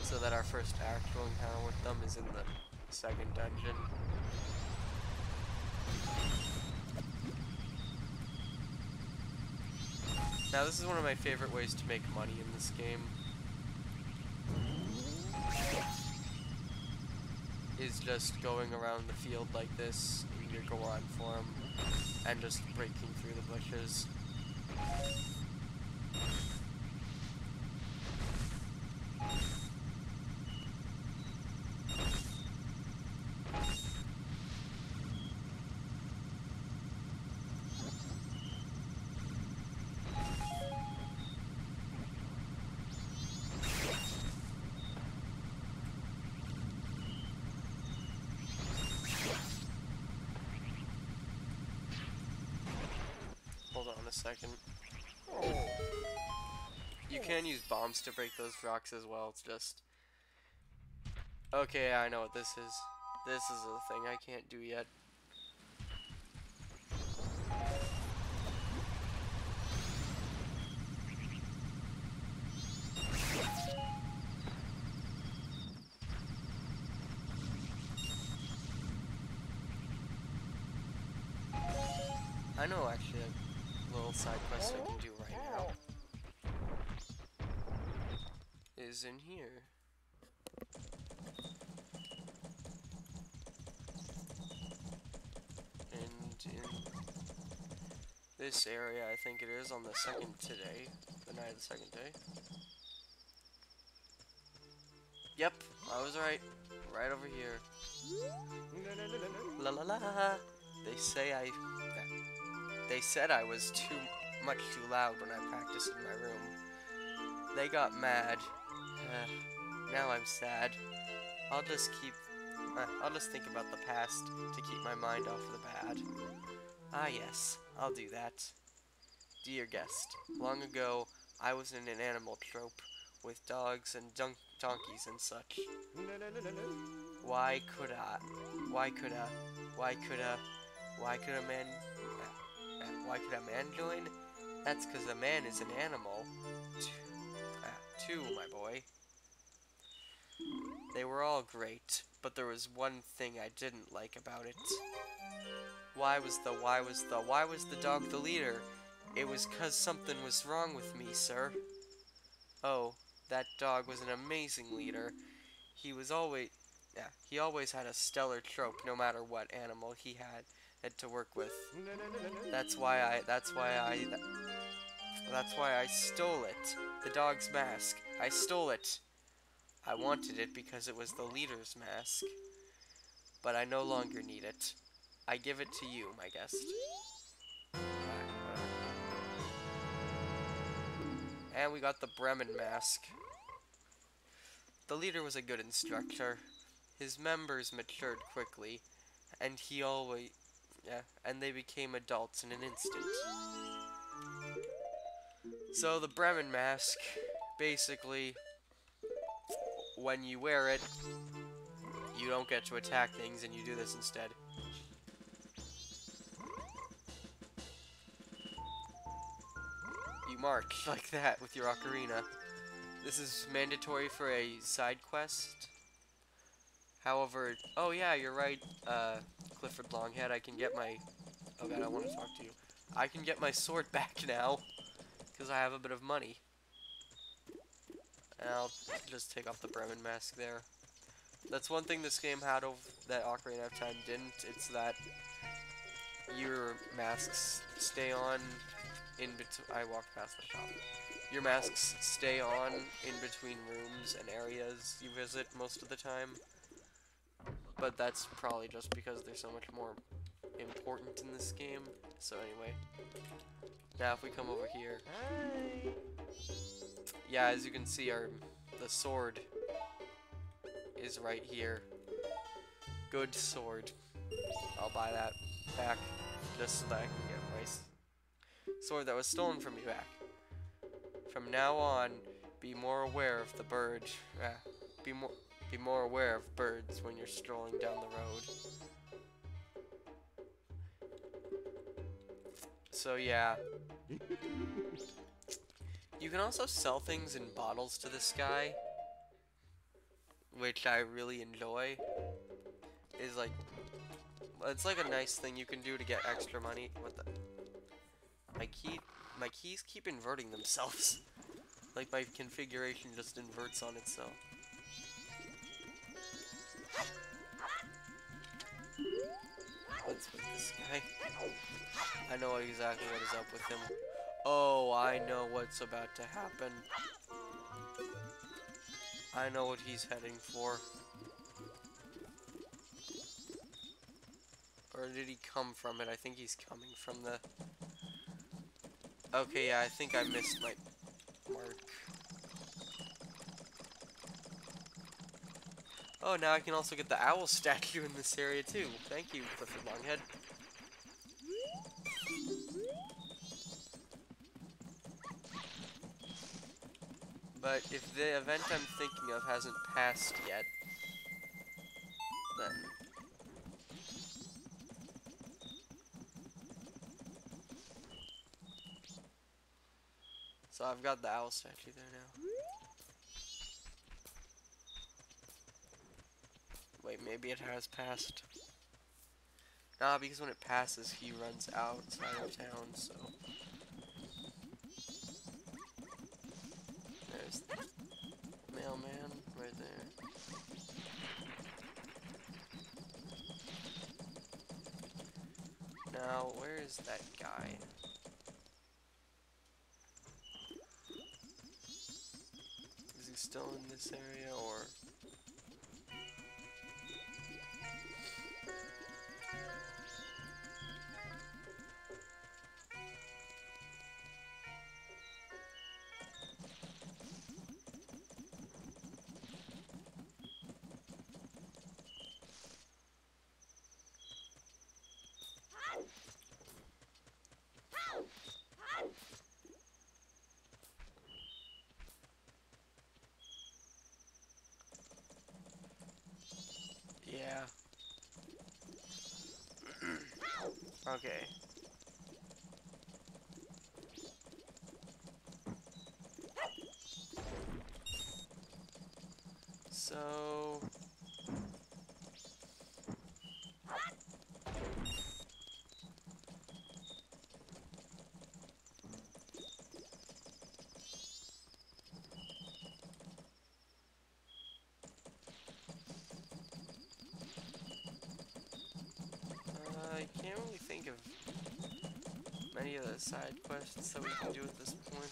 so that our first actual encounter with them is in the second dungeon. Now, this is one of my favorite ways to make money in this game. Is just going around the field like this in your Goron form and just breaking through the bushes. Hold on a second. You can use bombs to break those rocks as well, it's just... Okay, I know what this is. This is a thing I can't do yet. I know actually a little side quest I can do right now is in here. And in this area, I think it is, on the second today, the night of the second day. Yep, I was right. Right over here. La la la. They said I was much too loud when I practiced in my room. They got mad. Now I'm sad. I'll just think about the past to keep my mind off of the bad. Ah yes, I'll do that. Dear guest, long ago I was in an animal trope with dogs and donkeys and such. Why could a man join? That's 'cause a man is an animal. Too, my boy. They were all great, but there was one thing I didn't like about it. Why was the dog the leader? It was 'cause something was wrong with me, sir. Oh, that dog was an amazing leader. He was always Yeah, he always had a stellar trope, no matter what animal he had to work with. That's why I stole it. The dog's mask. I stole it. I wanted it because it was the leader's mask. But I no longer need it. I give it to you, my guest. And we got the Bremen mask. The leader was a good instructor. His members matured quickly, and and they became adults in an instant. So the Bremen mask, basically, when you wear it, you don't get to attack things, and you do this instead. You march like that with your ocarina. This is mandatory for a side quest. However, oh yeah, you're right, Clifford Longhead, I can get my... Oh god, I want to talk to you. I can get my sword back now, because I have a bit of money. And I'll just take off the Bremen mask there. That's one thing this game had that Ocarina of Time didn't. It's that your masks stay on in between. I walked past the shop. Your masks stay on in between rooms and areas you visit most of the time. But that's probably just because they're so much more important in this game. So anyway. Now if we come over here. Hi. Yeah, as you can see, the sword is right here. Good sword. I'll buy that back just so that I can get my sword that was stolen from me back. From now on, be more aware of the bird. Be more aware of birds when you're strolling down the road. So yeah. You can also sell things in bottles to this guy, which I really enjoy. It's like a nice thing you can do to get extra money. What the? My keys keep inverting themselves. Like my configuration just inverts on itself. What's with this guy? I know exactly what is up with him. Oh, I know what's about to happen. I know what he's heading for. Or did he come from it? I think he's coming from the... Okay, yeah, I think I missed my mark. Oh, now I can also get the owl statue in this area too. Thank you, Clifford Longhead. But if the event I'm thinking of hasn't passed yet, then... So I've got the owl statue there now. Wait, maybe it has passed. Nah, because when it passes, he runs outside of town, so... There's the mailman right there. Now, where is that guy? Is he still in this area, or... Yeah. Okay. So... I can't really think of many of the side quests that we can do at this point.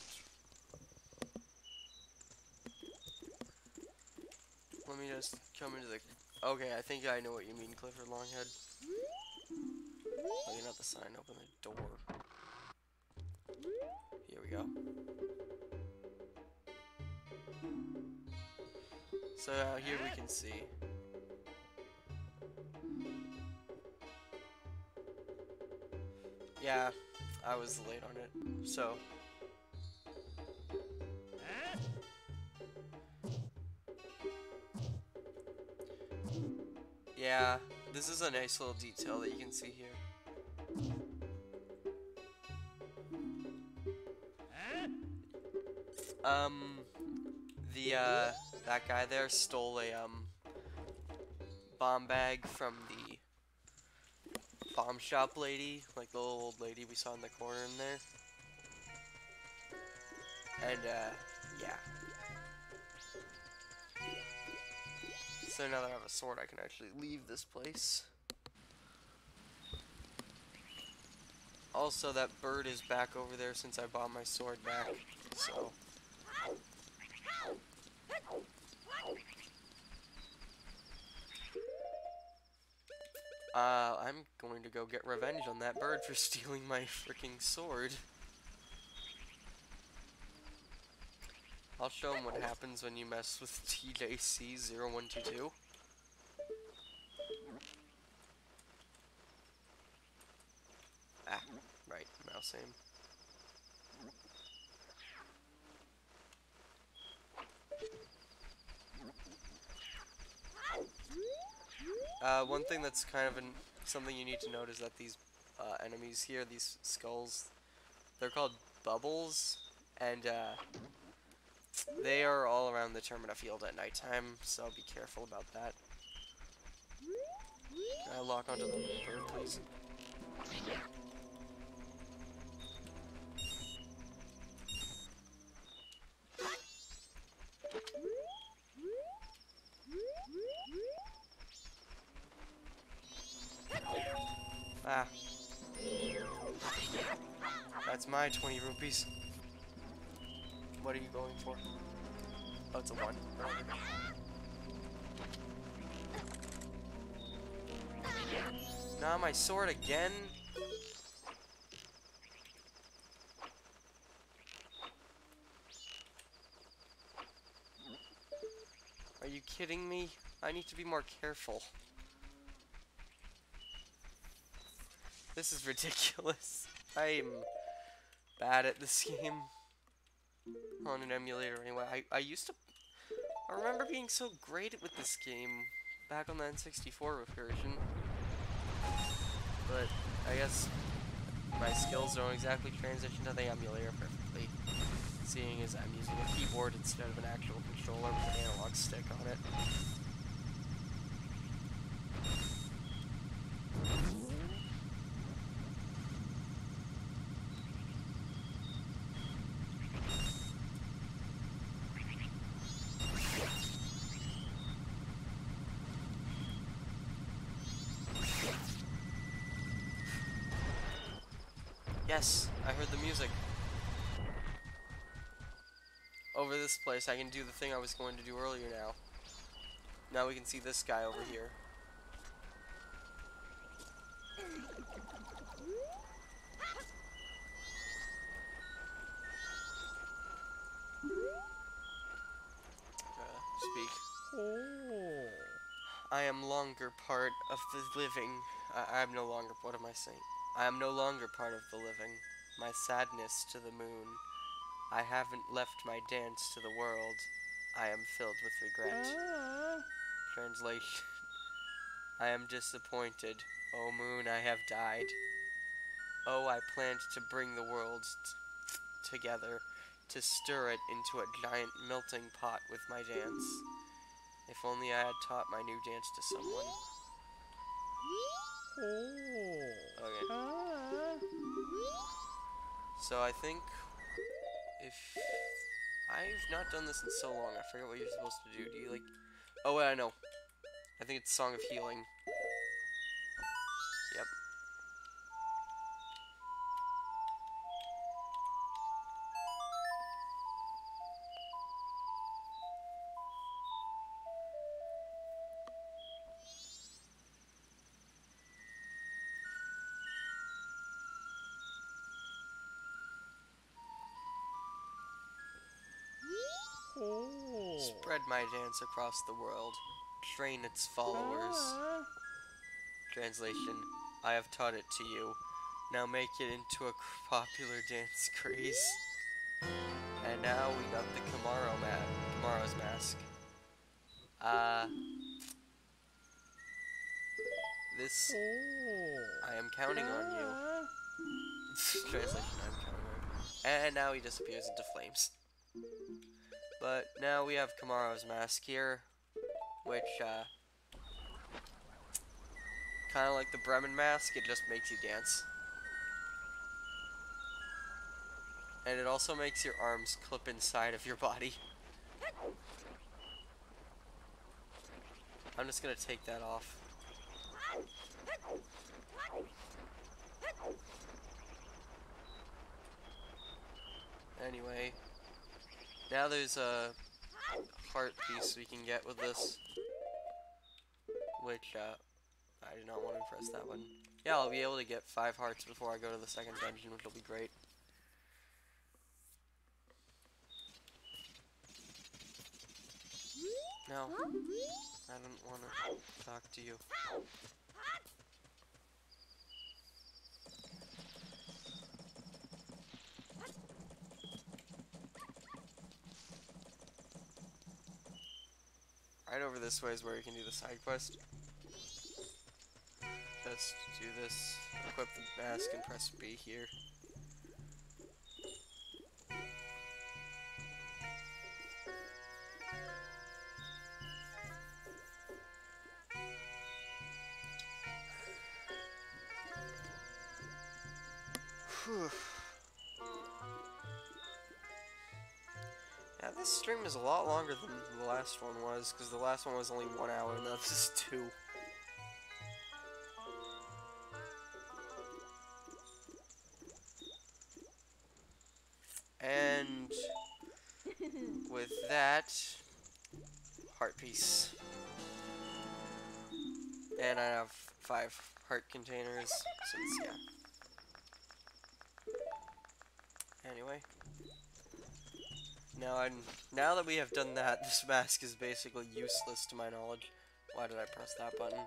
Let me just come into the... Okay, I think I know what you mean, Clifford Longhead. Oh, you're not the sign. Open the door. Here we go. So here we can see. Yeah, I was late on it. So... yeah, this is a nice little detail that you can see here. That guy there stole a, bomb bag from the bomb shop lady, like the little old lady we saw in the corner in there. And, yeah. So now that I have a sword, I can actually leave this place. Also, that bird is back over there since I bought my sword back, so... I'm going to go get revenge on that bird for stealing my freaking sword. I'll show him what happens when you mess with TJC0122. Ah, right, mouse aim. One thing that's kind of something you need to note is that these enemies here, these skulls, they're called bubbles, and they are all around the Termina field at nighttime, so be careful about that. Can I lock onto the bird, please? Ah. That's my 20 rupees. What are you going for? Oh, it's a 1. Nah, my sword again? Are you kidding me? I need to be more careful. This is ridiculous. I'm bad at this game. On an emulator anyway. I remember being so great with this game back on the N64 version. But I guess my skills don't exactly transition to the emulator perfectly. Seeing as I'm using a keyboard instead of an actual controller with an analog stick on it. Yes, I heard the music. Over this place, I can do the thing I was going to do earlier now. Now we can see this guy over here. Speak. Oh. I am longer part of the living. I am no longer, what am I saying? I am no longer part of the living. My sadness to the moon. I haven't left my dance to the world. I am filled with regret. Translation. I am disappointed. Oh moon, I have died. Oh, I planned to bring the world together, to stir it into a giant melting pot with my dance. If only I had taught my new dance to someone. Okay. So I think if I've not done this in so long, I forget what you're supposed to do. Do you like? Oh wait, I know. I think it's Song of Healing. Yep. spread my dance across the world, train its followers. Translation, I have taught it to you. Now make it into a popular dance craze. And now we got the Kamaro's mask. This, I am counting on you. Translation, I'm counting on you. And now he disappears into flames. But now we have Kamaro's mask here, which, kind of like the Bremen mask, it just makes you dance. And it also makes your arms clip inside of your body. I'm just gonna take that off. Anyway, now there's a heart piece we can get with this, which, I do not want to press that one. Yeah, I'll be able to get 5 hearts before I go to the second dungeon, which will be great. No, I don't want to talk to you. Right over this way is where you can do the side quest. Just do this, equip the mask, and press B here. Whew. Yeah, this stream is a lot longer than the last one was, because the last one was only 1 hour, and now this is 2. And with that, heart piece. And I have 5 heart containers, since, yeah. Anyway. Now that we have done that, this mask is basically useless to my knowledge. Why did I press that button?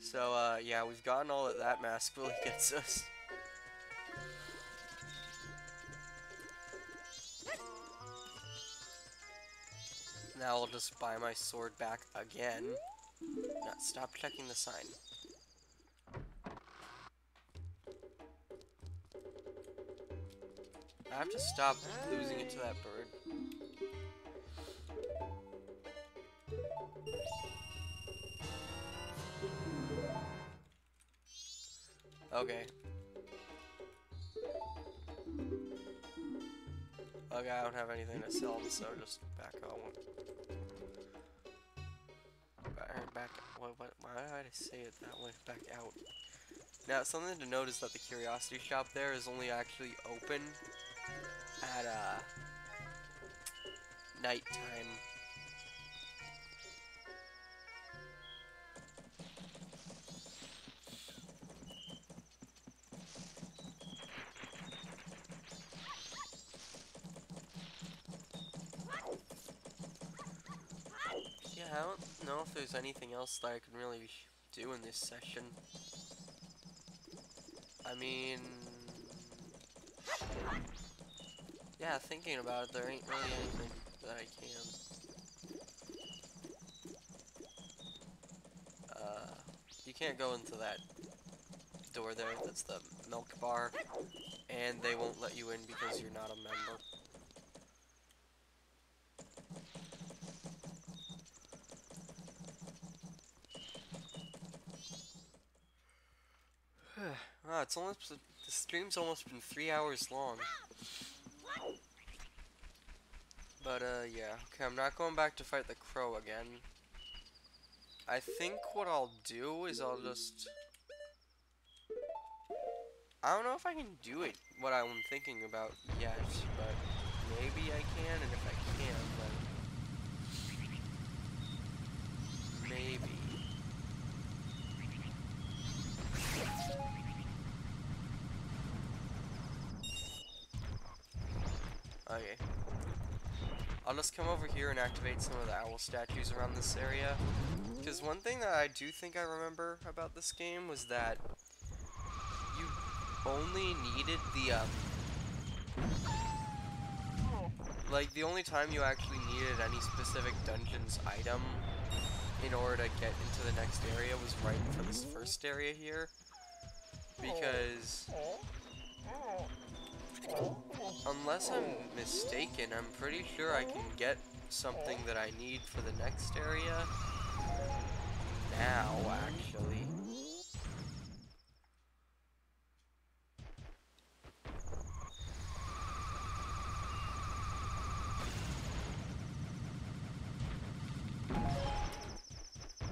So, yeah, we've gotten all that mask really gets us. Now I'll just buy my sword back again. Now, stop checking the sign. I have to stop losing it to that bird. Okay. Okay, I don't have anything to sell, so just back home. Why did I say it that way? Back out. Now, something to note is that the curiosity shop there is only actually open at, nighttime. Yeah, I don't know if there's anything else that I can really do in this session. I mean... yeah, thinking about it, there ain't really anything that I can. You can't go into that door there, that's the milk bar, and they won't let you in because you're not a member. Wow, the stream's almost been 3 hours long. But, yeah. Okay, I'm not going back to fight the crow again. I think what I'll do is I'll just... I don't know if I can do it, what I'm thinking about yet, but maybe I can, and if I can, then... maybe. Okay. I'll just come over here and activate some of the owl statues around this area. Because one thing that I do think I remember about this game was that you only needed the, like, the only time you actually needed any specific dungeon's item in order to get into the next area was right for this first area here. Because, unless I'm mistaken, I'm pretty sure I can get something that I need for the next area now, actually.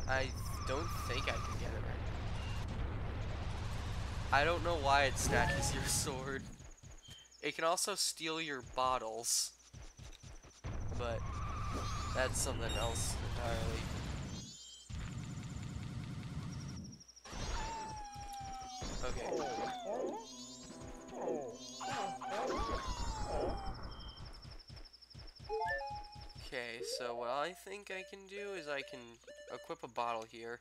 I don't think I can get it right now. I don't know why it snatches your sword. It can also steal your bottles, but that's something else entirely. Okay. Okay, so what I think I can do is I can equip a bottle here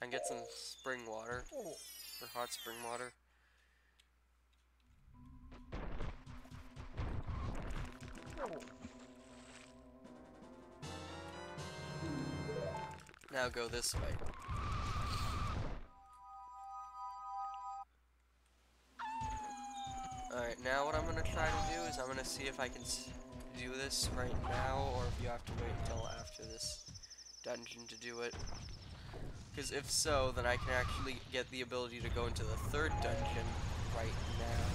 and get some spring water, or hot spring water. Now go this way. Alright, now what I'm going to try to do is I'm going to see if I can do this right now, or if you have to wait until after this dungeon to do it. Because if so, then I can actually get the ability to go into the third dungeon right now.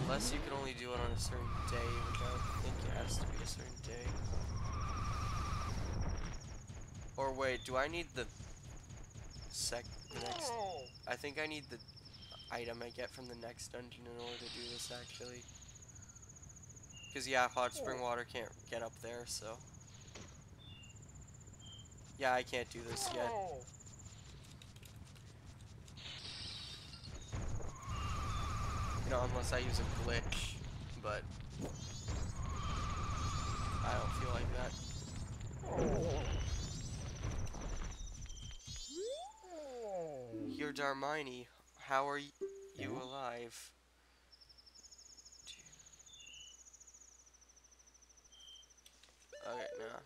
Unless you can only do it on a certain day, which I think it has to be a certain day. Or wait, do I need the next? I think I need the item I get from the next dungeon in order to do this, actually. Because, yeah, hot spring water can't get up there, so. Yeah, I can't do this yet. You know, unless I use a glitch, but I don't feel like that. You're Darmini. How are you alive? Okay, nah.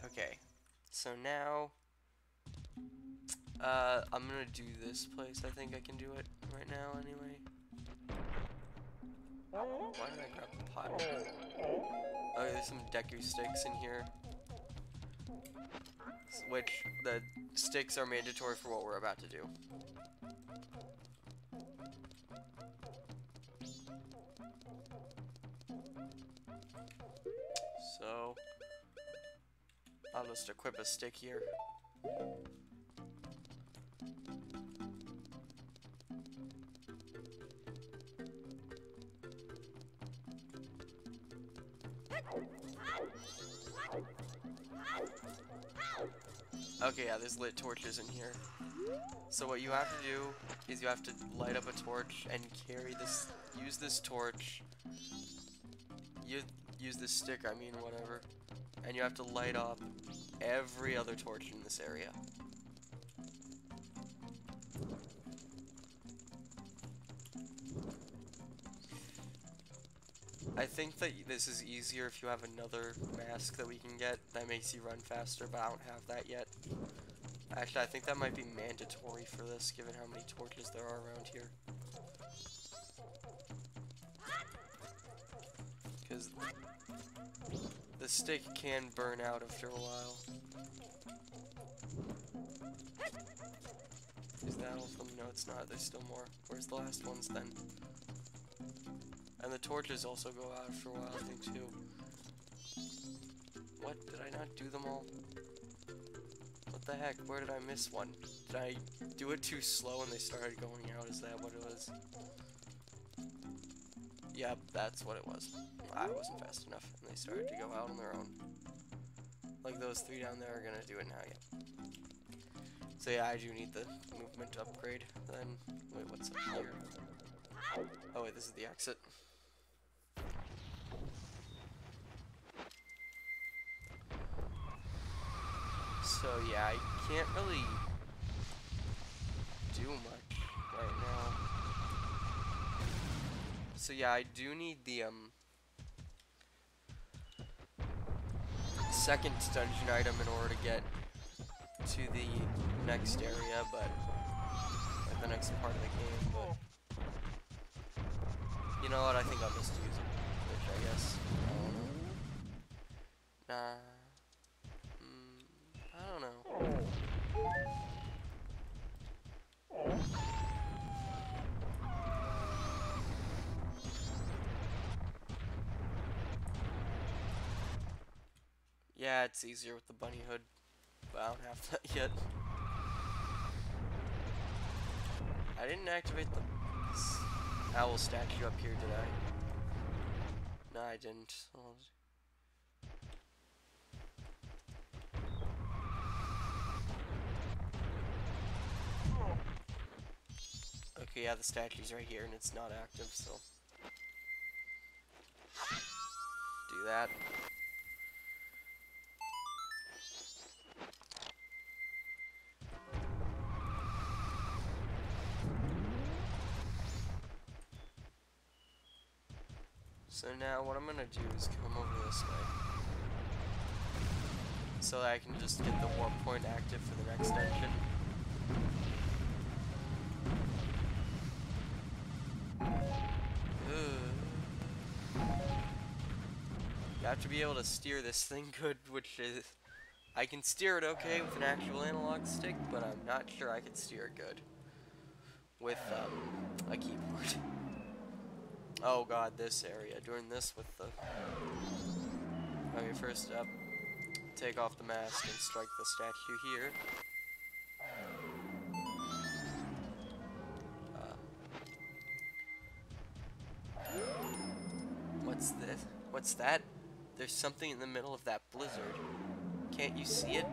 Okay, so now, I'm gonna do this place. I think I can do it right now anyway. Why did I grab the pot? Oh, there's some Deku sticks in here. Which, the sticks are mandatory for what we're about to do. So, I'll just equip a stick here. Okay, yeah, there's lit torches in here. So what you have to do is you have to light up a torch and carry this, use this torch, use this stick, I mean, whatever, and you have to light up every other torch in this area. I think that this is easier if you have another mask that we can get that makes you run faster, but I don't have that yet. Actually, I think that might be mandatory for this, given how many torches there are around here. Because the stick can burn out after a while. Is that all of them? No, it's not. There's still more. Where's the last ones then? And the torches also go out after a while, I think, too. What? Did I not do them all? What the heck? Where did I miss one? Did I do it too slow and they started going out? Is that what it was? Yep, that's what it was. I wasn't fast enough, and they started to go out on their own. Like those three down there are gonna do it now, yeah. So yeah, I do need the movement upgrade. Then, wait, what's up here? Oh wait, this is the exit. So yeah, I can't really do much right now. So yeah, I do need the second dungeon item in order to get to the next area, but like the next part of the game, but you know what, I think I'll just use it, which I guess, I don't know. Nah, I don't know. Yeah, it's easier with the bunny hood, but I don't have that yet. I didn't activate the owl statue up here, did I? No, I didn't. Okay, yeah, the statue's right here and it's not active, so do that. So now what I'm gonna do is come over this way, so that I can just get the warp point active for the next dungeon. You have to be able to steer this thing good, which is... I can steer it okay with an actual analog stick, but I'm not sure I can steer it good with a keyboard. Oh god, this area. Doing this with the... Okay, first up, take off the mask and strike the statue here. What's this? What's that? There's something in the middle of that blizzard. Can't you see it?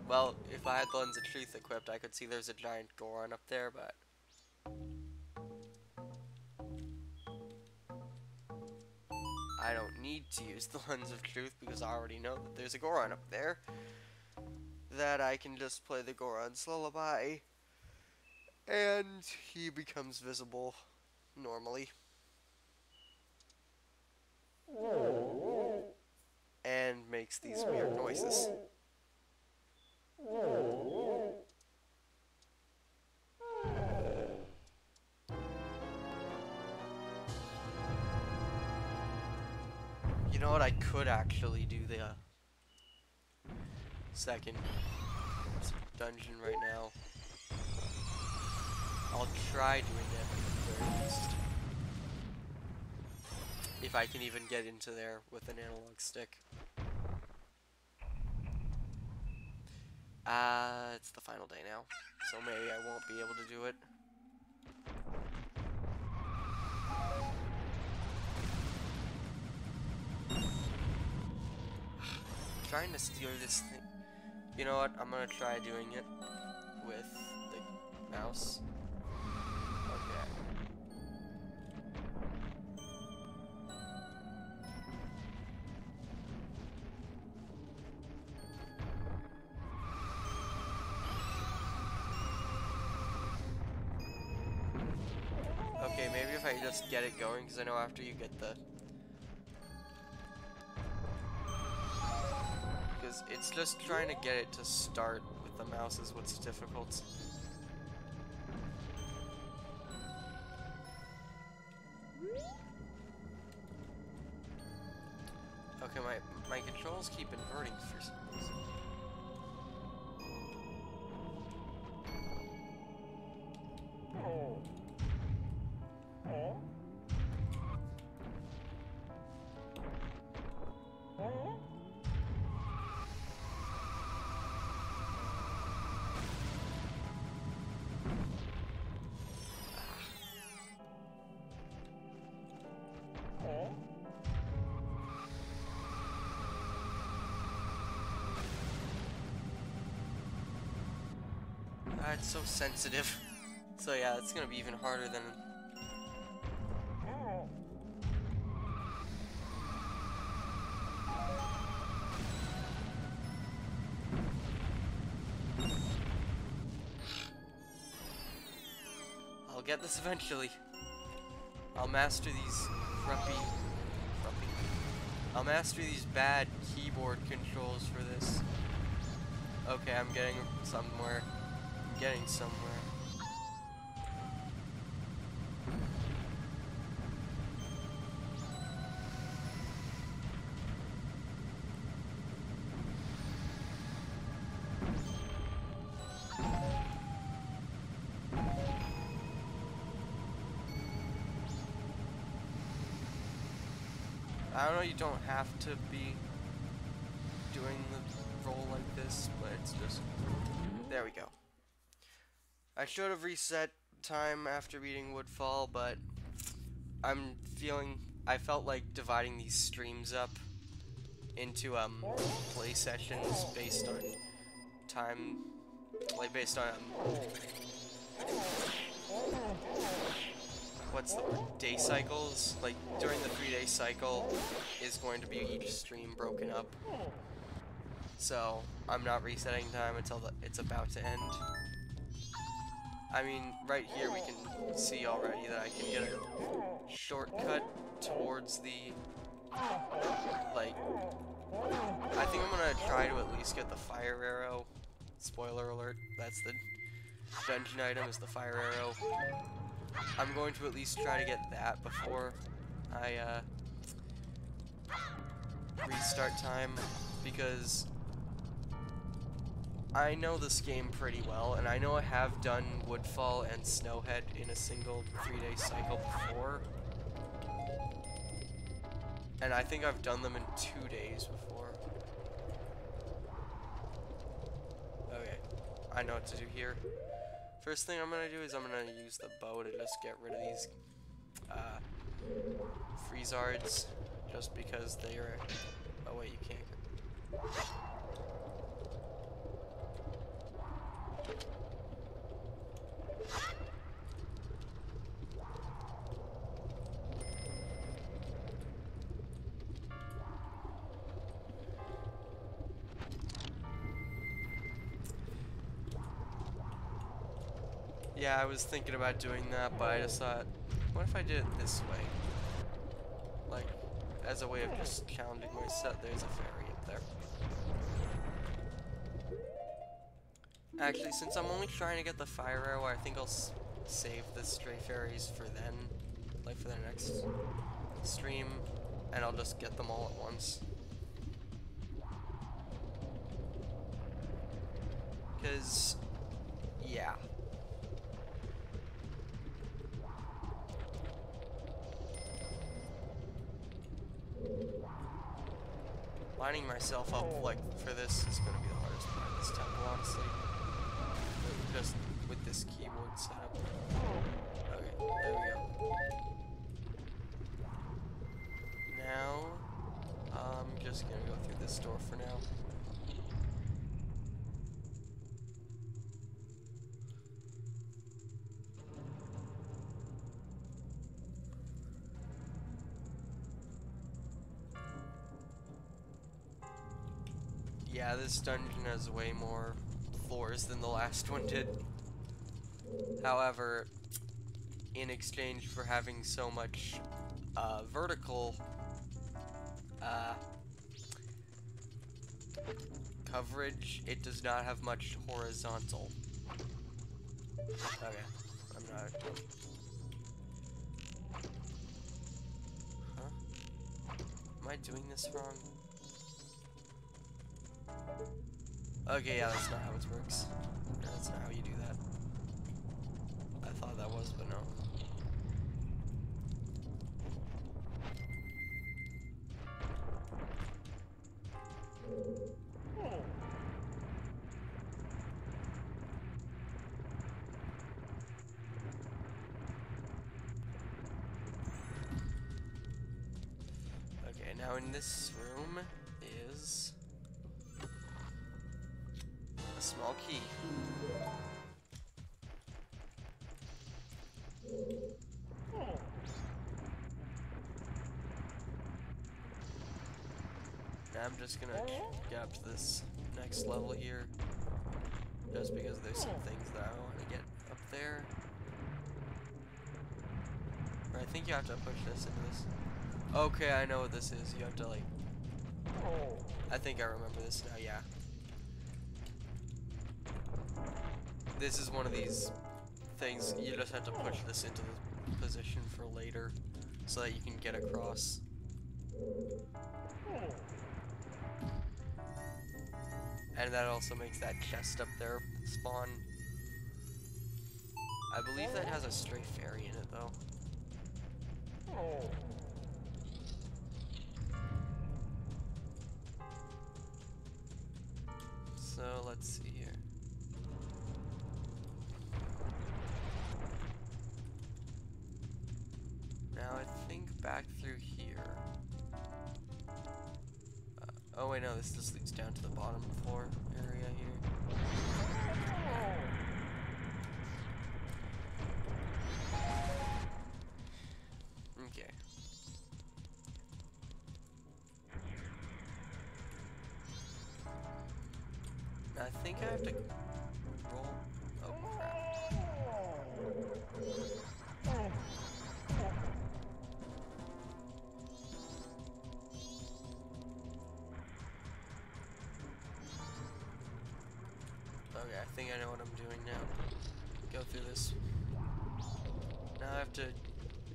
Well, if I had the Lens of Truth equipped, I could see there's a giant Goron up there, but... I don't need to use the Lens of Truth because I already know that there's a Goron up there. That I can just play the Goron's lullaby, and he becomes visible normally. And makes these weird noises. You know what, I could actually do the second dungeon right now. I'll try doing it at the very least. If I can even get into there with an analog stick. It's the final day now, so maybe I won't be able to do it. Trying to steer this thing. You know what? I'm gonna try doing it with the mouse. Okay. Okay, maybe if I just get it going, because I know after you get the... Because it's just trying to get it to start with the mouse is what's difficult. Okay, my controls keep inverting for some reason. it's so sensitive. So yeah, it's gonna be even harder than... I'll get this eventually. I'll master these I'll master these bad keyboard controls for this. Okay, I'm getting somewhere. I'm getting somewhere. I don't know, you don't have to be doing the roll like this, but it's just... There we go. I should have reset time after beating Woodfall, but I felt like dividing these streams up into play sessions based on time, like based on what's the word? Day cycles. Like during the 3-day cycle is going to be each stream broken up. So I'm not resetting time until it's about to end. I mean, right here we can see already that I can get a shortcut towards the, like, I think I'm gonna try to at least get the fire arrow. Spoiler alert, that's the dungeon item, is the fire arrow. I'm going to at least try to get that before I restart time, because I know this game pretty well, and I know I have done Woodfall and Snowhead in a single 3-day cycle before. And I think I've done them in 2 days before. Okay, I know what to do here. First thing I'm gonna do is I'm gonna use the bow to just get rid of these Freezards, just because they are... Oh wait, you can't. Yeah, I was thinking about doing that, but I just thought, what if I did it this way? Like, as a way of just challenging myself. There's a fairy up there. Actually, since I'm only trying to get the fire arrow, I think I'll save the stray fairies for then, like for the next stream, and I'll just get them all at once. Because, yeah. Lining myself up like for this is going to be the hardest part of this temple, honestly. Just with this keyboard setup. Okay, there we go. Now, I'm just going to go through this door for now. Yeah, this dungeon has way more floors than the last one did. However, in exchange for having so much vertical coverage, it does not have much horizontal. Okay, I'm not... Huh? Am I doing this wrong? Okay, yeah, that's not how it works. Yeah, that's not how you do that. I thought that was, but no. Okay, now in this room is a small key. I'm just gonna get up to this next level here, just because there's some things that I want to get up there. Or I think you have to push this into this. Okay, I know what this is. You have to like... I think I remember this now, yeah. This is one of these things, you just have to push this into the position for later, so that you can get across. And that also makes that chest up there spawn. I believe that has a stray fairy in it, though. So, let's see here. Now, I think back through here. Oh wait, no, this just leads down to the bottom floor area here. Okay. I think I have to roll. Oh crap. Okay, I think I know what I'm doing now. Go through this. Now I have to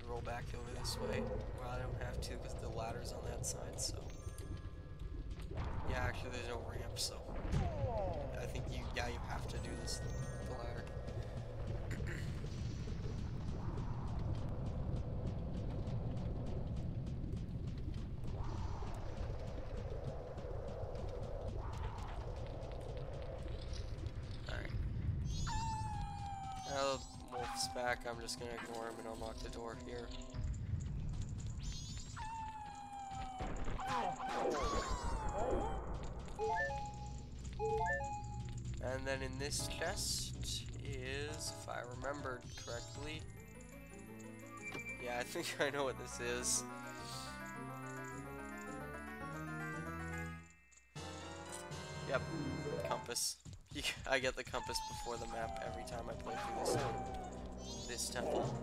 roll back over this way. Well, I don't have to because the ladder's on that side, so. Yeah, actually there's no ramp, so. I think you have to do this, the ladder. Alright. Now the wolf's back, I'm just gonna ignore him and unlock the door here. And then in this chest is, if I remembered correctly, yeah, I think I know what this is. Yep, compass. I get the compass before the map every time I play through this temple.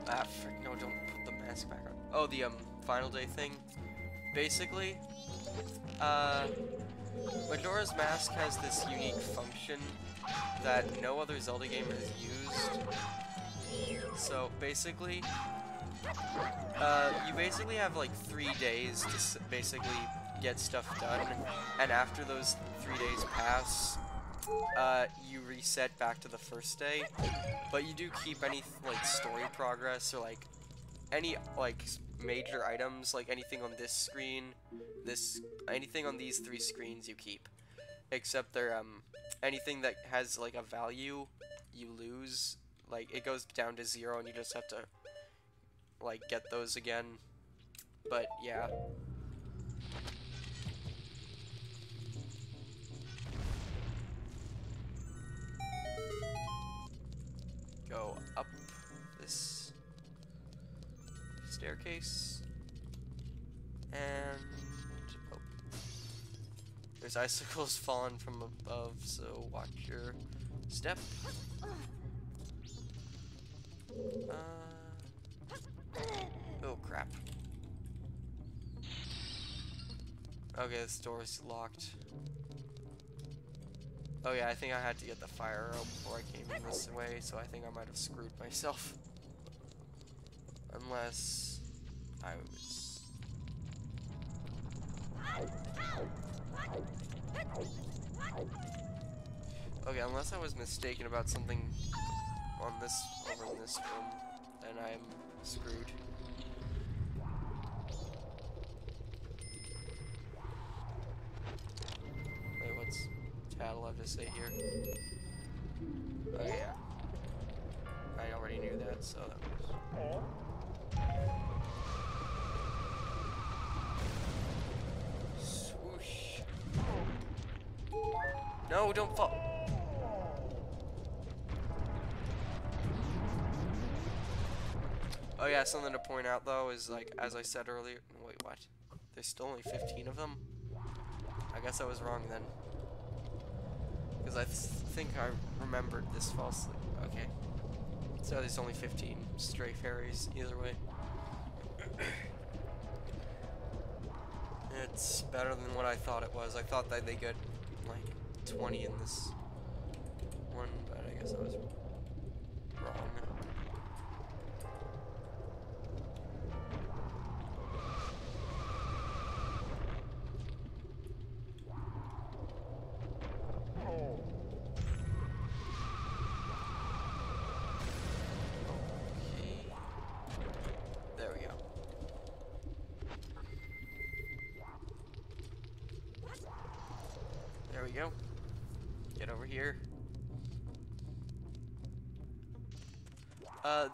Ah, frick, no, don't put the mask back on. Oh, the final day thing. Basically, Majora's Mask has this unique function that no other Zelda game has used. So basically, you basically have like 3 days to basically get stuff done, and after those 3 days pass, you reset back to the first day. But you do keep any like story progress or like any like major items, like anything on this screen, anything on these 3 screens you keep, except they're anything that has like a value you lose, like it goes down to 0 and you just have to like get those again. But yeah. Go up this staircase, and oh, there's icicles falling from above, so watch your step. Oh crap. Okay, this door's locked. Oh yeah, I think I had to get the fire out before I came in this way, so I think I might have screwed myself. Unless I was... Okay, unless I was mistaken about something on this, over in this room, then I'm screwed. Wait, what's Tattle have to say here? Oh yeah. I already knew that, so that was... Swoosh. No, don't fall. Oh yeah, something to point out though is, like, as I said earlier. Wait, what? There's still only 15 of them? I guess I was wrong then. Because I think I remembered this falsely. Okay. So there's only 15 stray fairies, either way. It's better than what I thought it was. I thought that they get, like, 20 in this one, but I guess I was wrong. There we go. There we go. Get over here.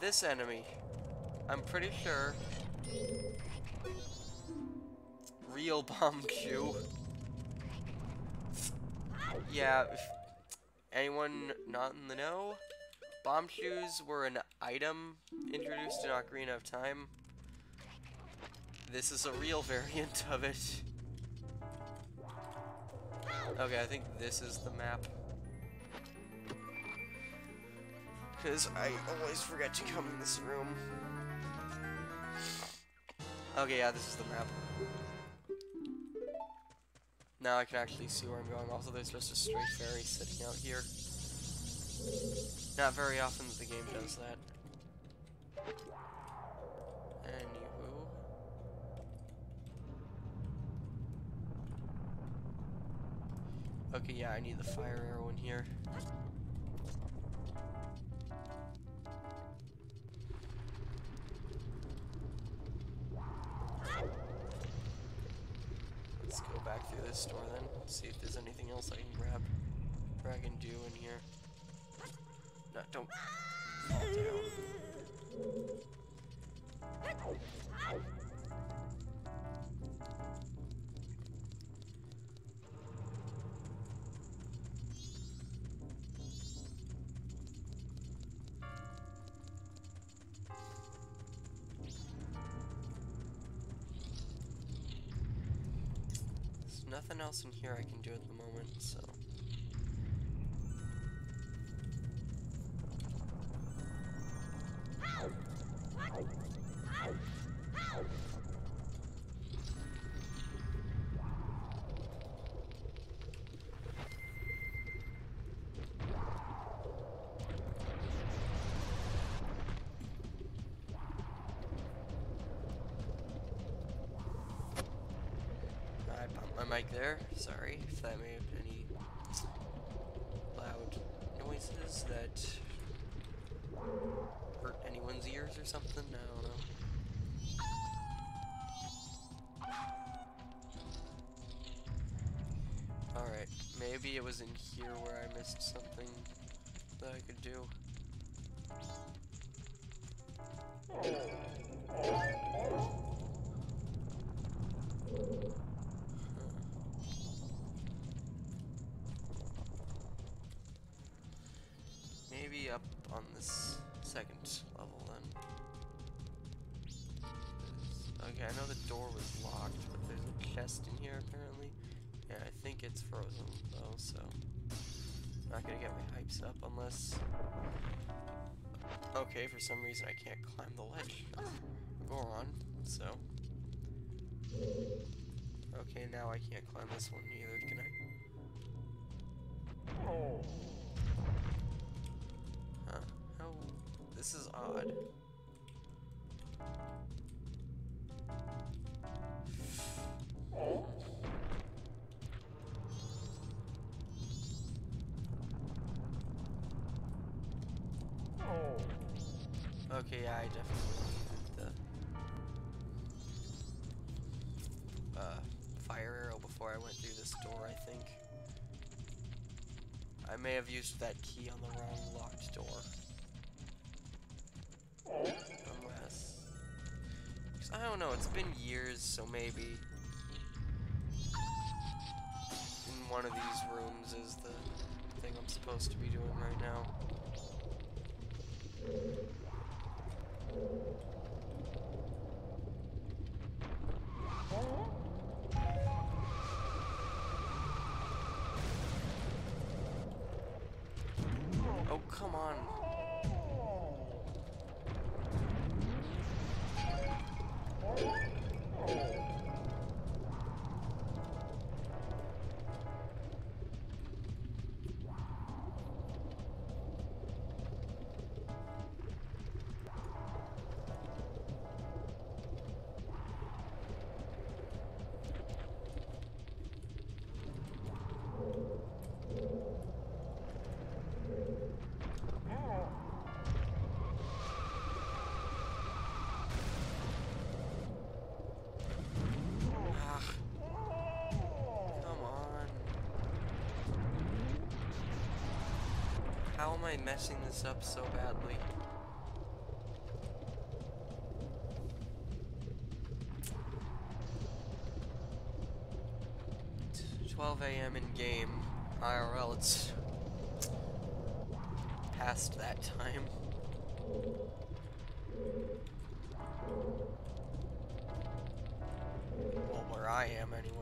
This enemy. I'm pretty sure. Real bomb shoe. Yeah, if anyone not in the know, bomb shoes were an item introduced in Ocarina of Time. This is a real variant of it. Okay, I think this is the map. Because I always forget to come in this room. Okay, yeah, this is the map. Now I can actually see where I'm going. Also, there's just a stray fairy sitting out here. Not very often that the game does that. Anywho. Okay, yeah, I need the fire arrow in here. Let's go back through this door then. See if there's anything else I can grab. Drag and do in here. No, don't fall down. There's nothing else in here I can do at the moment, so. I bumped my mic there. Sorry if that made any loud noises that hurt anyone's ears or something. I don't know. Alright, maybe it was in here where I missed something that I could do. Maybe up on this second level then. Okay, I know the door was locked, but there's a chest in here apparently. Yeah, I think it's frozen though, so I'm not gonna get my hypes up unless. Okay, for some reason I can't climb the ledge. Goron, so. Okay, now I can't climb this one either, can I? Huh. How? This is odd. Okay, yeah, I definitely needed the fire arrow before I went through this door, I think. I may have used that key on the wrong locked door. Unless... I don't know, it's been years, so maybe in one of these rooms is the thing I'm supposed to be doing right now. How am I messing this up so badly? 12 a.m. in game. IRL, it's past that time. Well, where I am anyway.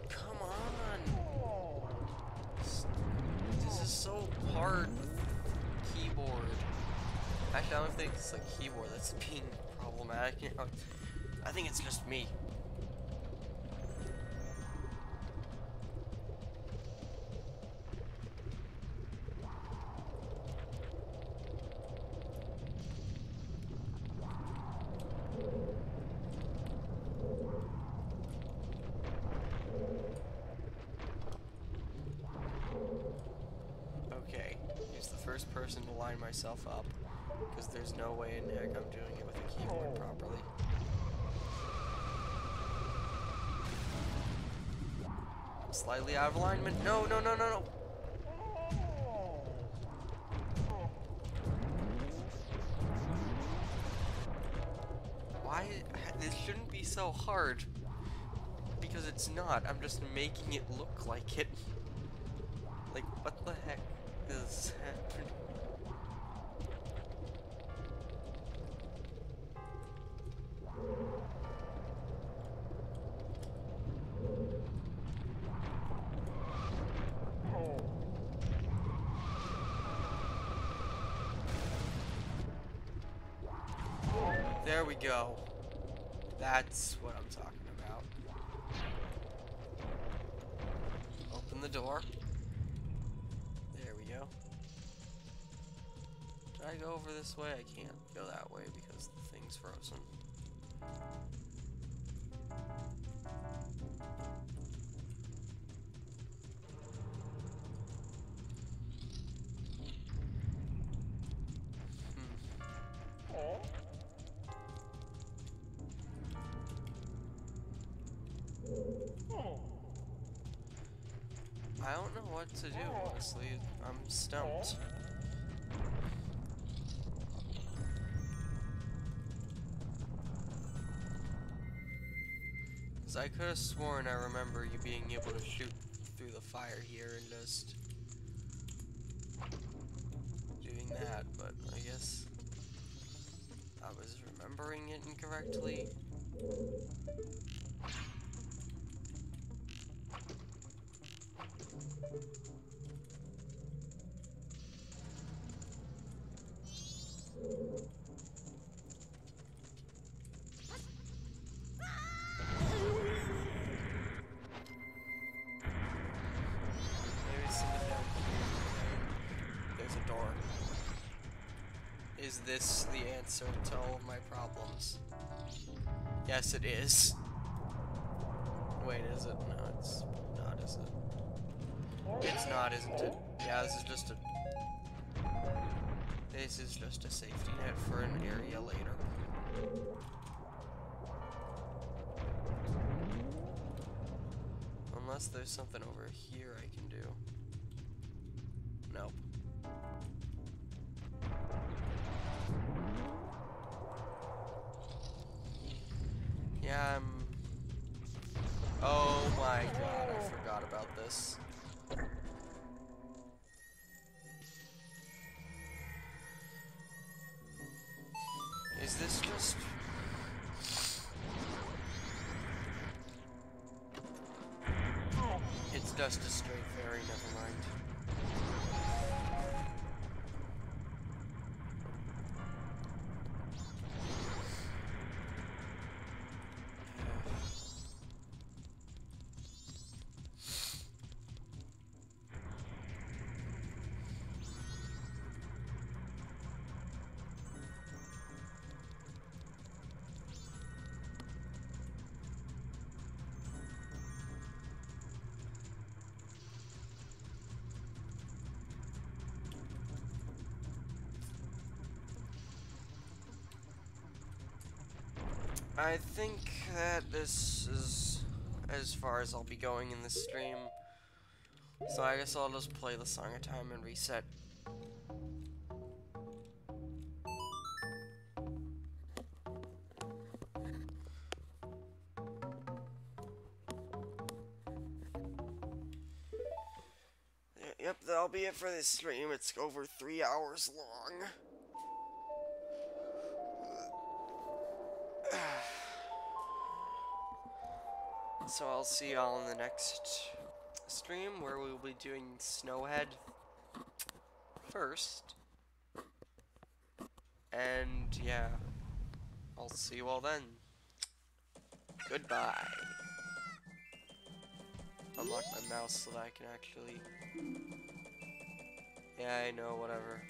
Come on! This is so hard with keyboard. Actually, I don't think it's the keyboard that's being problematic. You know, I think it's just me. Okay, here's the first person to line myself up, because there's no way in heck I'm doing it with a keyboard properly. I'm slightly out of alignment. No, no, no, no, no! Why? This shouldn't be so hard. Because it's not. I'm just making it look like it. Like, what the heck is happening? There we go. That's what I'm talking about. Open the door. There we go. Did I go over this way? I can't go that way because the thing's frozen. I don't know what to do, honestly. I'm stumped. Because I could have sworn I remember you being able to shoot through the fire here and just doing that, but I guess I was remembering it incorrectly. There's a door. Is this the answer to all of my problems? Yes, it is. Wait, is it? No, it's not, is it? It's not, isn't it? Yeah, this is just a... This is just a safety net for an area later. Unless there's something over here I can do. Nope. Yeah, I'm... Oh my god, I forgot about this. Is this just... It's just a straight ferry, never mind. I think that this is as far as I'll be going in this stream. So I guess I'll just play the Song of Time and reset. Yep, that'll be it for this stream. It's over 3 hours long. So I'll see y'all in the next stream where we'll be doing Snowhead first. And yeah, I'll see you all then. Goodbye. Unlock my mouse so that I can actually... Yeah, I know, whatever.